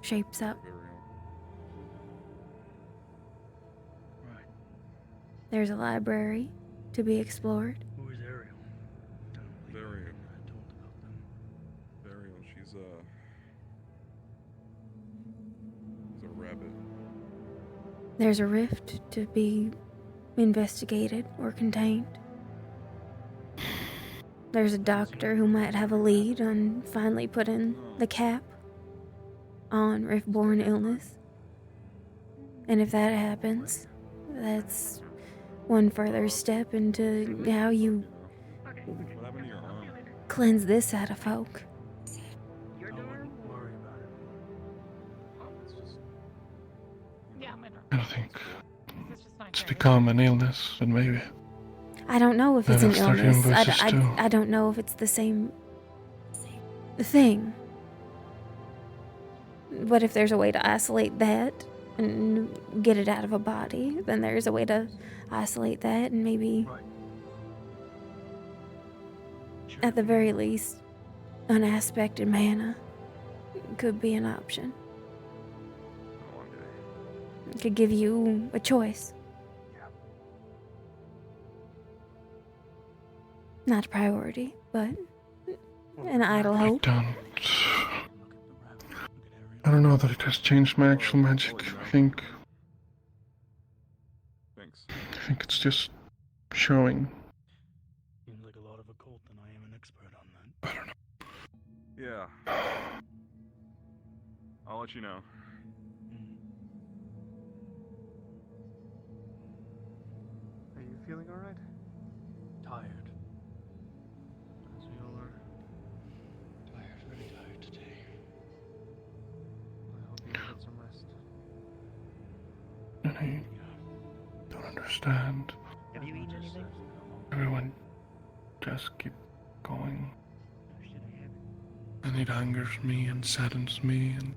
shapes up. There's a library to be explored. Who is Ariel? Varian. I told about them. Varian, she's a rabbit. There's a rift to be investigated or contained. There's a doctor who might have a lead on finally putting the cap on rift-borne illness. And if that happens, that's one further step into how you What happened to your arm? cleanse this out of folk. I think it's become an illness, and maybe. I don't know if it's an I'll start illness. hearing voices too. I don't know if it's the same thing. But if there's a way to isolate that and get it out of a body, then there's a way to isolate that and maybe, at the very least, unaspected mana could be an option. It could give you a choice. Not a priority, but an idle hope. I don't know that it has changed my actual magic. I think it's just showing. Seems like a lot of occult, and I am an expert on that. I don't know. Yeah. I'll let you know. Are you feeling alright? tired. As we all are. Tired, very tired today. I hope you get some rest. And I don't understand. Have you eaten anything? Everyone just keep going. And it angers me and saddens me and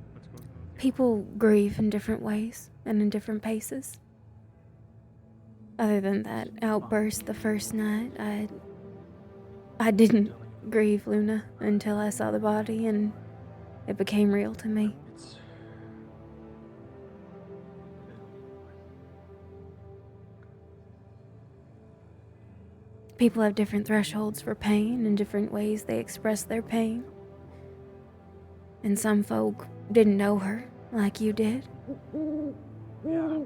People grieve in different ways and in different paces. Other than that outburst the first night, I didn't grieve Luna until I saw the body and it became real to me. People have different thresholds for pain and different ways they express their pain. And some folk didn't know her like you did. Yeah.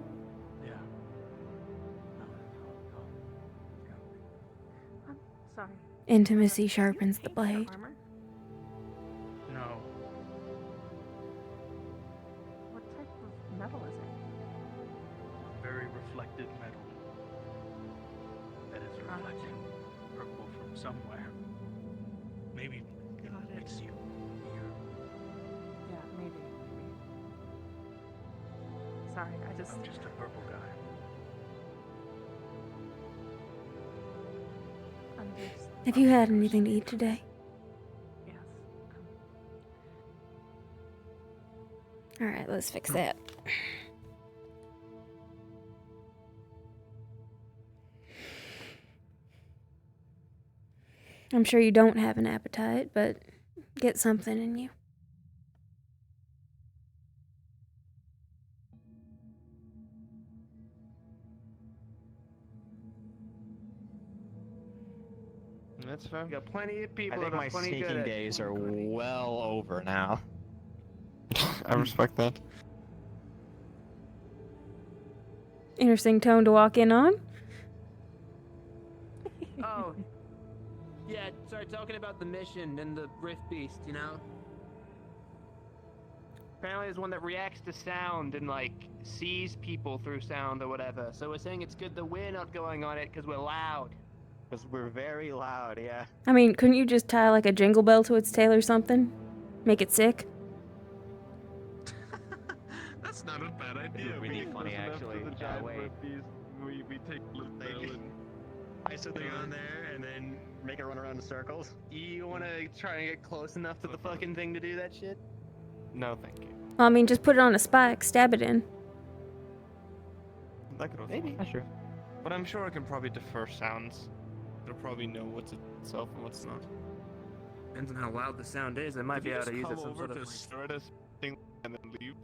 I'm sorry. Intimacy sharpens the blade. No. What type of metal is it? Very reflective metal. That is reflecting purple from somewhere. Maybe it's you. Yeah, maybe. Sorry, I'm just a purple guy. Have you had anything to eat today? Yes. Alright, let's fix that. I'm sure you don't have an appetite, but get something in you. That's fair. We got plenty of people I think that my are plenty good sneaking at days are well over now. I respect that. Interesting tone to walk in on. Oh. Yeah, sorry, talking about the mission and the Rift Beast, you know? Apparently there's one that reacts to sound and, like, sees people through sound or whatever. So we're saying it's good that we're not going on it because we're loud. Because we're very loud, yeah. I mean, couldn't you just tie like a jingle bell to its tail or something? Make it sick? That's not a bad idea. Really funny, actually. Yeah, wait. We take Blue Bell and I something on there and then make it run around in circles. You want to try and get close enough to the fucking thing to do that shit? No, thank you. Well, I mean, just put it on a spike, stab it in. That could also Maybe. work. Sure. But I'm sure I can probably defer sounds. It'll probably know what's itself and what's not. Depends on how loud the sound is. I might be able to use it some sort of. destroy this thing and then leave.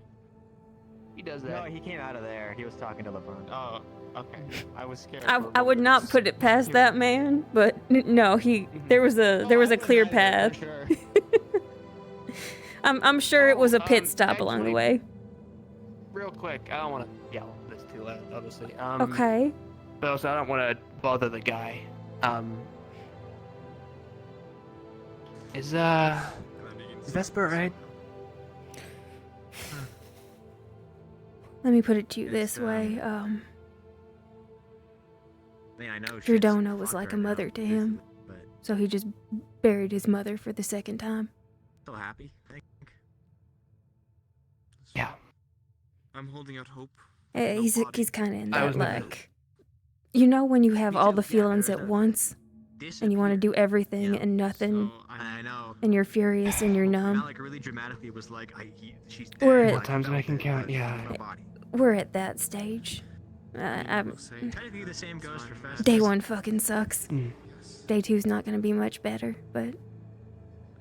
He does No, that. he came out of there. He was talking to LeBron. Oh, okay. I was scared. I would not put it past that man, but no, there was a clear path. Sure. I'm sure it was a pit stop along the way. Real quick, I don't want to yell this too loud, obviously. Okay. But also, I don't want to bother the guy. Is Vesper right? Let me put it to you this way. I mean, I know Dredona was like a mother to him, so he just buried his mother for the second time. Still happy, I think. Yeah. I'm holding out hope. He's kind of in that, like, you know when you have all the feelings at once, and you want to do everything and nothing, I know. and you're furious and you're numb. Malik really dramatically was like, she's dead. We're at- More times than I can count, yeah. We're at that stage. Technically, the same goes for Festus. Day one fucking sucks. Day two's not gonna be much better, but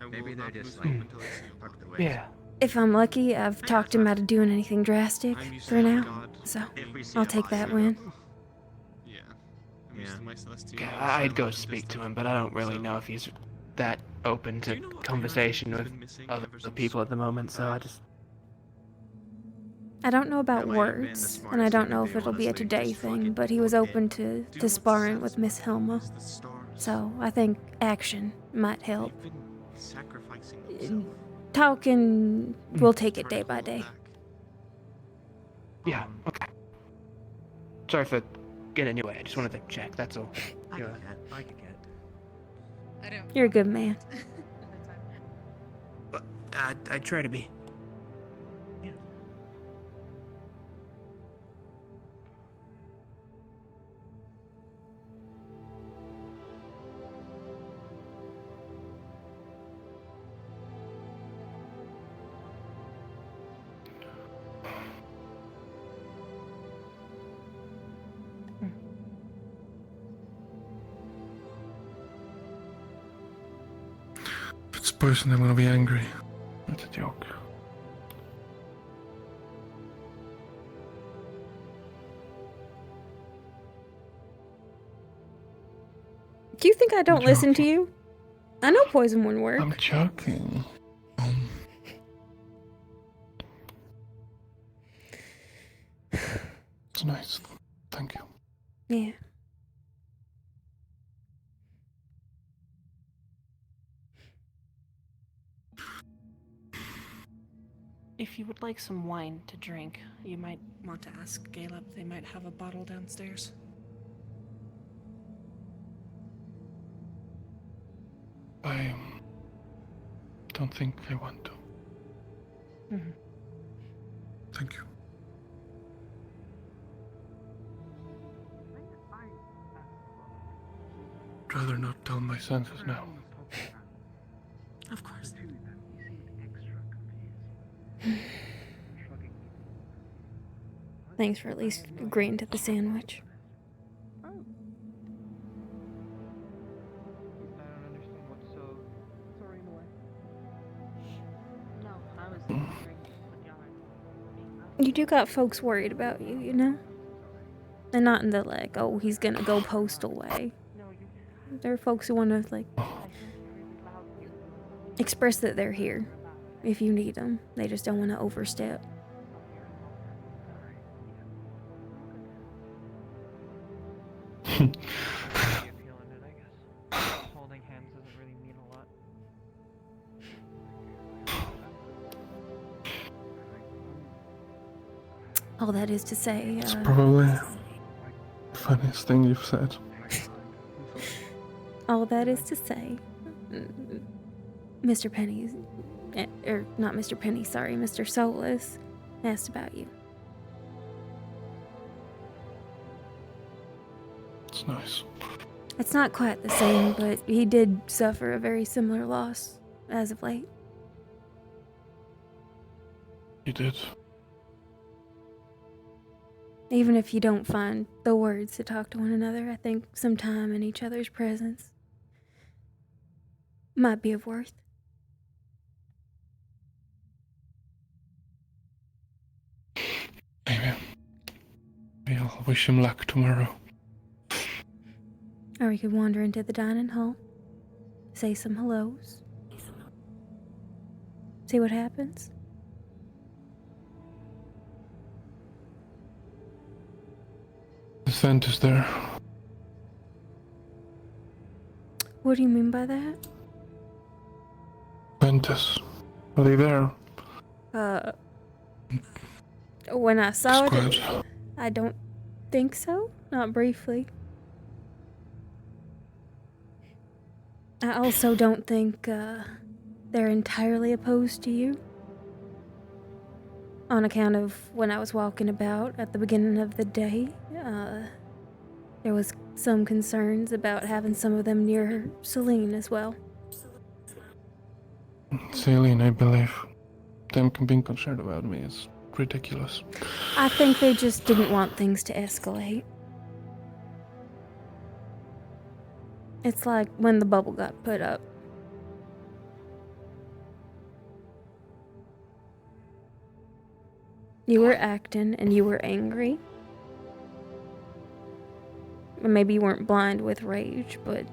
Maybe they're just like tucked away. Yeah. if I'm lucky, I've talked him out of doing anything drastic for now, so I'll take that win. Yeah, I'd go speak to him, but I don't really know if he's that open to conversation with other people at the moment, so I just... I don't know about words, and I don't know if it'll be a today thing, but he was open to sparring with Miss Helma, so I think action might help. Talking, we'll take it day by day. Yeah, okay. Sorry for getting in your way, I just wanted to check, that's all. I can get. I don't. You're a good man. I try to be. If it's poison, I'm gonna be angry. That's a joke. Do you think I don't listen to you? I know poison wouldn't work. I'm joking. It's nice. Thank you. Yeah. If you would like some wine to drink, you might want to ask Caleb. They might have a bottle downstairs. I don't think I want to. Mm-hmm. Thank you. I'd rather not tell my senses now. Of course. Thanks for at least agreeing to the sandwich. You do got folks worried about you, you know? And not in the like, oh, he's gonna go postal way. There are folks who want to like express that they're here if you need them. They just don't want to overstep. Holding hands doesn't really mean a lot. All that is to say, It's probably the funniest thing you've said. all that is to say, Mr. Penny, or not Mr. Penny, sorry, Mr. Soulless asked about you. It's nice. It's not quite the same, but he did suffer a very similar loss as of late. You did. Even if you don't find the words to talk to one another, I think some time in each other's presence might be of worth. Maybe. Maybe I'll wish him luck tomorrow. Or we could wander into the dining hall, say some hellos, see what happens. The scent is there. What do you mean by that? Ventus. Are they there? When I saw it, Squad. I don't think so. Not briefly. I also don't think they're entirely opposed to you. On account of when I was walking about at the beginning of the day, there was some concerns about having some of them near Celine as well. Celine, I believe. Them being concerned about me is ridiculous. I think they just didn't want things to escalate. It's like when the bubble got put up. You were acting and you were angry. Maybe you weren't blind with rage, but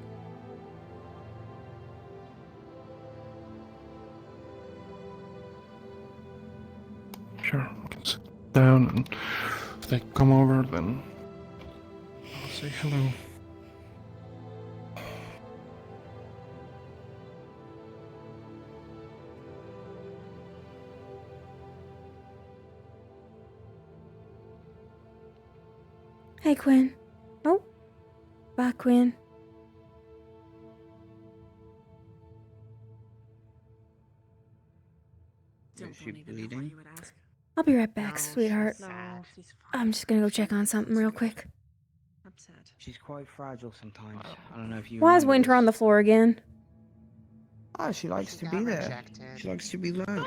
Sure, we can sit down and if they come over, then I'll say hello. hey, Quinn. Oh, bye, Quinn. Is she bleeding? I'll be right back, sweetheart. I'm just gonna go check on something real quick. Upset. She's quite fragile sometimes. I don't know if you. Why is remember Winter this. on the floor again? Oh, she likes to be there. She likes to be learned.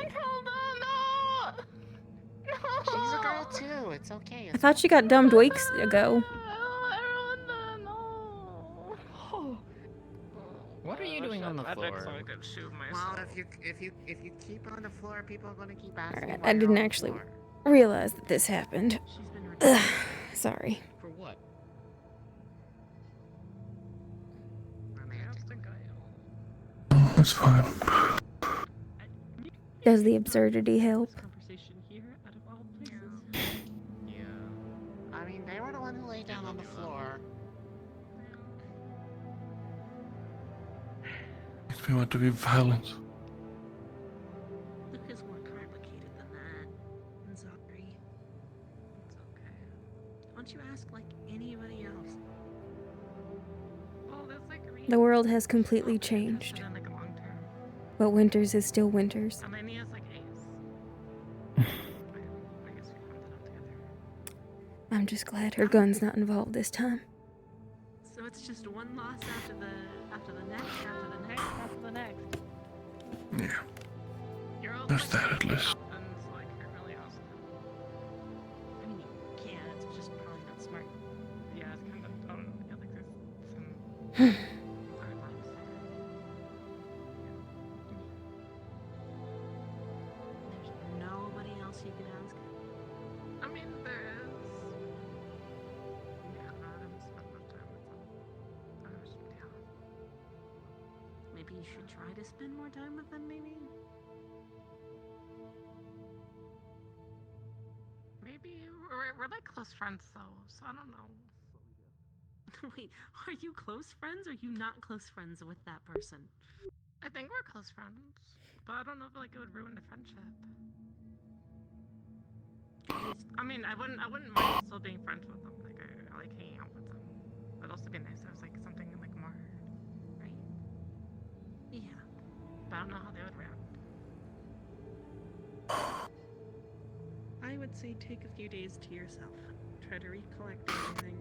She's a girl too. It's okay. I thought she got dumped weeks ago. What are you doing on the floor? Well, if you keep on the floor, people are gonna keep asking. Alright, why I you're didn't on the actually floor. realize that this happened. Ugh, sorry. For what? It's fine. Does the absurdity help? Yeah. I mean, they were the one who laid down on the floor. Makes me want to be violent. Look is more complicated than that. I'm sorry. It's okay. Why don't you ask like anybody else? Well, there's like The world has completely changed. But Winters is still Winters. and then he has like Ace. I'm just glad her gun's not involved this time. So it's just one loss after the next, after the next, after the next. Yeah. There's that at least. Like, it really awesome. I mean, you can. It's just probably not smart. Yeah, it's kind of, I don't know. Yeah, like there's some. There's nobody else you can ask. I mean, there is. Yeah, I haven't spent much time with them. Yeah. Maybe you should try to spend more time with them, maybe? Maybe we're like close friends though, so I don't know. Wait, are you close friends or are you not close friends with that person? I think we're close friends, but I don't know if like it would ruin the friendship. I mean, I wouldn't mind still being friends with them. Like I like hanging out with them. It'd also be nice if there was like something like more, right? Yeah. But I don't know how they would react. I would say take a few days to yourself. Try to recollect everything.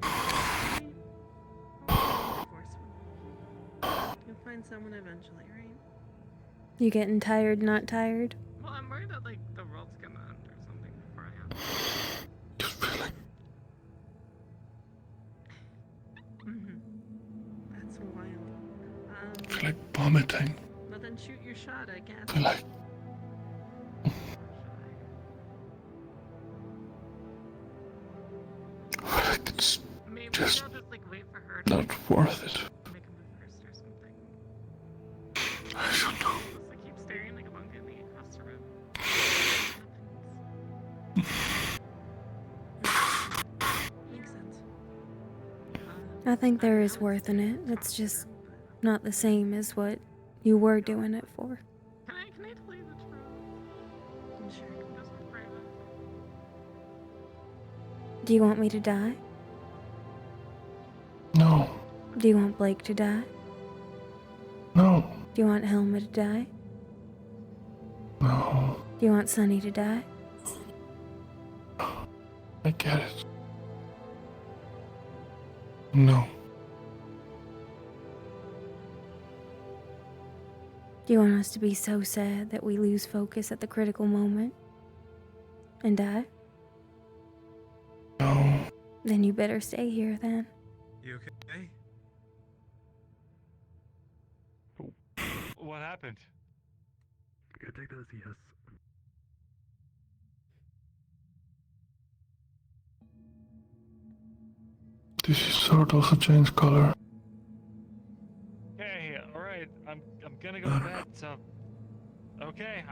You'll find someone eventually, right? You getting tired, not tired? Well, I'm worried that like the world's gonna end or something before I am. That's wild. I feel like vomiting. Well then shoot your shot, I guess. I feel like it's Maybe just I'll just like wait for her to not worth it. make a move first or something. I don't know. Just like keep staring like a monk in the house room. Makes sense. I think there is worth in it. It's just not the same as what you were doing it for. Can I tell you the truth? I'm sure. Just in private. Do you want me to die? No. Do you want Blake to die? No. Do you want Helma to die? No. Do you want Sunny to die? I get it. No. Do you want us to be so sad that we lose focus at the critical moment? And die? No. Then you better stay here then. You okay? What happened? I take that as a yes. Did his sword also change color? Hey, alright, I'm gonna go to bed, so... Okay,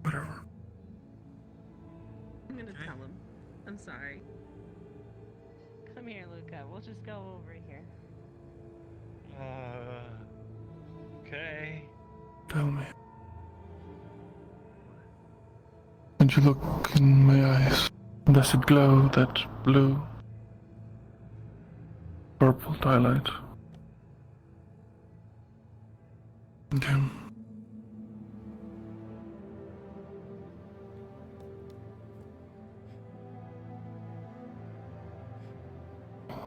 Whatever. I'm gonna tell him. I'm sorry. Come here, Luca. We'll just go over here. Okay. Tell me. And you look in my eyes. Does it glow that blue? Purple twilight? Okay.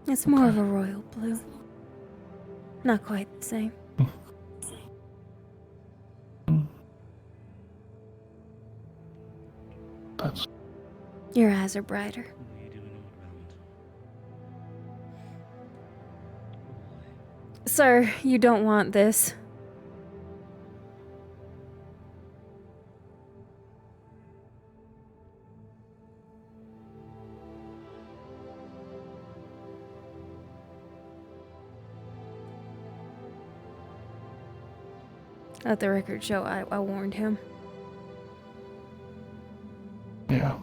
It's more of a royal blue. Not quite the same. That's... Your eyes are brighter. Sir, you don't want this. Let the record show I warned him. Yeah.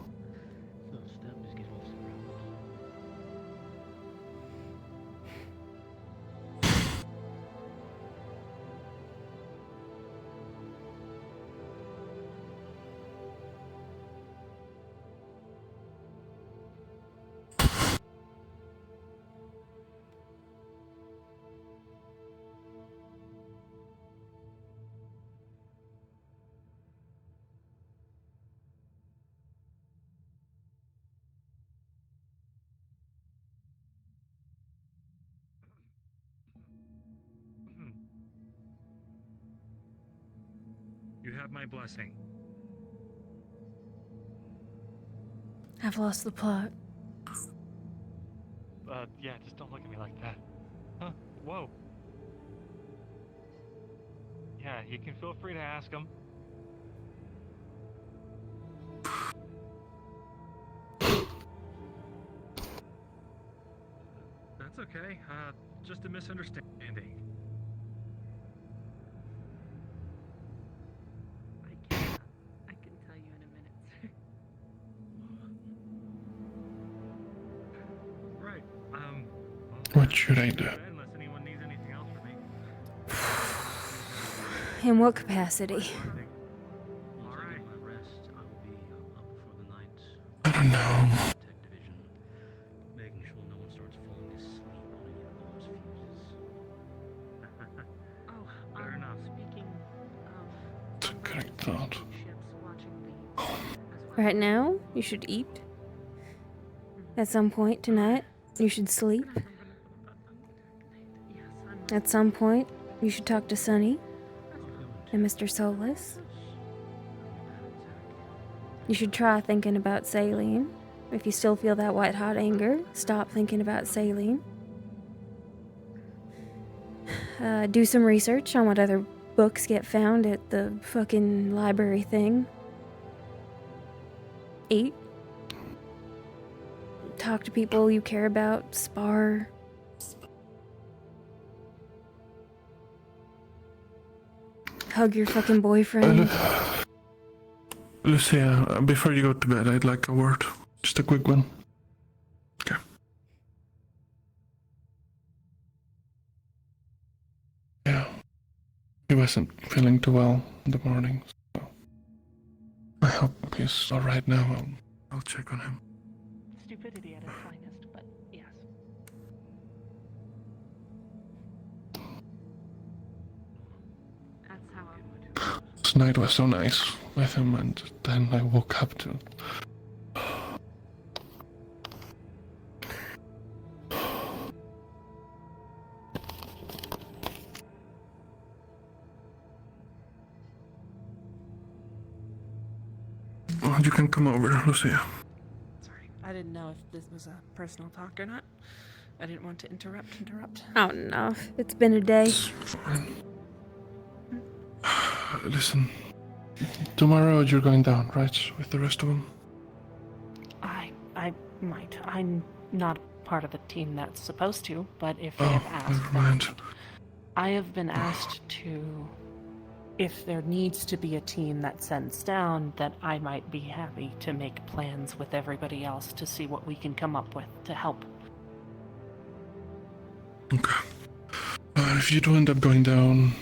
You have my blessing. I've lost the plot. Yeah, just don't look at me like that. Huh? Whoa. Yeah, you can feel free to ask him. That's okay. Just a misunderstanding. I can tell you in a minute, sir. Right. What should I do? Unless anyone needs anything else from me. In what capacity? Alright. I don't know. Making sure no one starts falling asleep on any of those fuses. Fair enough. Speaking It's a correct thought. Right now, you should eat. At some point tonight, you should sleep. At some point, you should talk to Sunny and Mr. Solus. You should try thinking about saline. If you still feel that white-hot anger, stop thinking about saline. Do some research on what other books get found at the fucking library thing. Eat. Talk to people you care about. Spar. Hug your fucking boyfriend. Lucia, before you go to bed, I'd like a word. Just a quick one. Okay. Yeah. He wasn't feeling too well in the morning, so I hope he's alright now. I'll check on him. Stupidity at its finest, but yes. That's how I would. This night was so nice with him, and then I woke up to... Oh, you can come over, Lucia. Sorry, I didn't know if this was a personal talk or not. I didn't want to interrupt. Oh no, it's been a day. Listen, tomorrow you're going down, right? With the rest of them? I might. I'm not part of the team that's supposed to, but if they Oh, have asked, never mind. I have been asked to. If there needs to be a team that sends down, that I might be happy to make plans with everybody else to see what we can come up with to help. Okay. If you do end up going down,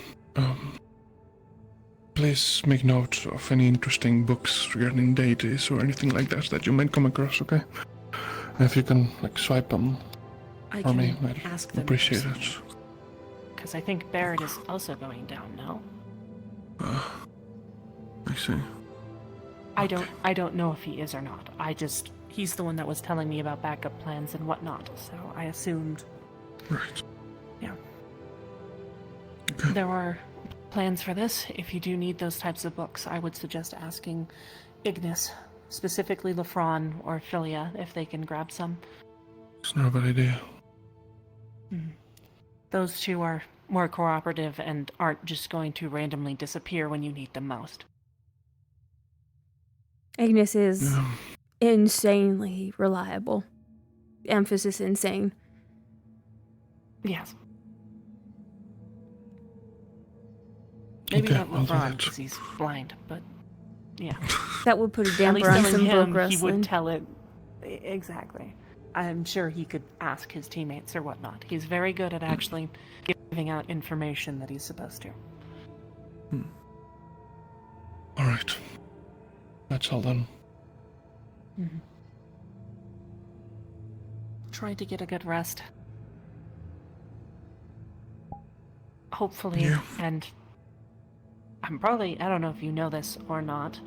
please make note of any interesting books regarding deities or anything like that you might come across, okay? If you can, swipe them I for can me, I'd ask them appreciate first. it. Because I think Barrett is also going down, no? I see. I don't know if he is or not. I just he's the one that was telling me about backup plans and whatnot, so I assumed. Right. Yeah. There are plans for this. If you do need those types of books, I would suggest asking Ignis, specifically Lafron or Philia, if they can grab some. It's not a bad idea. Those two are more cooperative and aren't just going to randomly disappear when you need them most. Agnes is insanely reliable. Emphasis insane. Yes. Maybe not I'll do LeBron that. because he's blind, but yeah. That would put a At damper least on knowing some him, book wrestling. he would tell it exactly. I'm sure he could ask his teammates or whatnot. He's very good at actually giving out information that he's supposed to. Alright. That's all done. Try to get a good rest. Hopefully, Yeah. and I don't know if you know this or not,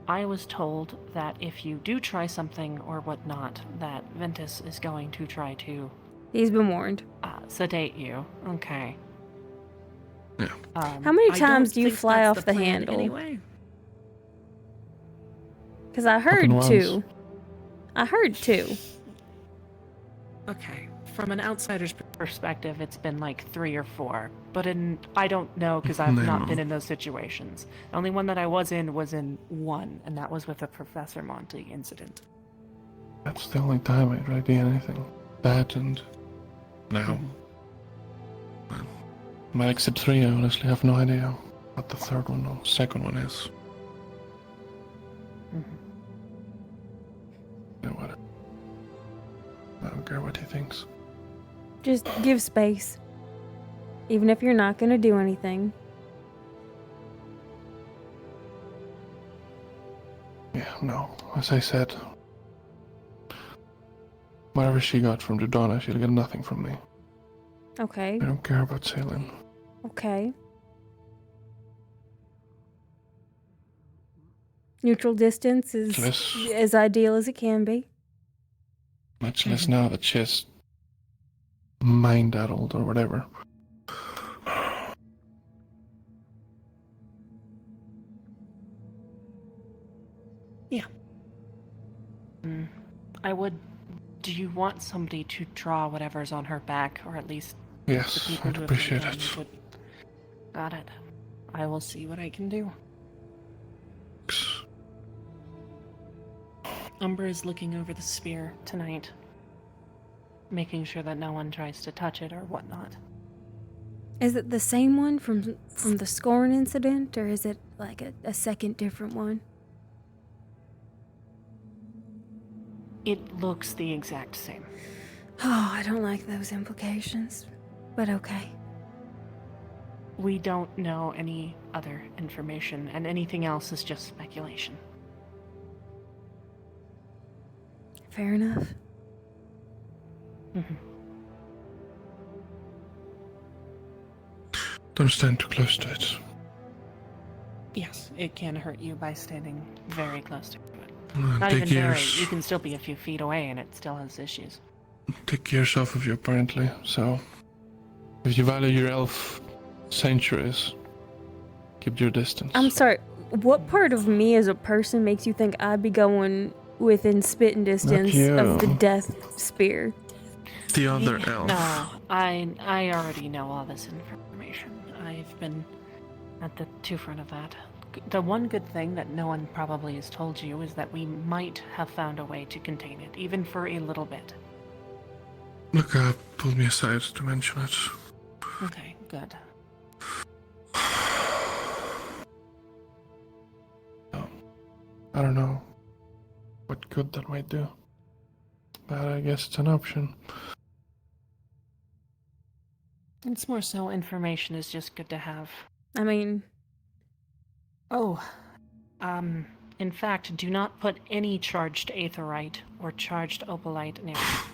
I was told that if you do try something or whatnot, that Ventus is going to try to... He's been warned. Sedate you. Okay. Yeah. How many times do you fly off the handle? Anyway. Because I heard two. I heard two. Okay. From an outsider's perspective, it's been like 3 or 4. But I don't know because I've not been in those situations. The only one that I was in 1, and that was with the Professor Monty incident. That's the only time I tried anything. That and now. My exit 3, I honestly have no idea what the third one or second one is. Yeah, whatever. I don't care what he thinks. Just give space. Even if you're not going to do anything. Yeah, no. As I said, whatever she got from Dodonna, she'll get nothing from me. Okay. I don't care about sailing. Okay. Neutral distance is as ideal as it can be. Much less now that she's mind-addled or whatever. Yeah. Do you want somebody to draw whatever's on her back, or at least Yes, the people I'd who have appreciate done it. Got it. I will see what I can do. Umber is looking over the spear tonight, making sure that no one tries to touch it or whatnot. Is it the same one from the Scorn incident, or is it like a second different one? It looks the exact same. Oh, I don't like those implications, but okay. We don't know any other information, and anything else is just speculation. Fair enough. Don't stand too close to it. Yes, it can hurt you by standing very close to it. Take Even very, years. you can still be a few feet away and it still has issues. Take years off of you, apparently. So, if you value your elf centuries, keep your distance. I'm sorry, what part of me as a person makes you think I'd be going within spitting distance of the death spear? The other elf. No, I already know all this information. I've been at the forefront of that. The one good thing that no one probably has told you is that we might have found a way to contain it, even for a little bit. Look, pulled me aside to mention it. Okay, good. I don't know what good that might do, but I guess it's an option. It's more so information is just good to have. I mean... Oh, in fact, do not put any charged aetherite or charged opalite near it.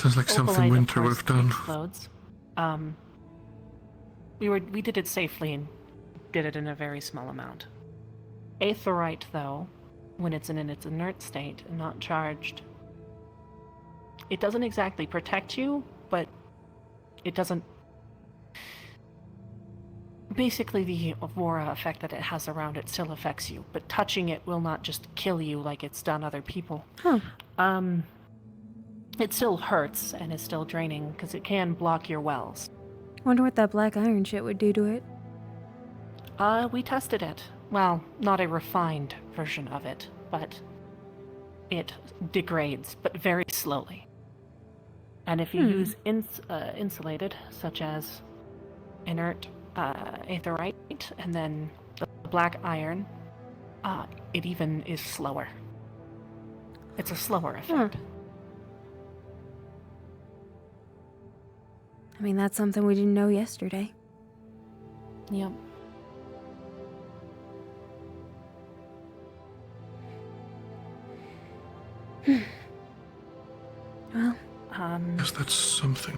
Sounds like something Opalite, Winter of would course, have done. explodes. We did it safely and did it in a very small amount. Aetherite, though, when it's in its inert state and not charged, it doesn't exactly protect you, but it doesn't... Basically, the aura effect that it has around it still affects you, but touching it will not just kill you like it's done other people. Huh. It still hurts and is still draining, because it can block your wells. Wonder what that black iron shit would do to it. We tested it. Well, not a refined version of it, but it degrades, but very slowly. And if you use insulated, such as inert aetherite, and then the black iron, it even is slower. It's a slower effect. I mean, that's something we didn't know yesterday. Yep. Well, Yes, that's something.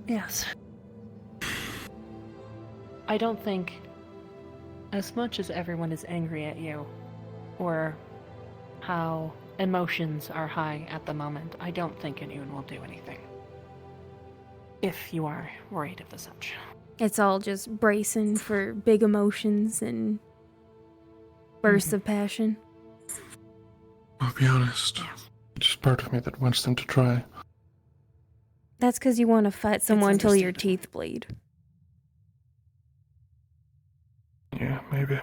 Yes. I don't think, as much as everyone is angry at you, or how emotions are high at the moment, I don't think anyone will do anything. If you are worried of the such. it's all just bracing for big emotions and bursts of passion. I'll be honest. There's part of me that wants them to try. That's because you want to fight someone till your teeth bleed. Yeah, maybe.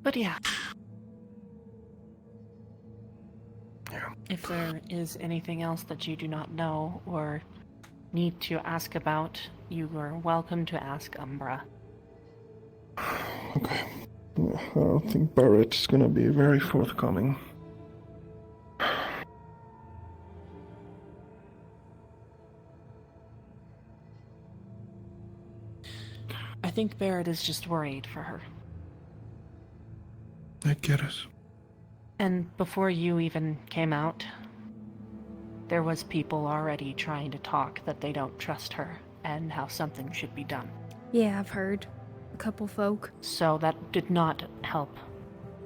But yeah. If there is anything else that you do not know or need to ask about, you are welcome to ask Umbra. Okay. I don't think Barrett's gonna be very forthcoming. I think Barrett is just worried for her. I get it. And before you even came out, there was people already trying to talk that they don't trust her and how something should be done. Yeah, I've heard. A couple folk. So that did not help.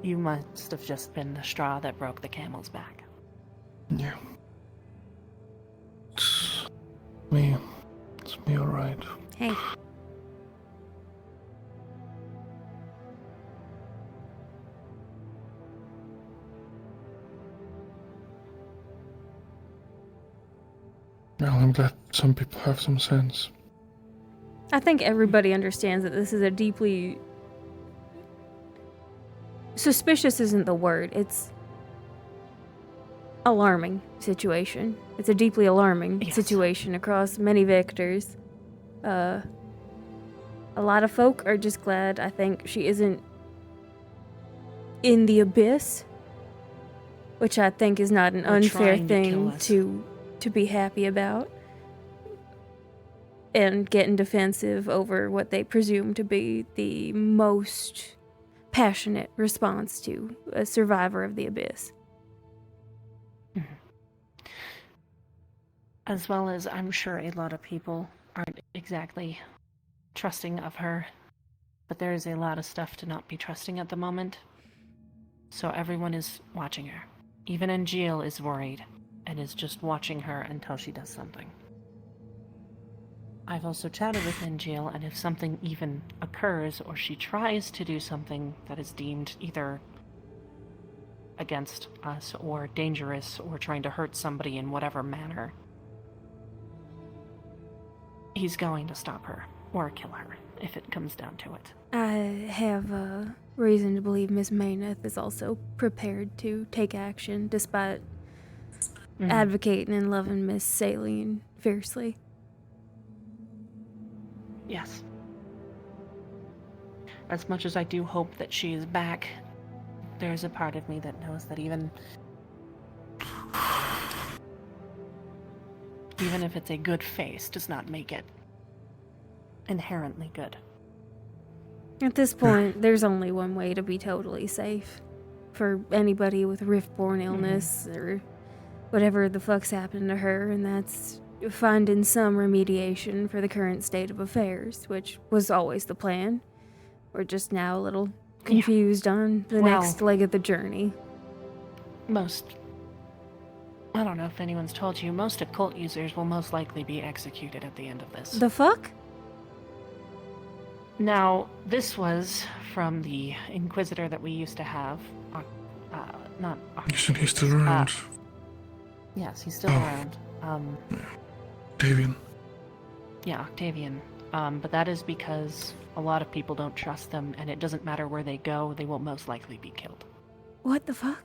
You must have just been the straw that broke the camel's back. Yeah. It's me. It's me, alright. Hey. Well, I'm glad some people have some sense. I think everybody understands that this is a deeply... Suspicious isn't the word, it's... alarming situation. It's a deeply alarming situation across many vectors. A lot of folk are just glad, I think, she isn't in the abyss, which I think is not an unfair thing to be happy about, and getting defensive over what they presume to be the most passionate response to a survivor of the abyss. As well as I'm sure a lot of people aren't exactly trusting of her, but there is a lot of stuff to not be trusting at the moment. So everyone is watching her. Even Angeal is worried and is just watching her until she does something. I've also chatted with Angeal, and if something even occurs or she tries to do something that is deemed either against us or dangerous or trying to hurt somebody in whatever manner, he's going to stop her or kill her if it comes down to it. I have reason to believe Miss Mayneth is also prepared to take action despite advocating and loving Miss Saline fiercely. Yes. As much as I do hope that she is back, there's a part of me that knows that even if it's a good face, does not make it inherently good. At this point, there's only one way to be totally safe for anybody with rift-borne illness or whatever the fuck's happened to her, and that's finding some remediation for the current state of affairs, which was always the plan. We're just now a little confused on the next leg of the journey. I don't know if anyone's told you, most occult users will most likely be executed at the end of this. The fuck? Now, this was from the Inquisitor that we used to have. Not Isn't he still around? Yes, he's still around. Octavian. Yeah, Octavian. But that is because a lot of people don't trust them, and it doesn't matter where they go, they will most likely be killed. What the fuck?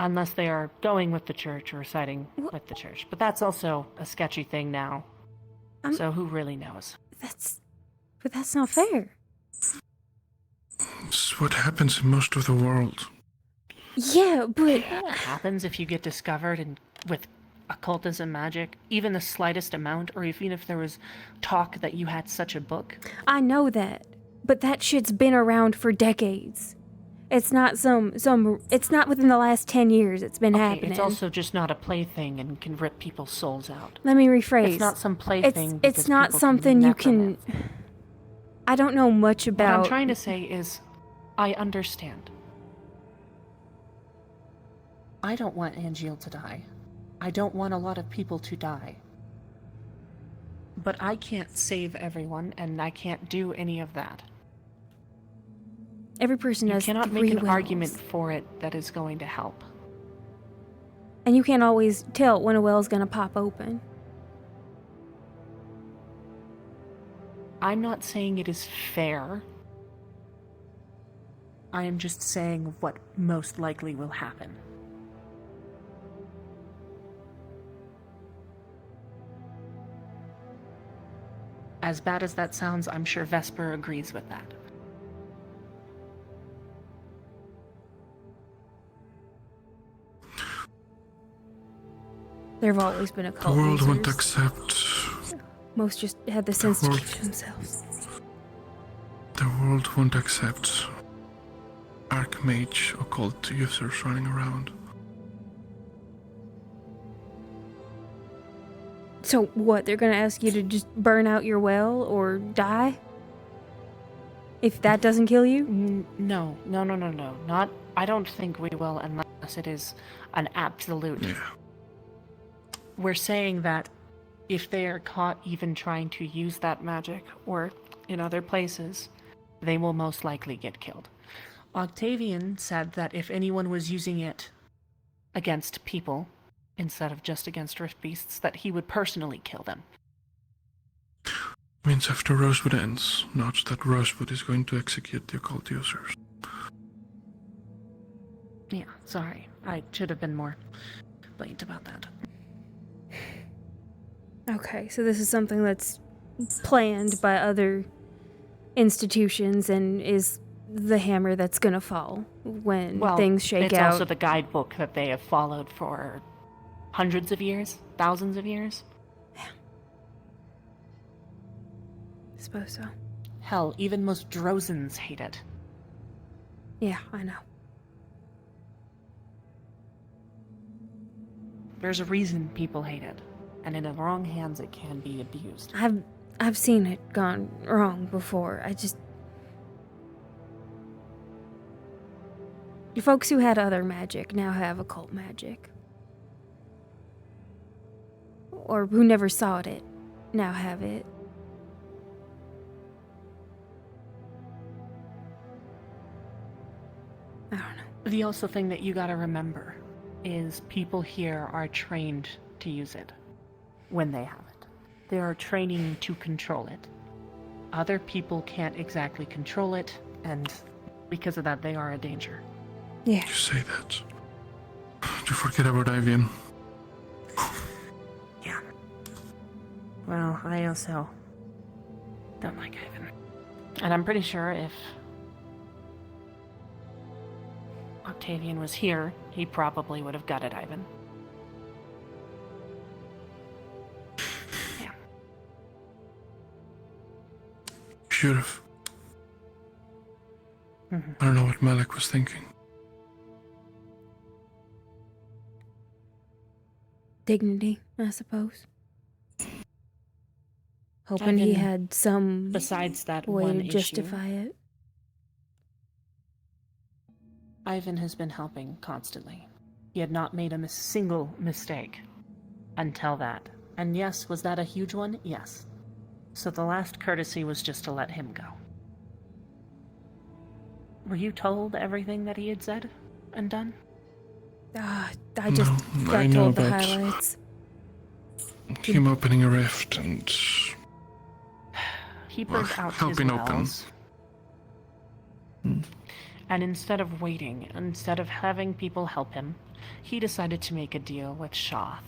Unless they are going with the church or siding with the church. But that's also a sketchy thing now. So who really knows? But that's not fair. It's what happens in most of the world. Yeah, but... What happens if you get discovered with occultism magic, even the slightest amount, or even if there was talk that you had such a book? I know that, but that shit's been around for decades. It's not it's not within the last 10 years it's been happening. It's also just not a plaything and can rip people's souls out. Let me rephrase. It's not some plaything. It's not something you can... I don't know much about... What I'm trying to say is, I understand. I don't want Angeal to die. I don't want a lot of people to die. But I can't save everyone, and I can't do any of that. Every person has You cannot three make an wills. argument for it that is going to help. And you can't always tell when a well's gonna pop open. I'm not saying it is fair. I am just saying what most likely will happen. As bad as that sounds, I'm sure Vesper agrees with that. There have always been a The cult world won't users. accept. Most just had the sense to world- keep to themselves. The world won't accept Archmage occult users running around. So what, they're gonna ask you to just burn out your well or die? If that doesn't kill you? No. Not. I don't think we will unless it is an absolute. Yeah. We're saying that if they are caught even trying to use that magic or in other places, they will most likely get killed. Octavian said that if anyone was using it against people instead of just against rift beasts, that he would personally kill them. Means after Rosewood ends, not that Rosewood is going to execute the occult users. Yeah, sorry. I should have been more blatant about that. Okay, so this is something that's planned by other institutions and is the hammer that's gonna fall when things shake it's out. also the guidebook that they have followed for hundreds of years, thousands of years. I suppose so. Hell, even most Drozens hate it. Yeah, I know. There's a reason people hate it, and in the wrong hands it can be abused. I've seen it gone wrong before. The folks who had other magic now have occult magic. Or who never saw it now have it. I don't know. The also thing that you gotta remember is people here are trained to use it when they have it. They are training to control it. Other people can't exactly control it, and because of that, they are a danger. Yeah. You say that. You forget about Ivian. Yeah. Well, I also don't like Ivan. And I'm pretty sure if Octavian was here, he probably would have gutted Ivan. Yeah. Should have. Mm-hmm. I don't know what Malik was thinking. dignity, I suppose. Hoping he Ivan, had some besides that way one to justify it. Ivan has been helping constantly. He had not made a single mistake until that. And yes, was that a huge one? Yes. So the last courtesy was just to let him go. Were you told everything that he had said and done? I just No, got I know told the about highlights. him opening a rift and He burnt out his helping open. wells. And instead of waiting, instead of having people help him, he decided to make a deal with Shoth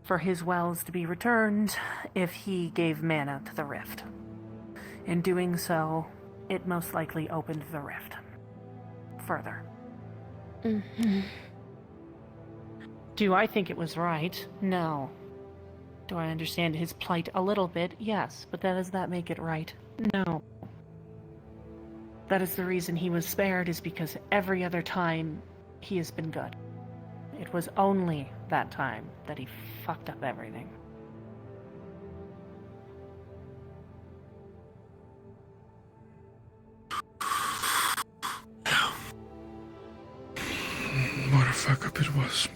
for his wells to be returned if he gave mana to the rift. In doing so, it most likely opened the rift further. Mm-hmm. Do I think it was right? No. Do I understand his plight a little bit? Yes. But does that make it right? No. That is the reason he was spared, is because every other time he has been good. It was only that time that he fucked up everything. What a fuck up it was.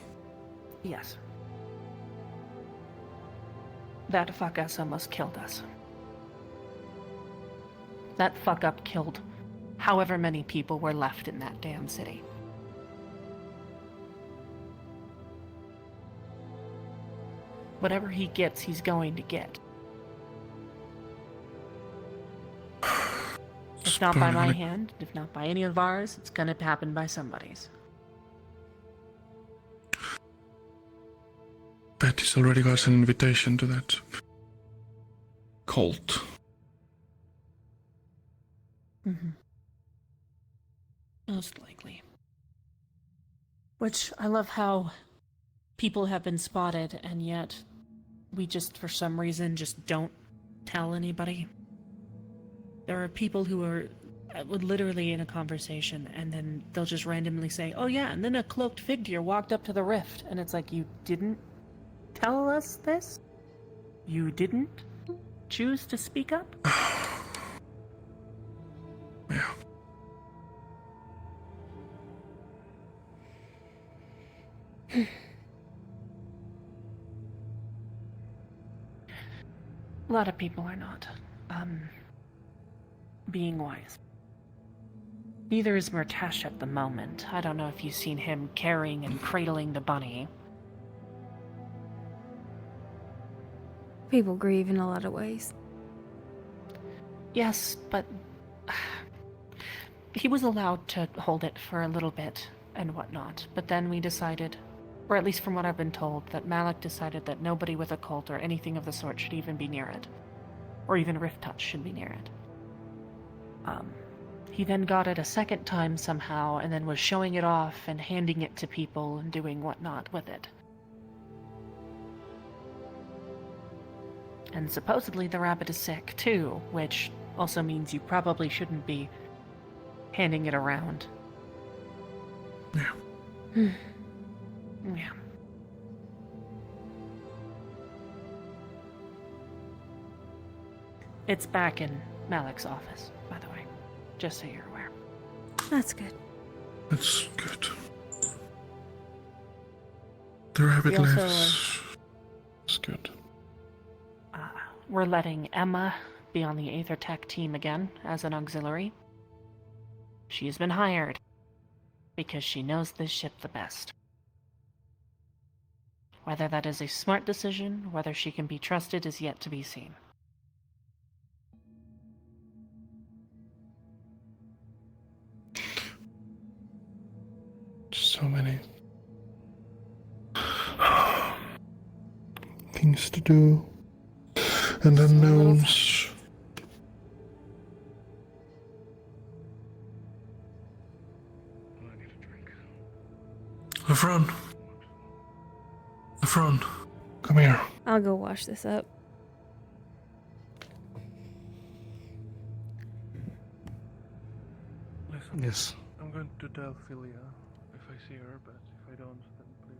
Yes. That fuck us almost killed us. That fuck up killed however many people were left in that damn city. Whatever he gets, he's going to get. If not by my hand, if not by any of ours, it's gonna happen by somebody's. Betty's already got an invitation to that cult. Mm-hmm. Most likely. Which, I love how people have been spotted, and yet we just, for some reason, just don't tell anybody. There are people who are would literally in a conversation, and then they'll just randomly say, oh yeah, and then a cloaked figure walked up to the rift, and it's like, you didn't tell us this? You didn't choose to speak up? Yeah. A lot of people are not, being wise. Neither is Murtash at the moment. I don't know if you've seen him carrying and cradling the bunny. People grieve in a lot of ways. Yes, but he was allowed to hold it for a little bit and whatnot. But then we decided, or at least from what I've been told, that Malik decided that nobody with a cult or anything of the sort should even be near it. Or even Rift Touch should be near it. He then got it a second time somehow, and then was showing it off and handing it to people and doing whatnot with it. And supposedly the rabbit is sick too, which also means you probably shouldn't be handing it around. Yeah. Yeah. It's back in Malik's office, by the way. Just so you're aware. That's good. That's good. The rabbit We also, lives. It's good. We're letting Emma be on the Aether Tech team again as an auxiliary. She's been hired because she knows this ship the best. Whether that is a smart decision, whether she can be trusted, is yet to be seen. So many things to do and unknowns. Lefron. Lefron, come here. I'll go wash this up. Listen. Yes. I'm going to tell Philia if I see her, but if I don't, then please.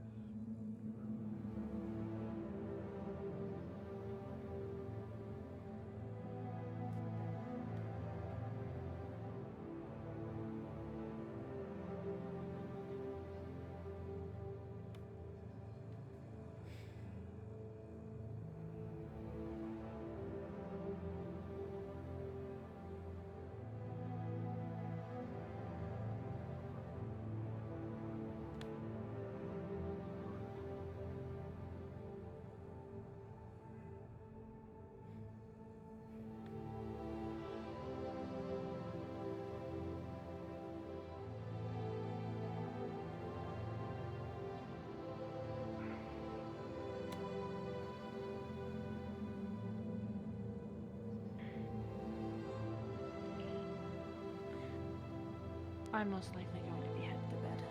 I'm most likely going to be headed to bed.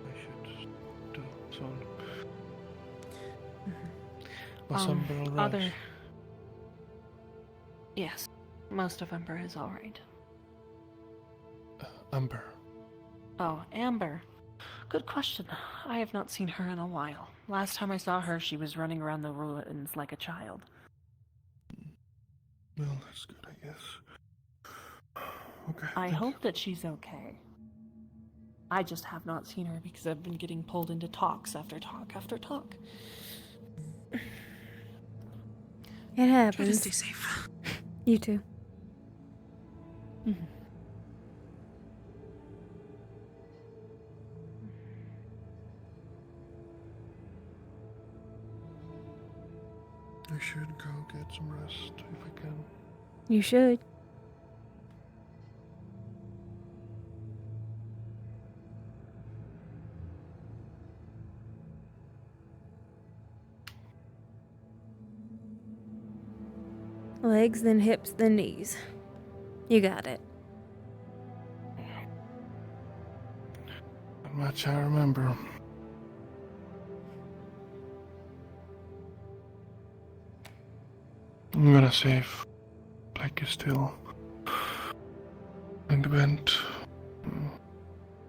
I should do soon. Was Umber alright? Other... Yes, most of Umber is alright. Umber. Oh, Amber. Good question. I have not seen her in a while. Last time I saw her, she was running around the ruins like a child. Well, that's good, I guess. Okay. I hope that she's okay. I just have not seen her because I've been getting pulled into talks after talk after talk. It happens. Try to stay safe. You too. Mm-hmm. I should go get some rest if I can. You should. Legs, then hips, then knees. You got it. Not much I remember. I'm gonna save Blake is still in the vent.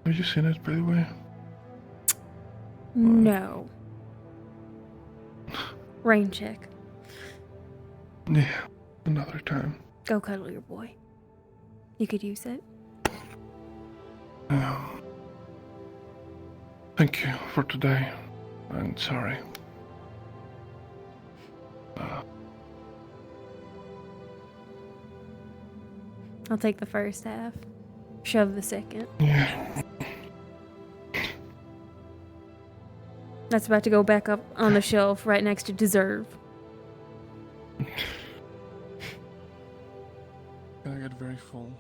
Have you seen it, by the way? No. Rain check. Yeah, another time. Go cuddle your boy. You could use it. Thank you for today. I'm sorry. I'll take the first half. Shove the second. Yeah. That's about to go back up on the shelf right next to deserve. Gonna get very full.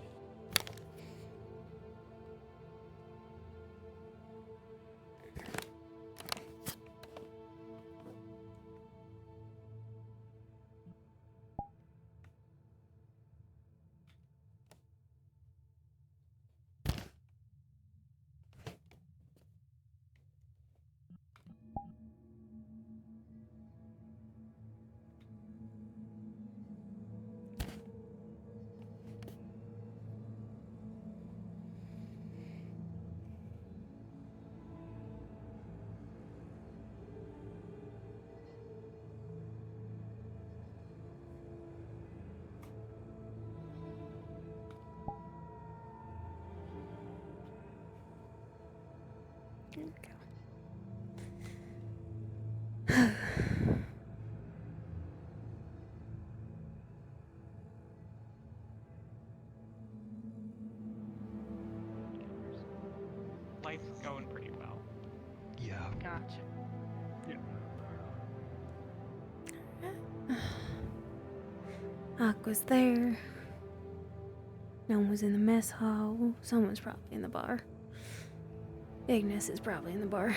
Life's going pretty well. Yeah. Gotcha. Aqua's there. No one was in the mess hall. Someone's probably in the bar. Ignis is probably in the bar.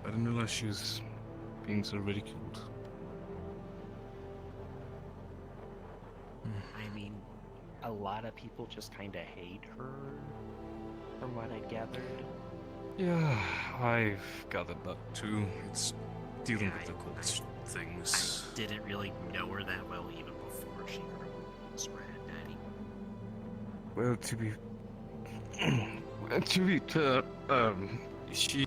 I didn't realize she was being so ridiculed. I mean, a lot of people just kind of hate her, from what I gathered. Yeah, I've gathered that too. It's dealing with the cult things. I didn't really know her that well even before she was Red Daddy. Well, to be fair, she,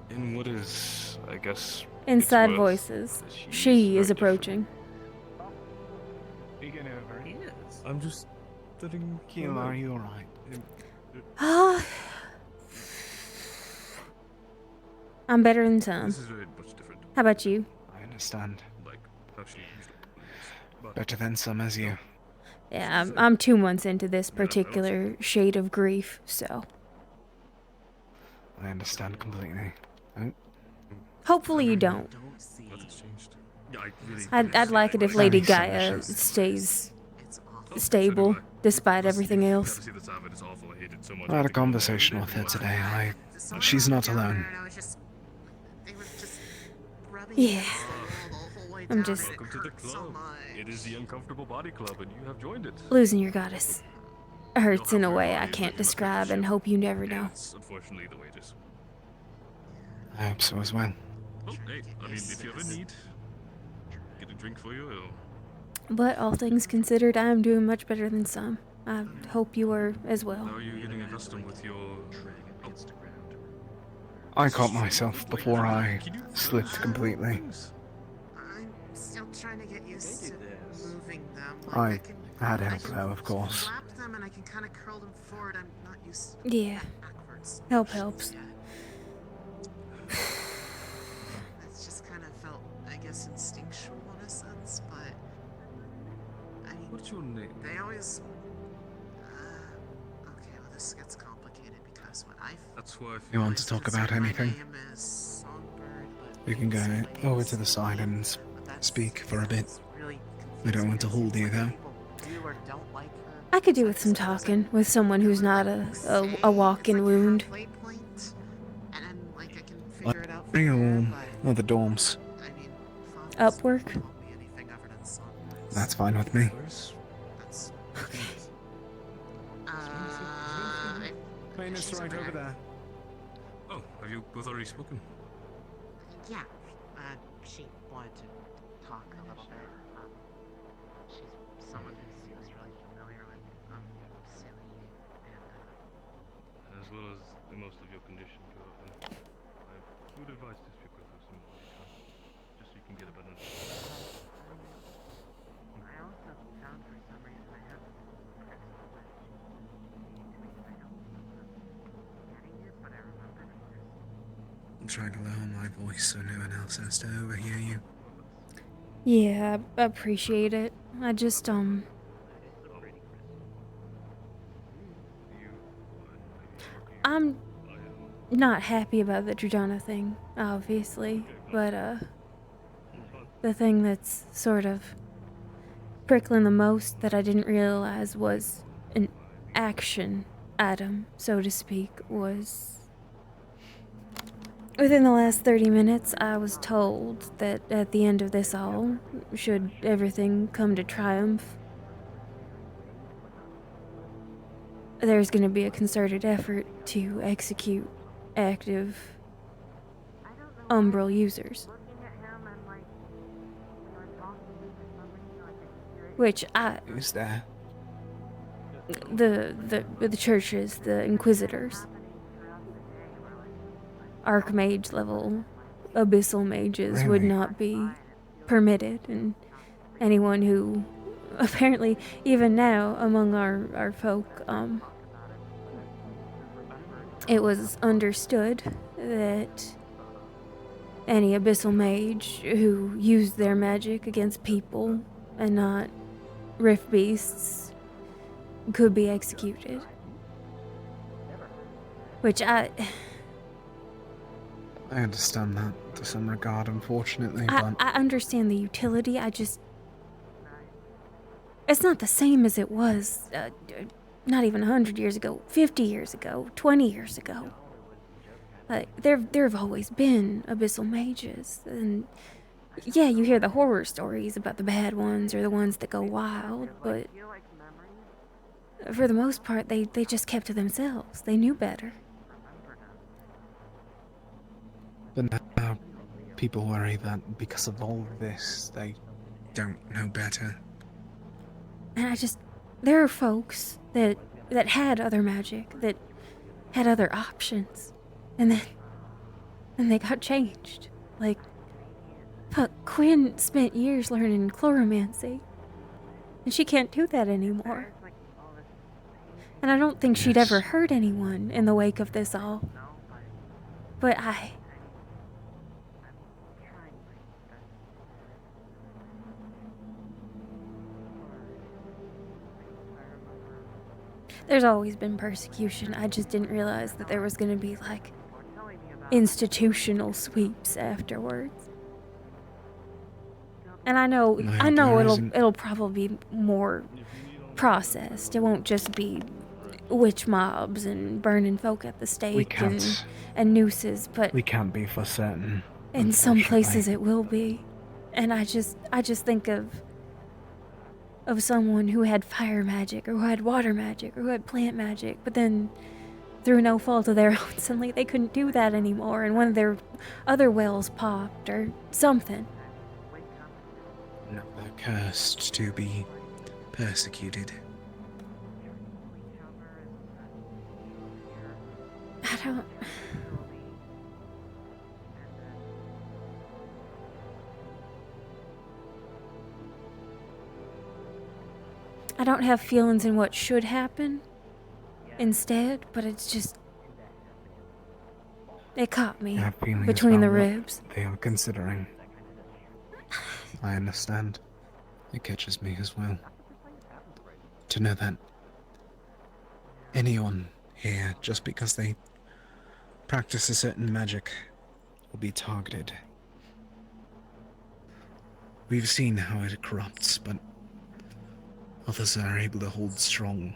in what is, I guess, Inside it's worth, voices. She is approaching. Speaking over. He is. I'm just letting Kiel, are you alright? I'm better than some. This is very much different. How about you? I understand. Like, how she used to. Better than some as you. Yeah, I'm 2 months into this particular shade of grief, so. I understand completely. Oh. Hopefully you don't. Nothing's changed. Yeah, I really I'd like it if Lady Gaia stays stable despite everything else. I had a conversation with her today. She's not alone. Yeah. I'm just Welcome to the club. It is the Uncomfortable Body Club, and you have joined it. losing your goddess. Hurts in a way I can't describe and hope you never know. It's unfortunately the wages. I hope so as well. Oh, hey, I mean, if you ever need, get a drink for you, or... But all things considered, I am doing much better than some. I hope you are as well. How are you getting accustomed with your... I caught myself before I slipped completely. I'm still trying to get used to moving them. I had help though, of course. Slap them and I can kind of curl them forward. I'm not used to Yeah. backwards. Help helps. That's just kind of felt, I guess, instinctual in a sense, but I mean, What's your name? they always. Okay, well, this gets complicated because when I. That's why I feel You want to talk about anything? You can go over to the side and speak for a bit. We don't want to hold you though. I could do with some talking with someone who's not a walk-in wound. Bring all other dorms. Upwork? That's fine with me. Famous right over there. Oh, have you both already spoken? Yeah, she wanted to talk a little bit. She's someone who seems really familiar with Silly and As well as most of your condition, I would advise to speak with her some more later, just so you can get a better understanding. I also found for some reason I have crystal which I don't getting it, but I remember I'm trying to lower my voice so no one else has to overhear you. Yeah, I appreciate it. I just, I'm not happy about the Dredana thing, obviously, but, the thing that's sort of prickling the most that I didn't realize was an action item, so to speak, was... Within the last 30 minutes, I was told that at the end of this all, should everything come to triumph, there's going to be a concerted effort to execute active Umbral users. Which Who's there? The churches, the Inquisitors. Archmage level abyssal mages would not be permitted, and anyone who apparently even now among our folk, it was understood that any abyssal mage who used their magic against people and not rift beasts could be executed. Which I understand that to some regard, unfortunately, but... I understand the utility, it's not the same as it was, not even 100 years ago, 50 years ago, 20 years ago. Like, there have always been abyssal mages, and yeah, you hear the horror stories about the bad ones or the ones that go wild, but for the most part, they just kept to themselves. They knew better. But now people worry that because of all of this, they don't know better. And there are folks that had other magic, that had other options, and then they got changed. Like, fuck, Quinn spent years learning chloromancy, and she can't do that anymore. And I don't think she'd ever hurt anyone in the wake of this all. But there's always been persecution. I just didn't realize that there was going to be, like, institutional sweeps afterwards. And I know it'll probably be more processed. It won't just be witch mobs and burning folk at the stake and nooses, but we can't be for certain. In some places it will be. And I just think of someone who had fire magic, or who had water magic, or who had plant magic, but then through no fault of their own, suddenly they couldn't do that anymore, and one of their other wells popped, or something. No, they're cursed to be persecuted. I don't have feelings in what should happen instead, but it's just... It caught me I have feelings between the about what ribs. they are considering. I understand. It catches me as well. To know that anyone here, just because they practice a certain magic, will be targeted. We've seen how it corrupts, but others are able to hold strong.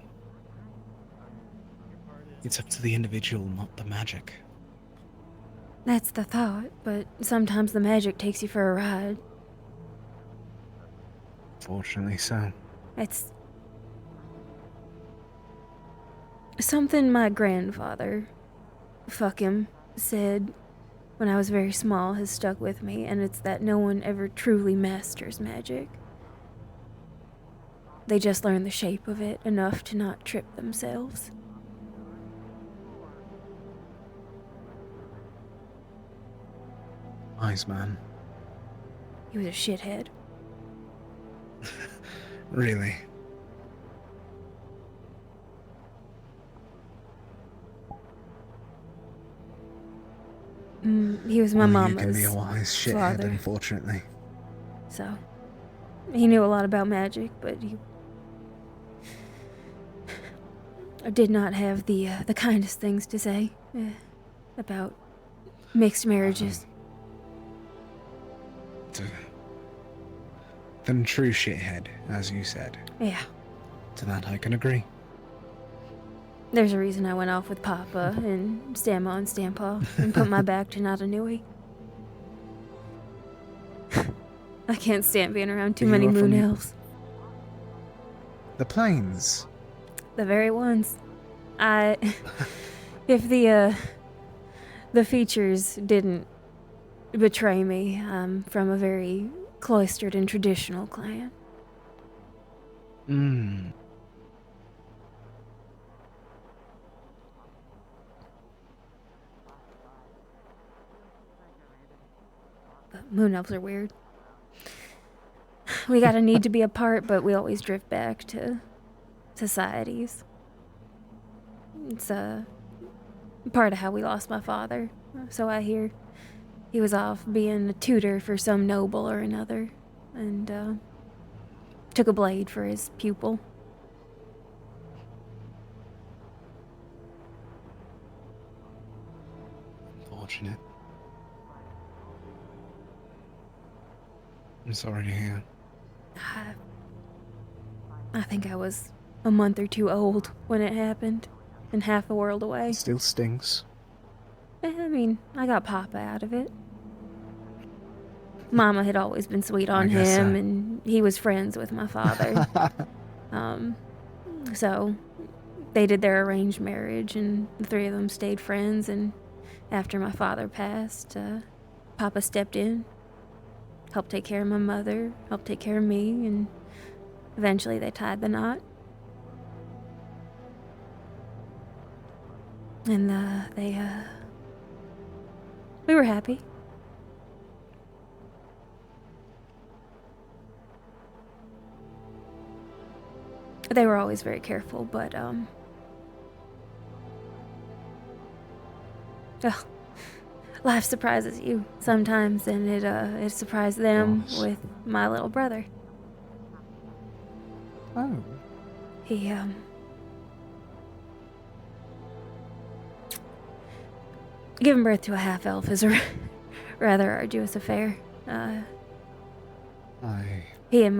It's up to the individual, not the magic. That's the thought, but sometimes the magic takes you for a ride. Fortunately so. It's something my grandfather, fuck him, said when I was very small has stuck with me, and it's that no one ever truly masters magic. They just learn the shape of it enough to not trip themselves. Wise man. He was a shithead. Really? He was my Well, mama's you can be a wise shithead, father. unfortunately. So, he knew a lot about magic, but he did not have the kindest things to say about mixed marriages. Then true shithead, as you said. Yeah. To that I can agree. There's a reason I went off with Papa and Stamma and Stampaw and put my back to Natanui. I can't stand being around too You many are moon from- elves. The plains. The very ones. If the features didn't betray me, I'm from a very cloistered and traditional clan. But moon elves are weird. We got a need to be apart, but we always drift back to societies. It's part of how we lost my father. So I hear he was off being a tutor for some noble or another, and took a blade for his pupil. Unfortunate. I'm sorry to hear. I think I was a month or two old when it happened, and half the world away. Still stings. I mean, I got Papa out of it. Mama had always been sweet on him, and he was friends with my father. So they did their arranged marriage, and the three of them stayed friends, and after my father passed, Papa stepped in, helped take care of my mother, helped take care of me, and eventually they tied the knot. And we were happy. They were always very careful, but life surprises you sometimes, and it surprised them with my little brother. Oh. He giving birth to a half elf is a rather arduous affair. He and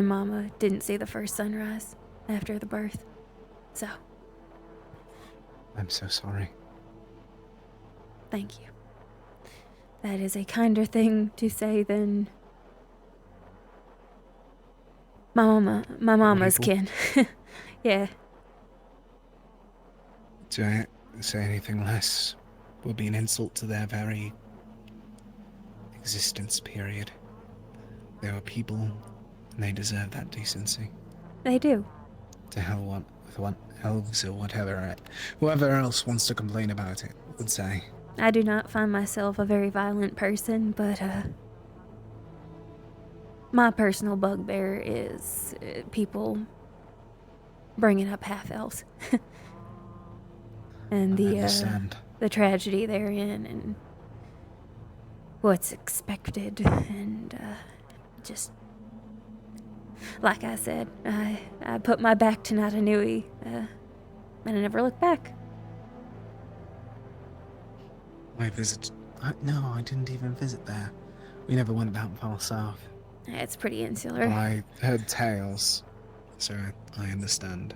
Mama didn't see the first sunrise after the birth, so. I'm so sorry. Thank you. That is a kinder thing to say than My mama's Rifle? kin. Yeah. To say anything less would be an insult to their very existence period. They were people, and they deserve that decency. They do. To hell what elves or whatever, whoever else wants to complain about it would say. I do not find myself a very violent person, but my personal bugbear is people bringing up half-elves. And the tragedy therein and what's expected, and just like I said, I put my back to Natanui, and I never looked back. No, I didn't even visit there. We never went that far south. It's pretty insular. But I heard tales, so I understand.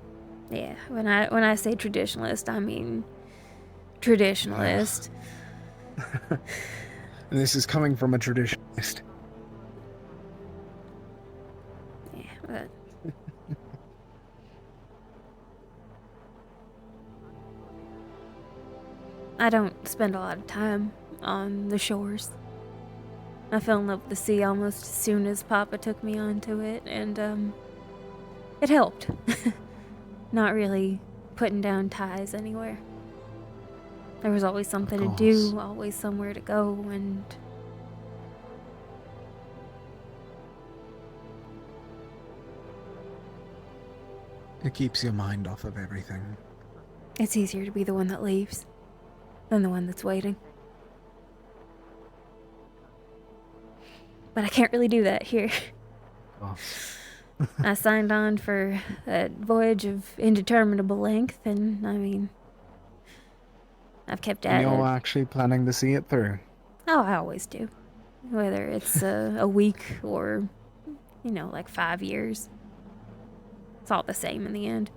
Yeah, when I say traditionalist, I mean traditionalist. And this is coming from a traditionalist. Yeah, but I don't spend a lot of time on the shores. I fell in love with the sea almost as soon as Papa took me onto it, and it helped. Not really putting down ties anywhere. There was always something to do, always somewhere to go, and it keeps your mind off of everything. it's easier to be the one that leaves than the one that's waiting. But I can't really do that here. Oh. I signed on for a voyage of indeterminable length, and I mean, I've kept at it. You're actually planning to see it through? Oh, I always do. Whether it's a week or, like 5 years. It's all the same in the end.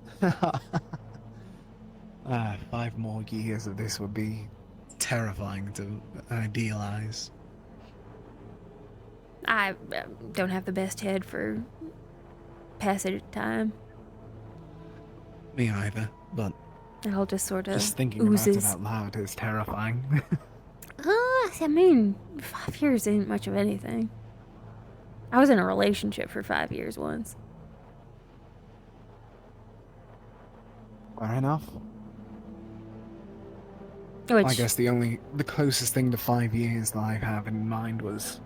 5 more years of this would be terrifying to idealize. I don't have the best head for passage of time. Me either, but It all just sort of just thinking oozes. about it out loud is terrifying. I mean, 5 years ain't much of anything. I was in a relationship for 5 years once. Fair enough. Which, I guess the closest thing to 5 years that I have in mind was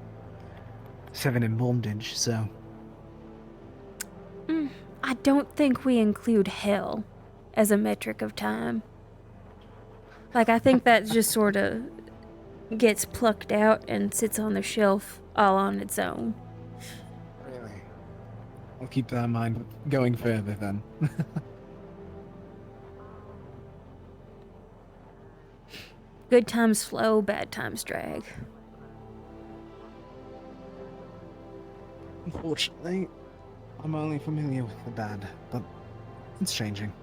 7 in bondage, so... I don't think we include hell as a metric of time. Like, I think that just sort of gets plucked out and sits on the shelf all on its own. Really? I'll keep that in mind going further then. Good times flow, bad times drag. Unfortunately, I'm only familiar with the bad, but it's changing.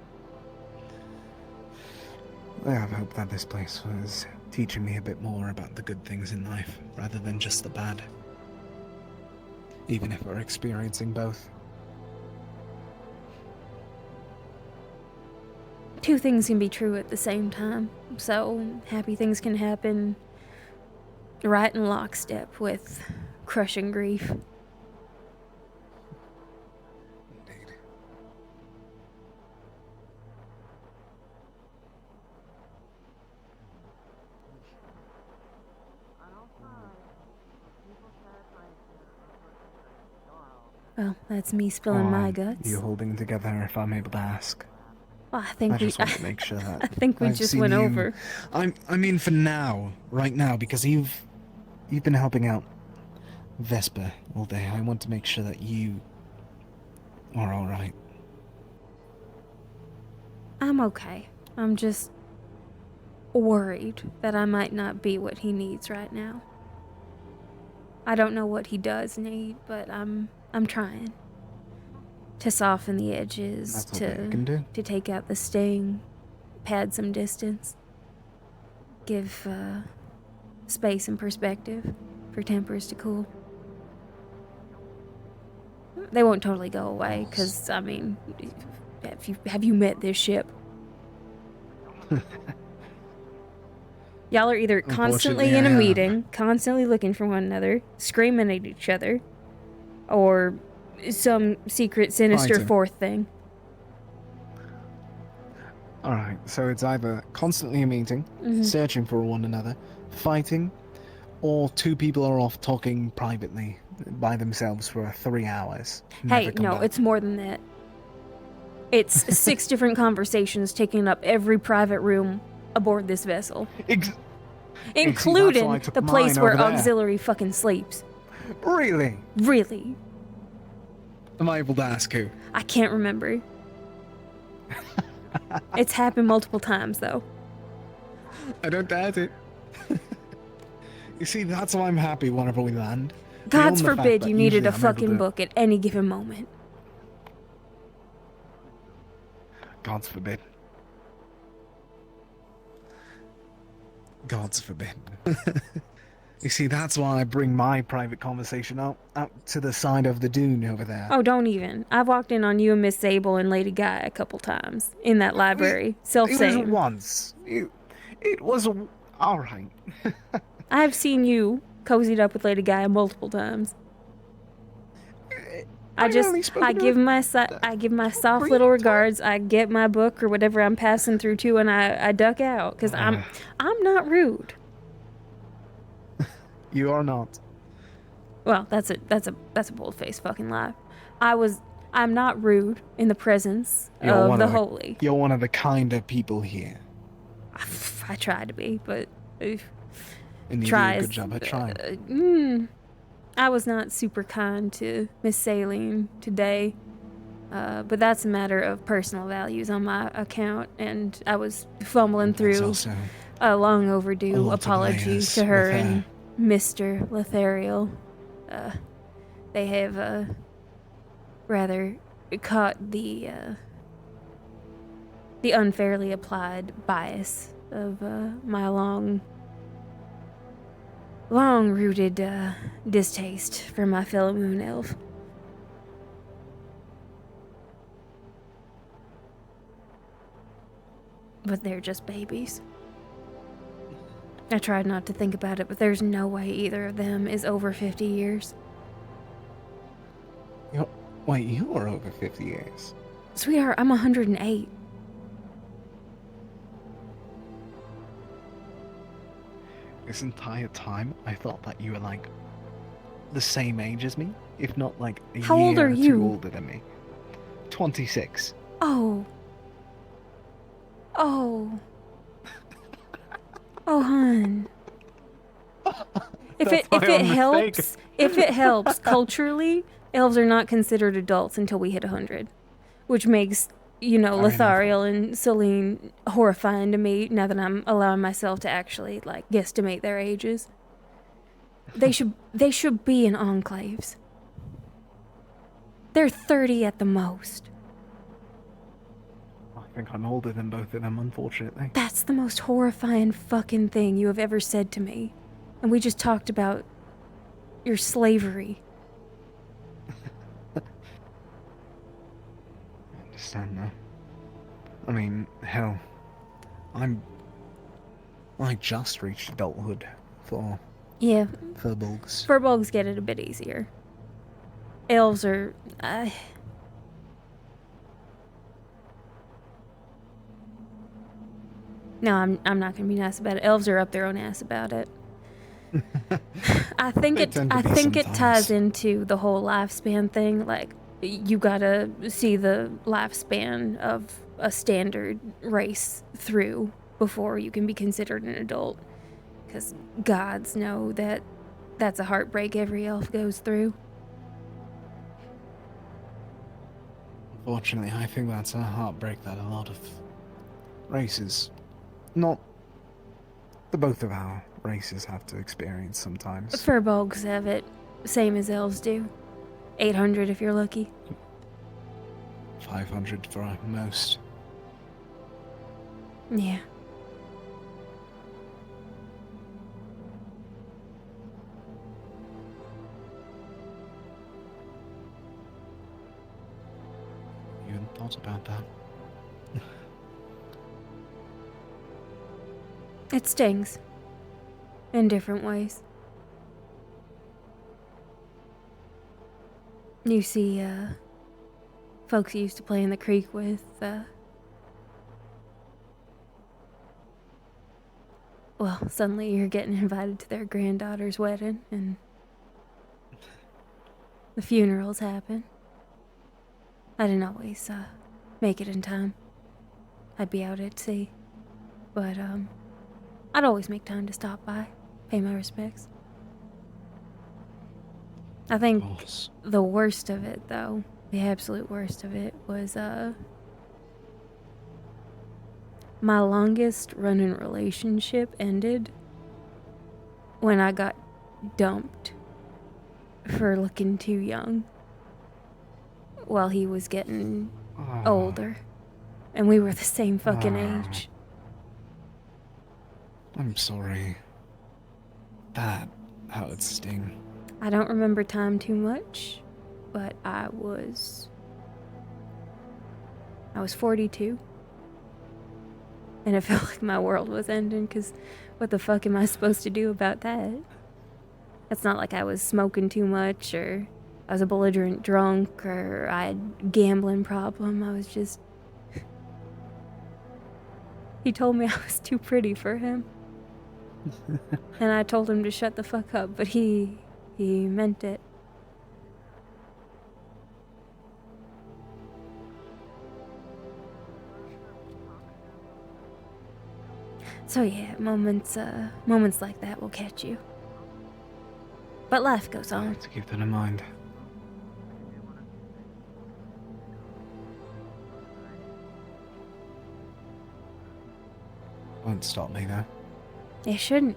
I have hope that this place was teaching me a bit more about the good things in life, rather than just the bad. Even if we're experiencing both. Two things can be true at the same time, so happy things can happen right in lockstep with crushing grief. Indeed. Well, that's me spilling my guts. You holding together, if I'm able to ask. Well, I think I just want to make sure that I think we I've just seen went you- over. I mean, for now, right now, because you've been helping out Vesper all day. I want to make sure that you are all right. I'm okay. I'm just worried that I might not be what he needs right now. I don't know what he does need, but I'm trying to soften the edges, That's all that you can do. to take out the sting, pad some distance, give space and perspective for tempers to cool. they won't totally go away, because, I mean, have you met this ship? Y'all are either constantly in a meeting, constantly looking for one another, screaming at each other, or some secret, sinister Fighting. fourth thing. Alright, so it's either constantly a meeting, searching for one another, fighting, or two people are off talking privately by themselves for 3 hours. Hey, no, it's more than that. It's 6 different conversations taking up every private room aboard this vessel. Including the place where auxiliary fucking sleeps. Really? Really. Am I able to ask who? I can't remember. It's happened multiple times, though. I don't doubt it. You see, that's why I'm happy whenever we land. God's forbid you needed a fucking book at any given moment. God's forbid. God's forbid. You see, that's why I bring my private conversation out to the side of the dune over there. Oh, don't even. I've walked in on you and Miss Sable and Lady Guy a couple times in that library. Self-same. It was once. It was all right. I've seen you cozied up with Lady Guy multiple times. I give my soft little regards. I get my book or whatever I'm passing through to, and I duck out because I'm not rude. You are not. Well, that's a bold-faced fucking lie. I'm not rude in the presence of the holy. You're one of the kinder people here. I try to be, but And you do a good job at trying. I was not super kind to Miss Saline today, but that's a matter of personal values on my account, and I was fumbling through a long overdue apology to her and Mr. Lethariel. They have rather caught the unfairly applied bias of my long-rooted distaste for my fellow moon elf. But they're just babies. I tried not to think about it, but there's no way either of them is over 50 years. Wait, you are over 50 years? Sweetheart, I'm 108. This entire time, I thought that you were like the same age as me, if not like a How old year are or you? two older than me. 26. Oh. Oh, hun. If it helps, culturally, elves are not considered adults until we hit 100, which makes, Lethariel and Celine horrifying to me now that I'm allowing myself to actually, guesstimate their ages. They should be in enclaves. They're 30 at the most. I think I'm older than both of them, unfortunately. That's the most horrifying fucking thing you have ever said to me. And we just talked about your slavery. I understand that. I mean, hell, I just reached adulthood for furbolgs. Furbolgs get it a bit easier. Elves are... No, I'm not gonna be nice about it. Elves are up their own ass about it. I think it ties into the whole lifespan thing. Like, you gotta see the lifespan of a standard race through before you can be considered an adult. Because gods know that that's a heartbreak every elf goes through. Unfortunately, I think that's a heartbreak that a lot of races, not the both of our races, have to experience sometimes. Furbolgs have it, same as elves do. 800 if you're lucky. 500 for most. Yeah. forgot about that. It stings. In different ways. You see, folks you used to play in the creek with, well, suddenly you're getting invited to their granddaughter's wedding, and the funerals happen. I didn't always, make it in time. I'd be out at sea. But, I'd always make time to stop by, pay my respects. I think the worst of it, though, the absolute worst of it, was, my longest running relationship ended when I got dumped for looking too young while he was getting older. And we were the same fucking age. I'm sorry. That would sting. I don't remember time too much, but I was 42. And it felt like my world was ending, because what the fuck am I supposed to do about that? It's not like I was smoking too much, or I was a belligerent drunk, or I had a gambling problem. I was just... He told me I was too pretty for him. And I told him to shut the fuck up, but he meant it. So yeah, moments like that will catch you. But life goes on. To keep that in mind. Won't stop me though. It shouldn't.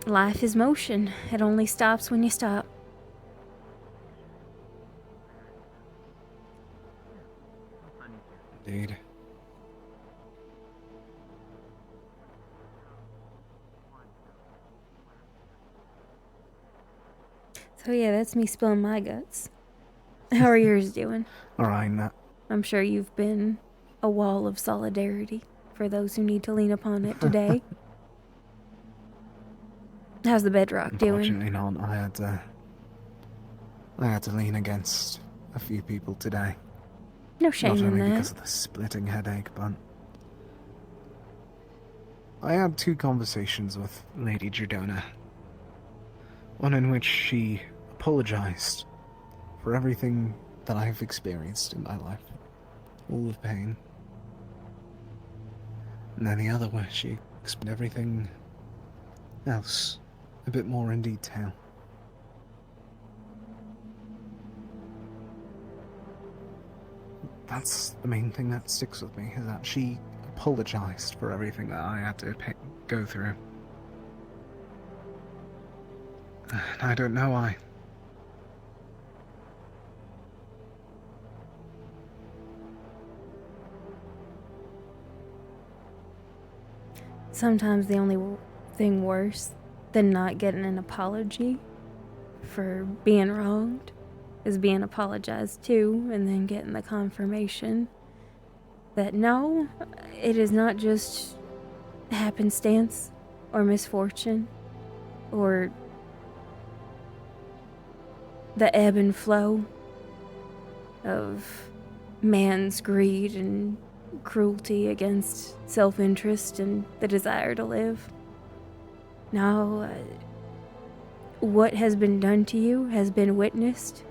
Life is motion. It only stops when you stop. Indeed. So yeah, that's me spilling my guts. How are yours doing? Alright, Nat. I'm sure you've been a wall of solidarity for those who need to lean upon it today. How's the bedrock doing? Unfortunately not. I had to lean against a few people today. No shame Not in only that. because of the splitting headache, but I had 2 conversations with Lady Jordona. One in which she apologized for everything that I've experienced in my life. All the pain. And then the other where she explained everything else a bit more in detail. That's the main thing that sticks with me, is that she apologized for everything that I had to go through. And I don't know why. Sometimes the only thing worse than not getting an apology for being wronged is being apologized to and then getting the confirmation that no, it is not just happenstance or misfortune or the ebb and flow of man's greed and cruelty against self-interest and the desire to live. No, what has been done to you has been witnessed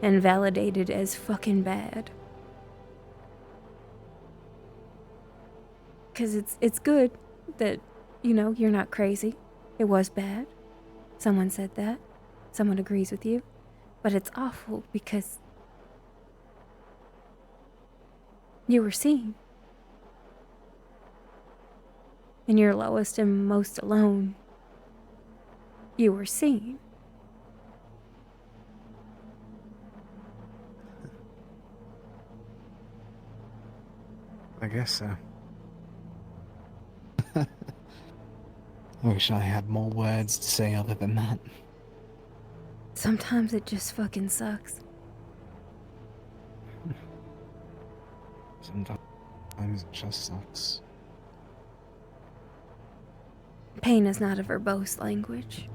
and validated as fucking bad. 'Cause it's good that, you know, you're not crazy. It was bad. Someone said that. Someone agrees with you. But it's awful because you were seen. In your lowest and most alone, you were seen. I guess so. I wish I had more words to say other than that. Sometimes it just fucking sucks. Sometimes it just sucks. Pain is not a verbose language.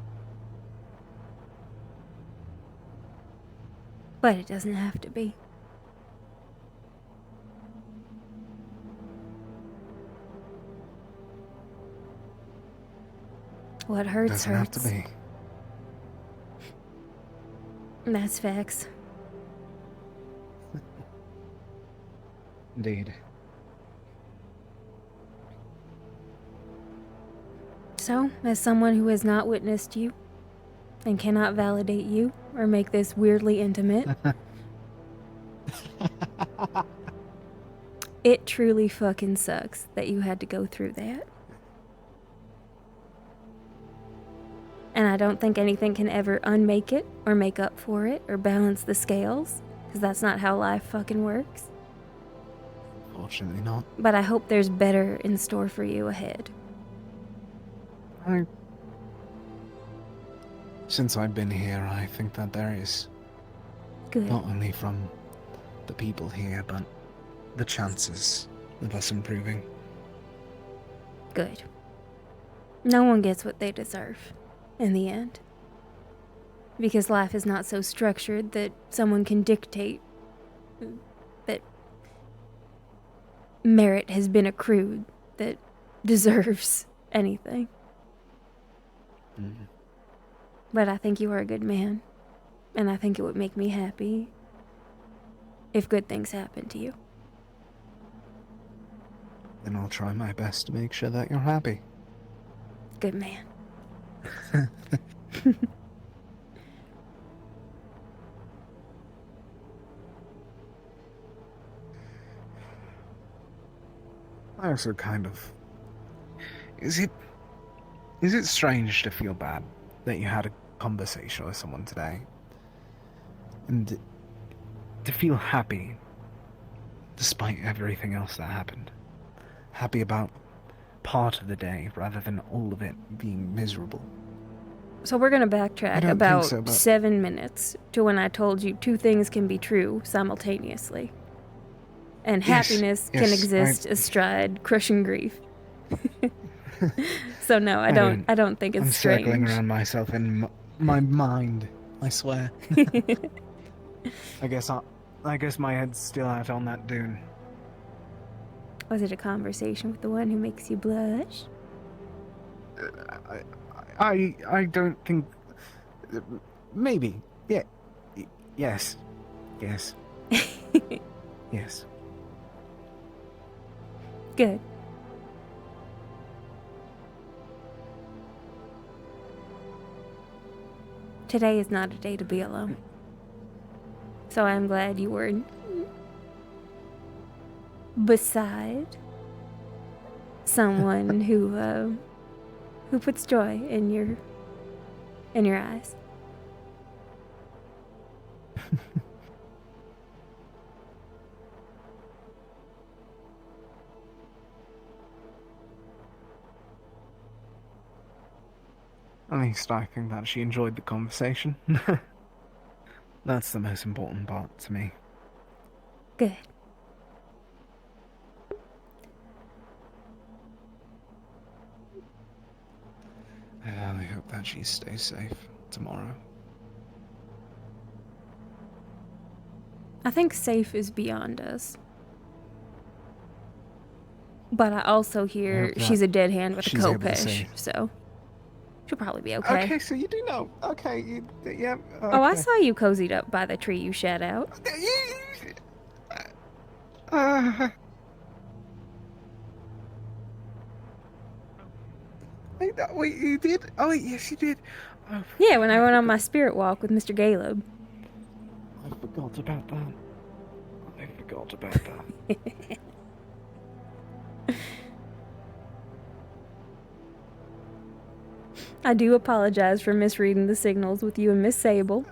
But it doesn't have to be. What hurts Doesn't have hurts. to be. That's facts. Indeed. So, as someone who has not witnessed you and cannot validate you or make this weirdly intimate, it truly fucking sucks that you had to go through that. And I don't think anything can ever unmake it or make up for it or balance the scales, because that's not how life fucking works. Fortunately not. But I hope there's better in store for you ahead. Since I've been here, I think that there is. Good. Not only from the people here, but the chances of us improving. Good. No one gets what they deserve, in the end. Because life is not so structured that someone can dictate that merit has been accrued that deserves anything. Mm-hmm. But I think you are a good man, and I think it would make me happy if good things happen to you. And I'll try my best to make sure that you're happy. Good man. I also kind of... Is it strange to feel bad that you had a conversation with someone today? And to feel happy despite everything else that happened? Happy about part of the day rather than all of it being miserable? So we're going to backtrack don't about think so, but- 7 minutes to when I told you two things can be true simultaneously. And Yes, happiness yes, can exist astride crushing grief. So no, I don't think it's I'm strange. circling around myself in my mind, I swear. I guess my head's still out on that dune. Was it a conversation with the one who makes you blush? I don't think... Maybe. Yeah. Yes. Yes. Yes. Good. Today is not a day to be alone. So I'm glad you were beside someone who puts joy in your eyes. At least I think that she enjoyed the conversation. That's the most important part to me. Good. I hope that she stays safe tomorrow. I think safe is beyond us. But I also hear hope that she's a dead hand with a she's able to Kopesh, say- so she'll probably be okay. Okay, so you do know. Okay, yeah. Okay. Oh, I saw you cozied up by the tree you shat out. Wait, you did? Oh, yes, you did. Oh, Yeah, when I went on my spirit walk with Mr. Caleb. I forgot about that. I forgot about that. I do apologize for misreading the signals with you and Miss Sable.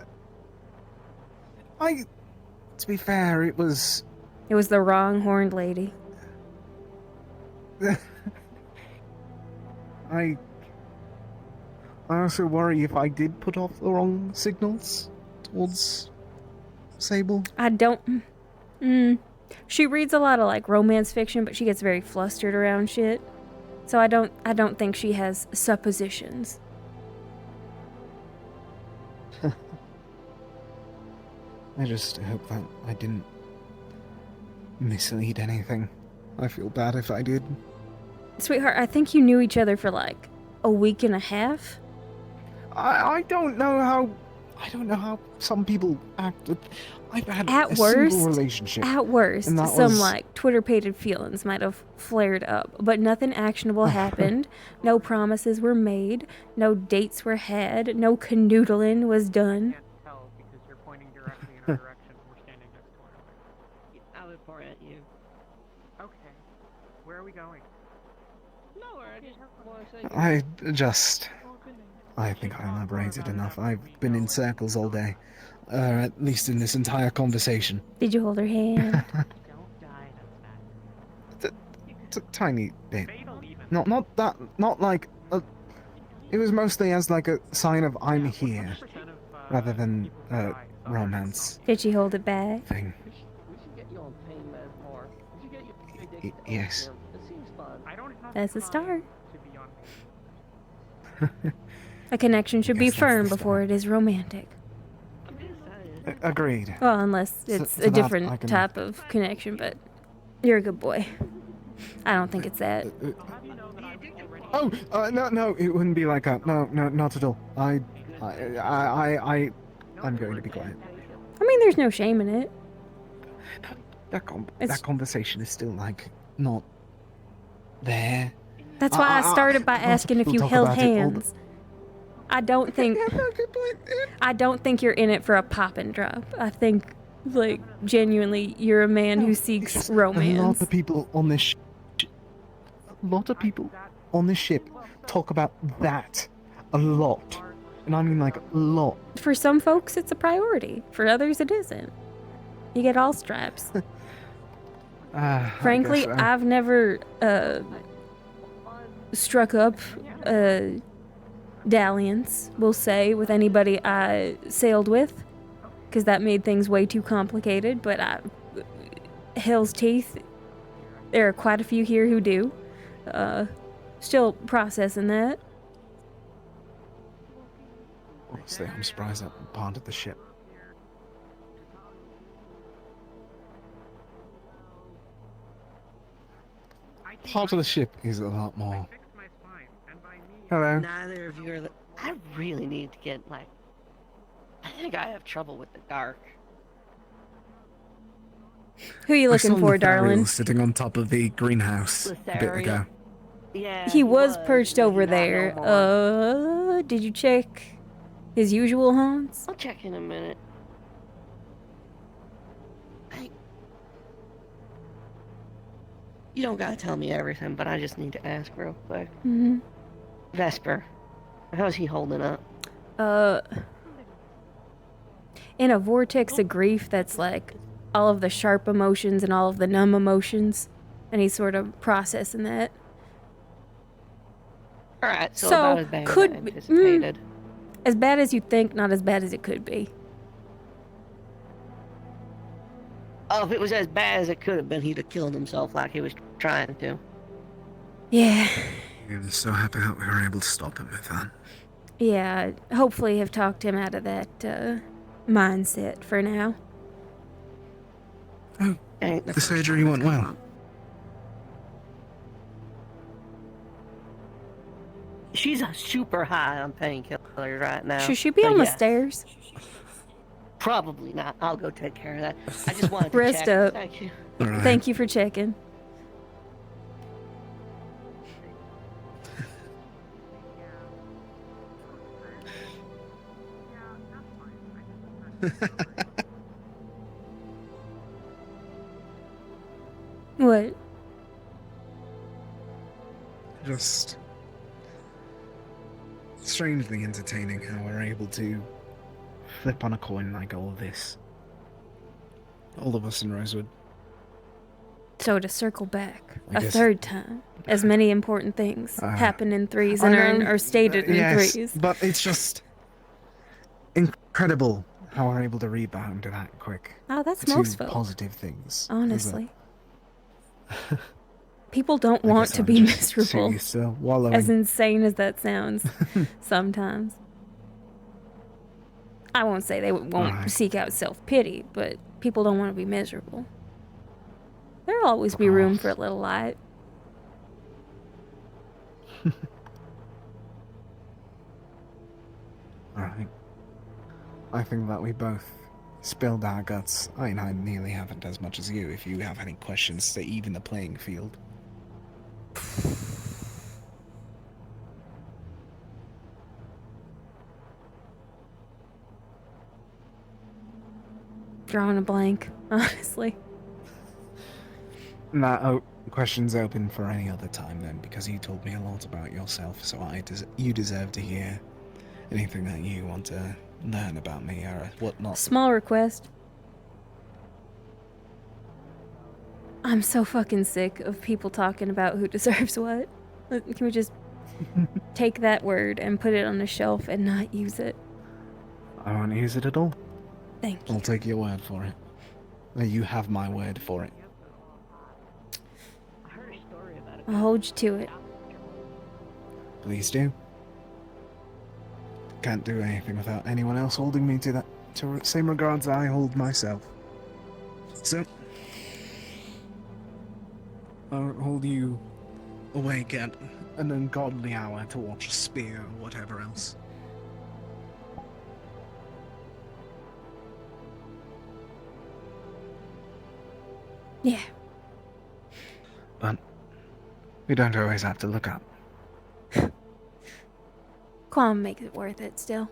To be fair, it was... It was the wrong horned lady. I also worry if I did put off the wrong signals towards Sable. I don't... She reads a lot of like romance fiction, but she gets very flustered around shit. So I don't think she has suppositions. I just hope that I didn't mislead anything. I feel bad if I did. Sweetheart, I think you knew each other for like a week and a half. I don't know how some people act. I've had At a worst, single relationship. At worst, and that some was... like Twitter-pated feelings might have flared up, but nothing actionable happened. No promises were made. No dates were had. No canoodling was done. Tell because you're pointing directly in our direction. We're standing next to one another. I would point at you. Okay. Where are we going? Nowhere. I just want to say. I think I elaborated enough. I've been in circles all day. At least in this entire conversation. Did you hold her hand? Tiny bit. Not that. Not like. It was mostly as like a sign of I'm here, rather than romance. Did she hold it back? Thing. We should get you on pain meds more. We should get you addicted to Yes. opium. It seems fun. That's a start. A connection should be firm before it is romantic. Agreed. Well, unless it's a different type of connection, but you're a good boy. I don't think it's that. No, it wouldn't be like that. No, not at all. I'm going to be quiet. I mean, there's no shame in it. That conversation is still like not there. That's why I started by asking if you held hands. I don't think you're in it for a pop and drop. I think, like, genuinely, you're a man who seeks romance. A lot of people on this ship talk about that a lot, and I mean like a lot. For some folks, it's a priority. For others, it isn't. You get all stripes. Frankly, I've never struck up dalliance, we'll say, with anybody I sailed with, because that made things way too complicated, but hell's teeth, there are quite a few here who do. Still processing that. Honestly, I'm surprised that part of the ship. Part of the ship is a lot more. Hello. Neither of you are. I really need to get like. I think I have trouble with the dark. Who are you looking for, darling? Sitting on top of the greenhouse a bit ago. Yeah. He was perched over there. Did you check his usual haunts? I'll check in a minute. You don't gotta tell me everything, but I just need to ask real quick. Mm-hmm. Vesper, how's he holding up? In a vortex of grief that's like all of the sharp emotions and all of the numb emotions, and he's sort of processing that. Alright, so about as bad as I could anticipated. As bad as you think, not as bad as it could be. Oh, if it was as bad as it could have been, he'd have killed himself like he was trying to. Yeah. I'm so happy that we were able to stop him with that. Yeah, hopefully have talked him out of that mindset for now. Oh, the surgery went well. She's super high on painkillers right now. Should she be so on the yes. stairs? Probably not. I'll go take care of that. I just wanted to Rest check. up. Thank you. Right. Thank you for checking. What? Just strangely entertaining how we're able to flip on a coin like all of this. All of us in Rosewood. So to circle back I a guess- third time, as many important things happen in threes and are stated in yes, threes. but it's just incredible how we're able to rebound to that quick. Oh, that's to most folk. positive things. Honestly. People don't I want guess to I'm be just miserable. too used to wallowing. As insane as that sounds, sometimes. I won't say they won't Alright. seek out self-pity, but people don't want to be miserable. There'll always be room for a little light. Alright. I think that we both spilled our guts. I mean, I nearly haven't as much as you. If you have any questions to even the playing field. Drawing a blank, honestly. Nah, questions open for any other time then, because you told me a lot about yourself, so you deserve to hear anything that you want to learn about me or whatnot. Small request. I'm so fucking sick of people talking about who deserves what. Can we just take that word and put it on a shelf and not use it? I won't use it at all. Thank you. I'll take your word for it. You have my word for it. I'll hold you to it. Please do. Can't do anything without anyone else holding me to that same regards I hold myself. So, I'll hold you awake at an ungodly hour to watch a spear or whatever else. Yeah. But we don't always have to look up. Quam makes it worth it still.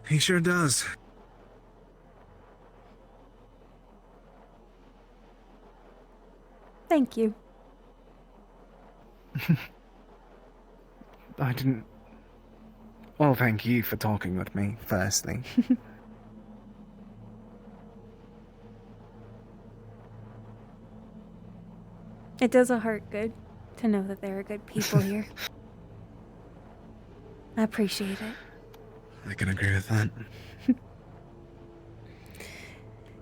He sure does. Thank you. I didn't... Well, thank you for talking with me, firstly. It does a heart good to know that there are good people here. I appreciate it. I can agree with that.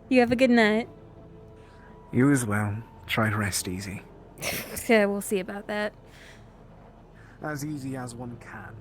You have a good night. You as well. Try to rest easy. Yeah, we'll see about that. As easy as one can.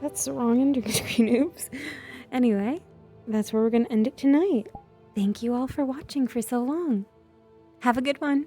That's the wrong ender screen, oops. Anyway, that's where we're gonna end it tonight. Thank you all for watching for so long. Have a good one.